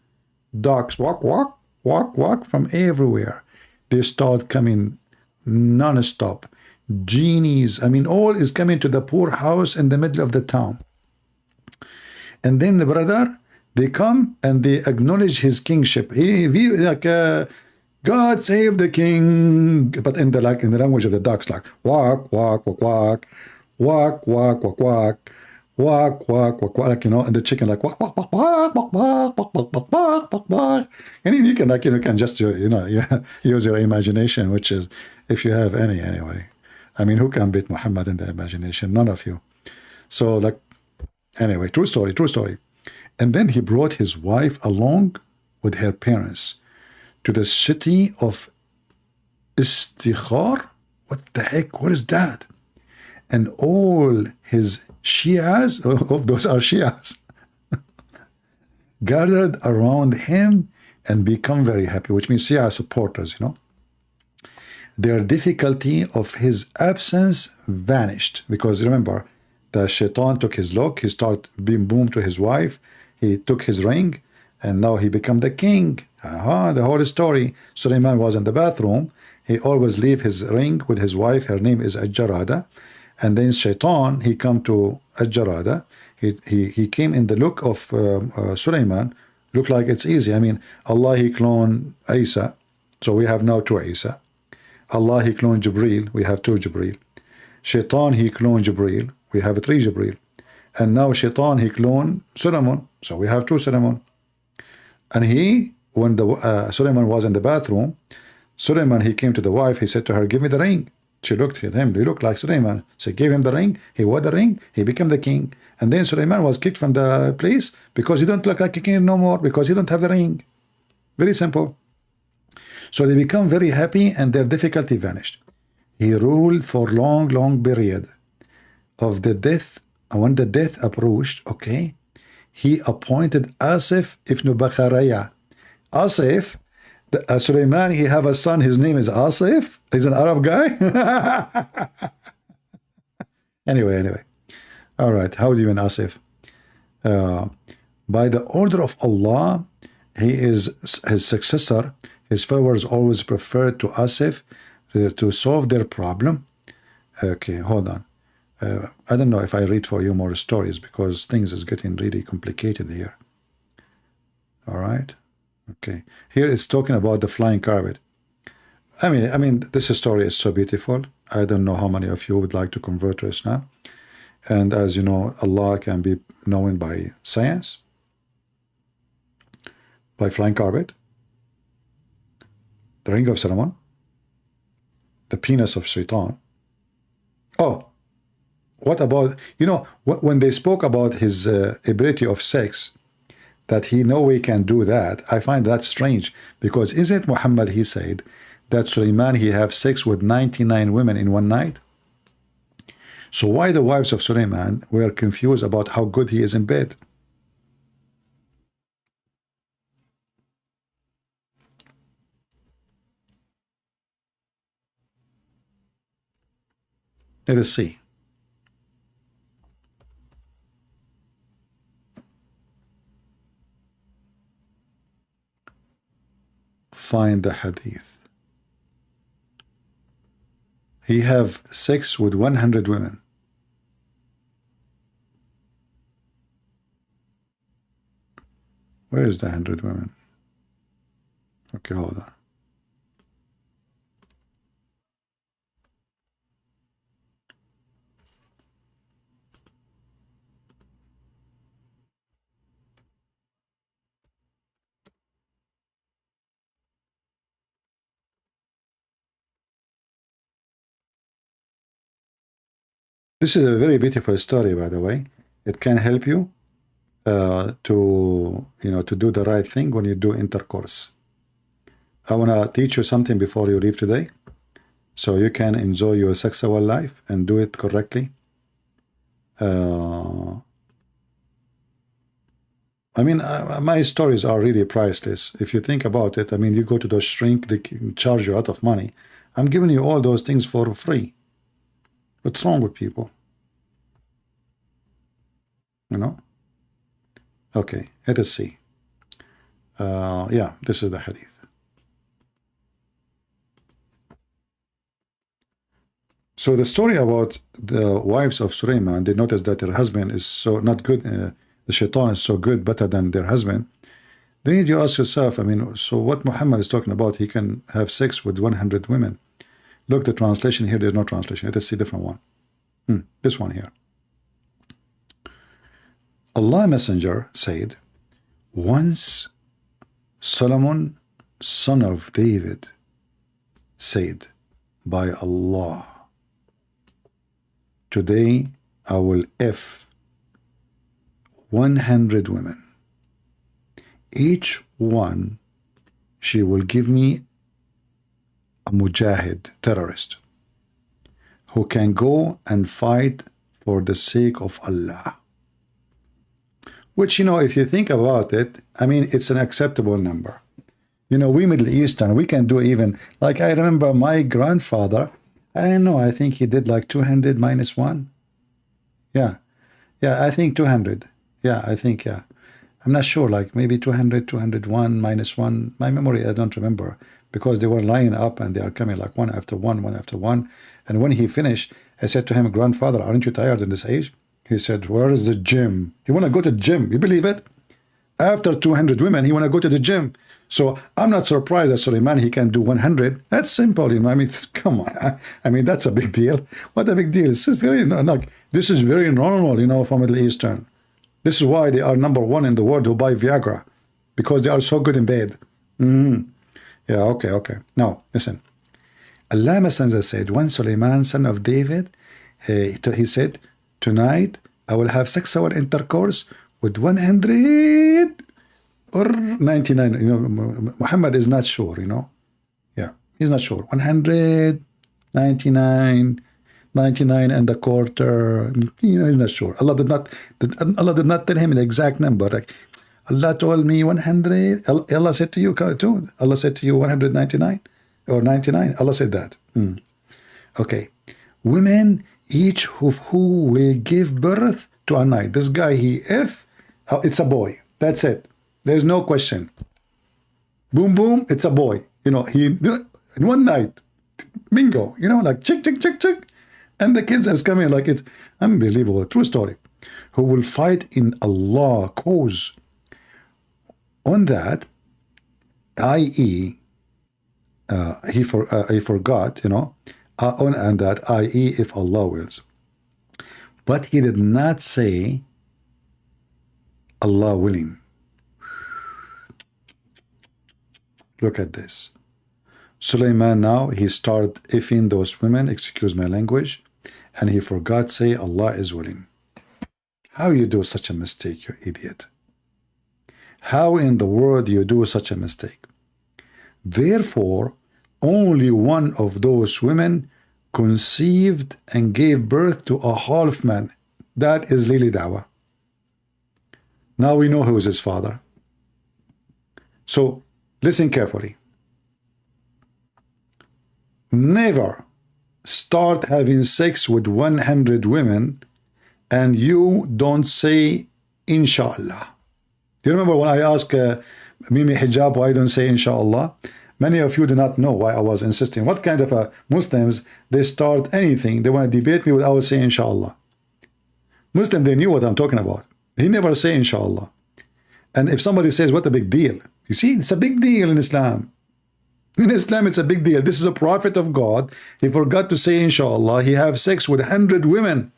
ducks, walk, walk, walk, walk from everywhere. They start coming non-stop. Genies, I mean, all is coming to the poor house in the middle of the town. And then the brother, they come and they acknowledge his kingship. God save the king, but in the language of the ducks, like walk, walk, walk, walk, walk, walk, walk, walk, walk, walk, walk, walk, and the chicken like walk, walk, walk, walk, walk, walk, walk, walk, walk, walk, walk. And you can can just use your imagination, which is if you have any anyway. I mean, who can beat Muhammad in the imagination? None of you. So anyway, true story, true story. And then he brought his wife along with her parents to the city of Istikhar. What the heck? What is that? And all his Shias, those are Shias, gathered around him and become very happy, which means Shia supporters, Their difficulty of his absence vanished. Because remember, the shaitan took his look, he started being boom to his wife, he took his ring, and now he became the king. The whole story. Sulaiman was in the bathroom. He always leave his ring with his wife. Her name is Al-Jarada. And then Shaitan, he come to Al-Jarada. He came in the look of Sulaiman. Look like it's easy. I mean, Allah, he cloned Isa. So we have now two Isa. Allah, he cloned Jibreel. We have two Jibreel. Shaitan, he cloned Jibreel. We have three Jibreel. And now Shaitan, he cloned Solomon. So we have two Solomon. And when Sulaiman was in the bathroom, Sulaiman, he came to the wife, he said to her, give me the ring. She looked at him, he looked like Sulaiman. So he gave him the ring, he wore the ring, he became the king. And then Sulaiman was kicked from the place because he don't look like a king no more, because he don't have the ring. Very simple. So they become very happy and their difficulty vanished. He ruled for long, long period of the death. And when the death approached, okay, he appointed Asif ibn Bakharaya. Asif, Sulaiman, he have a son, his name is Asif. He's an Arab guy. Anyway. All right, how do you mean Asif? By the order of Allah, he is his successor. His followers always preferred to Asif to solve their problem. Okay, hold on. I don't know if I read for you more stories because things is getting really complicated here. All right. Okay. Here it's talking about the flying carpet. I mean, this story is so beautiful. I don't know how many of you would like to convert to Islam. And as you know, Allah can be known by science, by flying carpet, the ring of Solomon, the penis of Shaitan. Oh, what about, when they spoke about his ability of sex, that he no way can do that, I find that strange, because isn't Muhammad, he said that Sulaiman, he have sex with 99 women in one night? So why the wives of Sulaiman were confused about how good he is in bed? Let us see. Find the hadith. He have sex with 100 women. Where is the 100 women? Okay, hold on. This is a very beautiful story, by the way. It can help you to do the right thing when you do intercourse. I want to teach you something before you leave today, so you can enjoy your sexual life and do it correctly. I mean, my stories are really priceless. If you think about it, I mean, you go to the shrink, they can charge you a lot of money. I'm giving you all those things for free. What's wrong with people? You know? Okay, let us see. Yeah, this is the hadith. So the story about the wives of Sulaiman, they noticed that their husband is so not good, the shaitan is so good, better than their husband. Then you ask yourself, I mean, so what Muhammad is talking about, he can have sex with 100 women. Look, the translation here, there's no translation. Let us see a different one. This one here. Allah Messenger said, once Solomon, son of David, said, by Allah, today I will F 100 women. Each one, she will give me a mujahid, terrorist, who can go and fight for the sake of Allah. Which, you know, if you think about it, I mean, it's an acceptable number. You know, we Middle Eastern, we can do even, like I remember my grandfather, I don't know, I think he did like 200 minus 1. Yeah, I think 200. Yeah, I think, yeah. I'm not sure, like maybe 200, 201 minus 1. My memory, I don't remember, because they were lining up and they are coming like one after one, one after one. And when he finished, I said to him, grandfather, aren't you tired in this age? He said, where is the gym? You want to go to the gym? You believe it? After 200 women, he want to go to the gym. So I'm not surprised that Suleiman, he can do 100. That's simple, you know. I mean, come on. I mean, that's a big deal. What a big deal. This is very, like, this is very normal, you know, for Middle Eastern. This is why they are #1 in the world who buy Viagra, because they are so good in bed. Yeah, okay. Now, listen. Allah Messenger said, when Suleiman, son of David, he said, tonight I will have sexual intercourse with 100 or 99. You know, Muhammad is not sure, you know. Yeah, he's not sure. 100, 99, 99 and a quarter. You know, he's not sure. Allah did not tell him the exact number. Like, Allah told me 100. Allah said to you, too. Allah said to you 199 or 99. Allah said that. Okay. Women, each who will give birth to a night. This guy, it's a boy. That's it. There's no question. Boom, boom, it's a boy. You know, in one night, bingo, you know, like chick. And the kids are coming like it's unbelievable. True story. Who will fight in Allah's cause. On that, i.e., he forgot, you know, and that, i.e., if Allah wills. But he did not say Allah willing. Look at this. Suleiman now, he started effing those women, excuse my language, and he forgot say Allah is willing. How you do such a mistake, you idiot? How in the world you do such a mistake? Therefore, only one of those women conceived and gave birth to a half man. That is Lili Dawah. Now we know who is his father. So, listen carefully. Never start having sex with 100 women and you don't say Inshallah. Do you remember when I asked Mimi Hijab why I don't say Inshallah? Many of you do not know why I was insisting. What kind of Muslims, they start anything, they want to debate me without saying Inshallah. Muslim, they knew what I'm talking about. He never say Inshallah. And if somebody says, what a big deal? You see, it's a big deal in Islam. In Islam, it's a big deal. This is a prophet of God. He forgot to say Inshallah. He have sex with 100 women.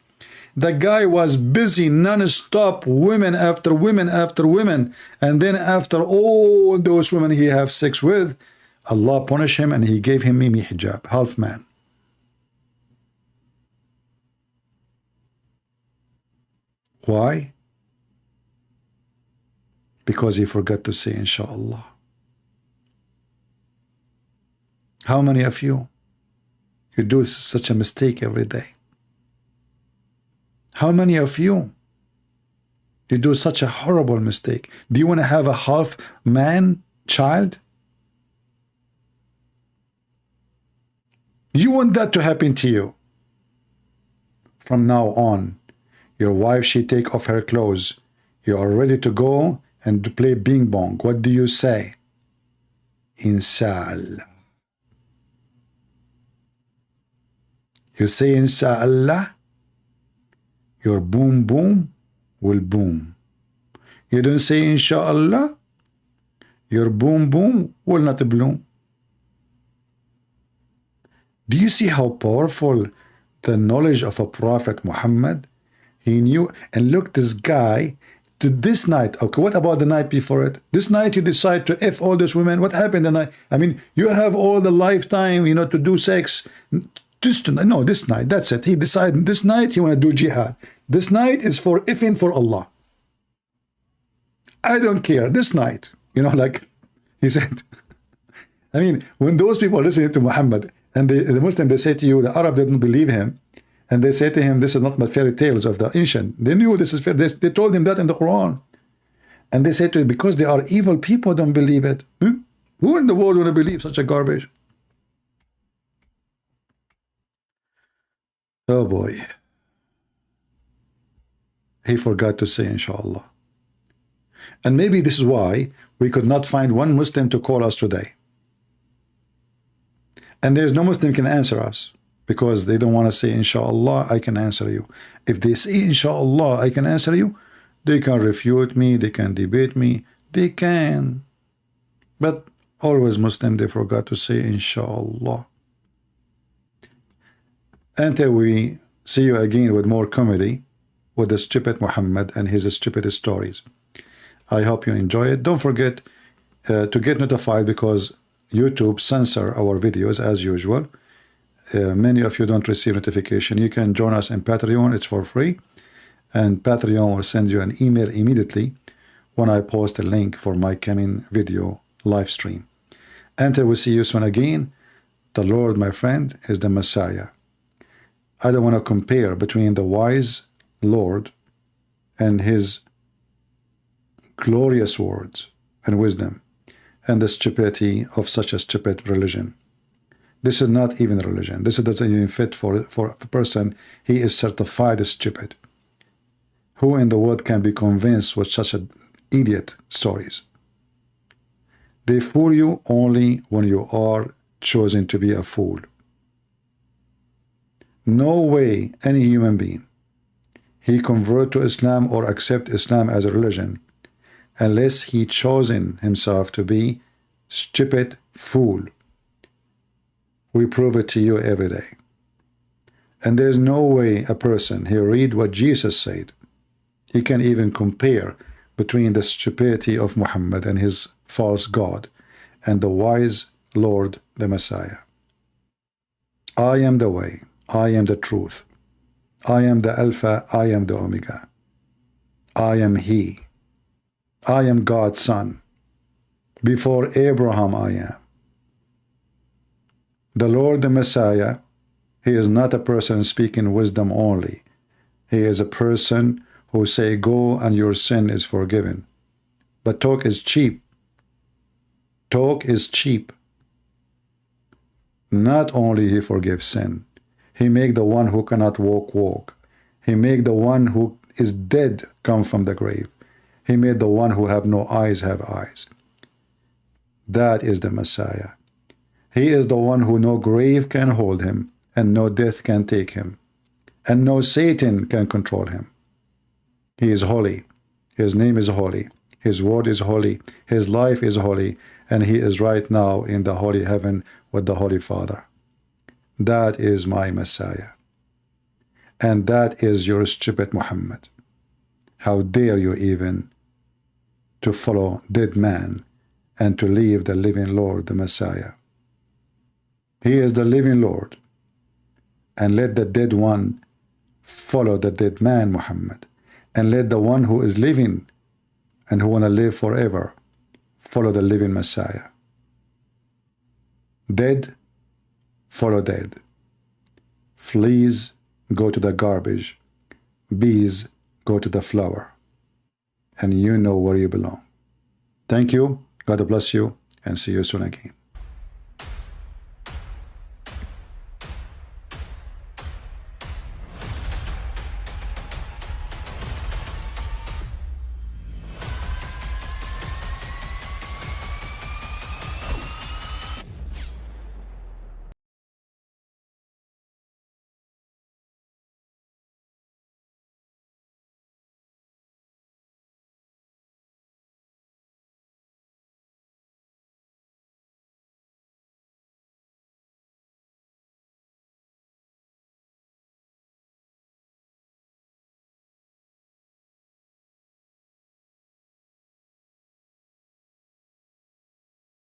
The guy was busy non-stop, women after women after women. And then after all those women he have sex with, Allah punished him and he gave him Mimi Hijab, half man. Why? Because he forgot to say Inshallah. How many of you do such a mistake every day? How many of you You do such a horrible mistake. Do you want to have a half man child? You want that to happen to you. From now on, your wife, she take off her clothes. You are ready to go and to play bing bong. What do you say? Inshallah. You say inshallah, your boom boom will boom. You don't say inshallah, your boom boom will not bloom. Do you see how powerful the knowledge of a Prophet Muhammad? He knew, and look, this guy, to this night, okay, what about the night before it? This night you decide to F all those women. What happened the night? I mean, you have all the lifetime, you know, to do sex. Just tonight, no, this night, that's it. He decided this night he want to do jihad. This night is for effing for Allah. I don't care. This night, you know, like he said. I mean, when those people listen to Muhammad and the Muslim, they say to you, the Arab didn't believe him, and they say to him, this is not but fairy tales of the ancient. They knew this is fair. They told him that in the Quran. And they say to him, because they are evil people, don't believe it. Who in the world would believe such a garbage? Oh boy. He forgot to say inshallah. And maybe this is why we could not find one Muslim to call us today. And there's no Muslim can answer us because they don't want to say inshallah, I can answer you. If they say inshallah, I can answer you, they can refute me, they can debate me, they can. But always Muslim, they forgot to say inshallah. Until we see you again with more comedy with the stupid Muhammad and his stupid stories. I hope you enjoy it. Don't forget to get notified because YouTube censor our videos as usual. Many of you don't receive notification. You can join us in Patreon. It's for free. And Patreon will send you an email immediately when I post a link for my coming video live stream. Until we see you soon again, the Lord, my friend, is the Messiah. I don't want to compare between the wise Lord and his glorious words and wisdom and the stupidity of such a stupid religion. This is not even religion. This doesn't even fit for a person. He is certified stupid. Who in the world can be convinced with such an idiot stories? They fool you only when you are chosen to be a fool. No way any human being he convert to Islam or accept Islam as a religion unless he chosen himself to be stupid fool. We prove it to you every day. And there's no way a person he read what Jesus said, he can even compare between the stupidity of Muhammad and his false God and the wise Lord, the Messiah. I am the way, I am the truth, I am the Alpha, I am the Omega. I am He. I am God's Son. Before Abraham I am. The Lord, the Messiah, he is not a person speaking wisdom only. He is a person who say, go and your sin is forgiven. But talk is cheap. Talk is cheap. Not only he forgives sin, he make the one who cannot walk, walk. He make the one who is dead come from the grave. He made the one who have no eyes have eyes. That is the Messiah. He is the one who no grave can hold him, and no death can take him, and no Satan can control him. He is holy. His name is holy. His word is holy. His life is holy. And he is right now in the holy heaven with the Holy Father. That is my Messiah. And that is your stupid Muhammad. How dare you even to follow dead man and to leave the living Lord, the Messiah. He is the living Lord. And let the dead one follow the dead man, Muhammad. And let the one who is living and who want to live forever follow the living Messiah. Dead, follow dead. Fleas, go to the garbage. Bees, go to the flower. and you know where you belong. Thank you. God bless you, and see you soon again.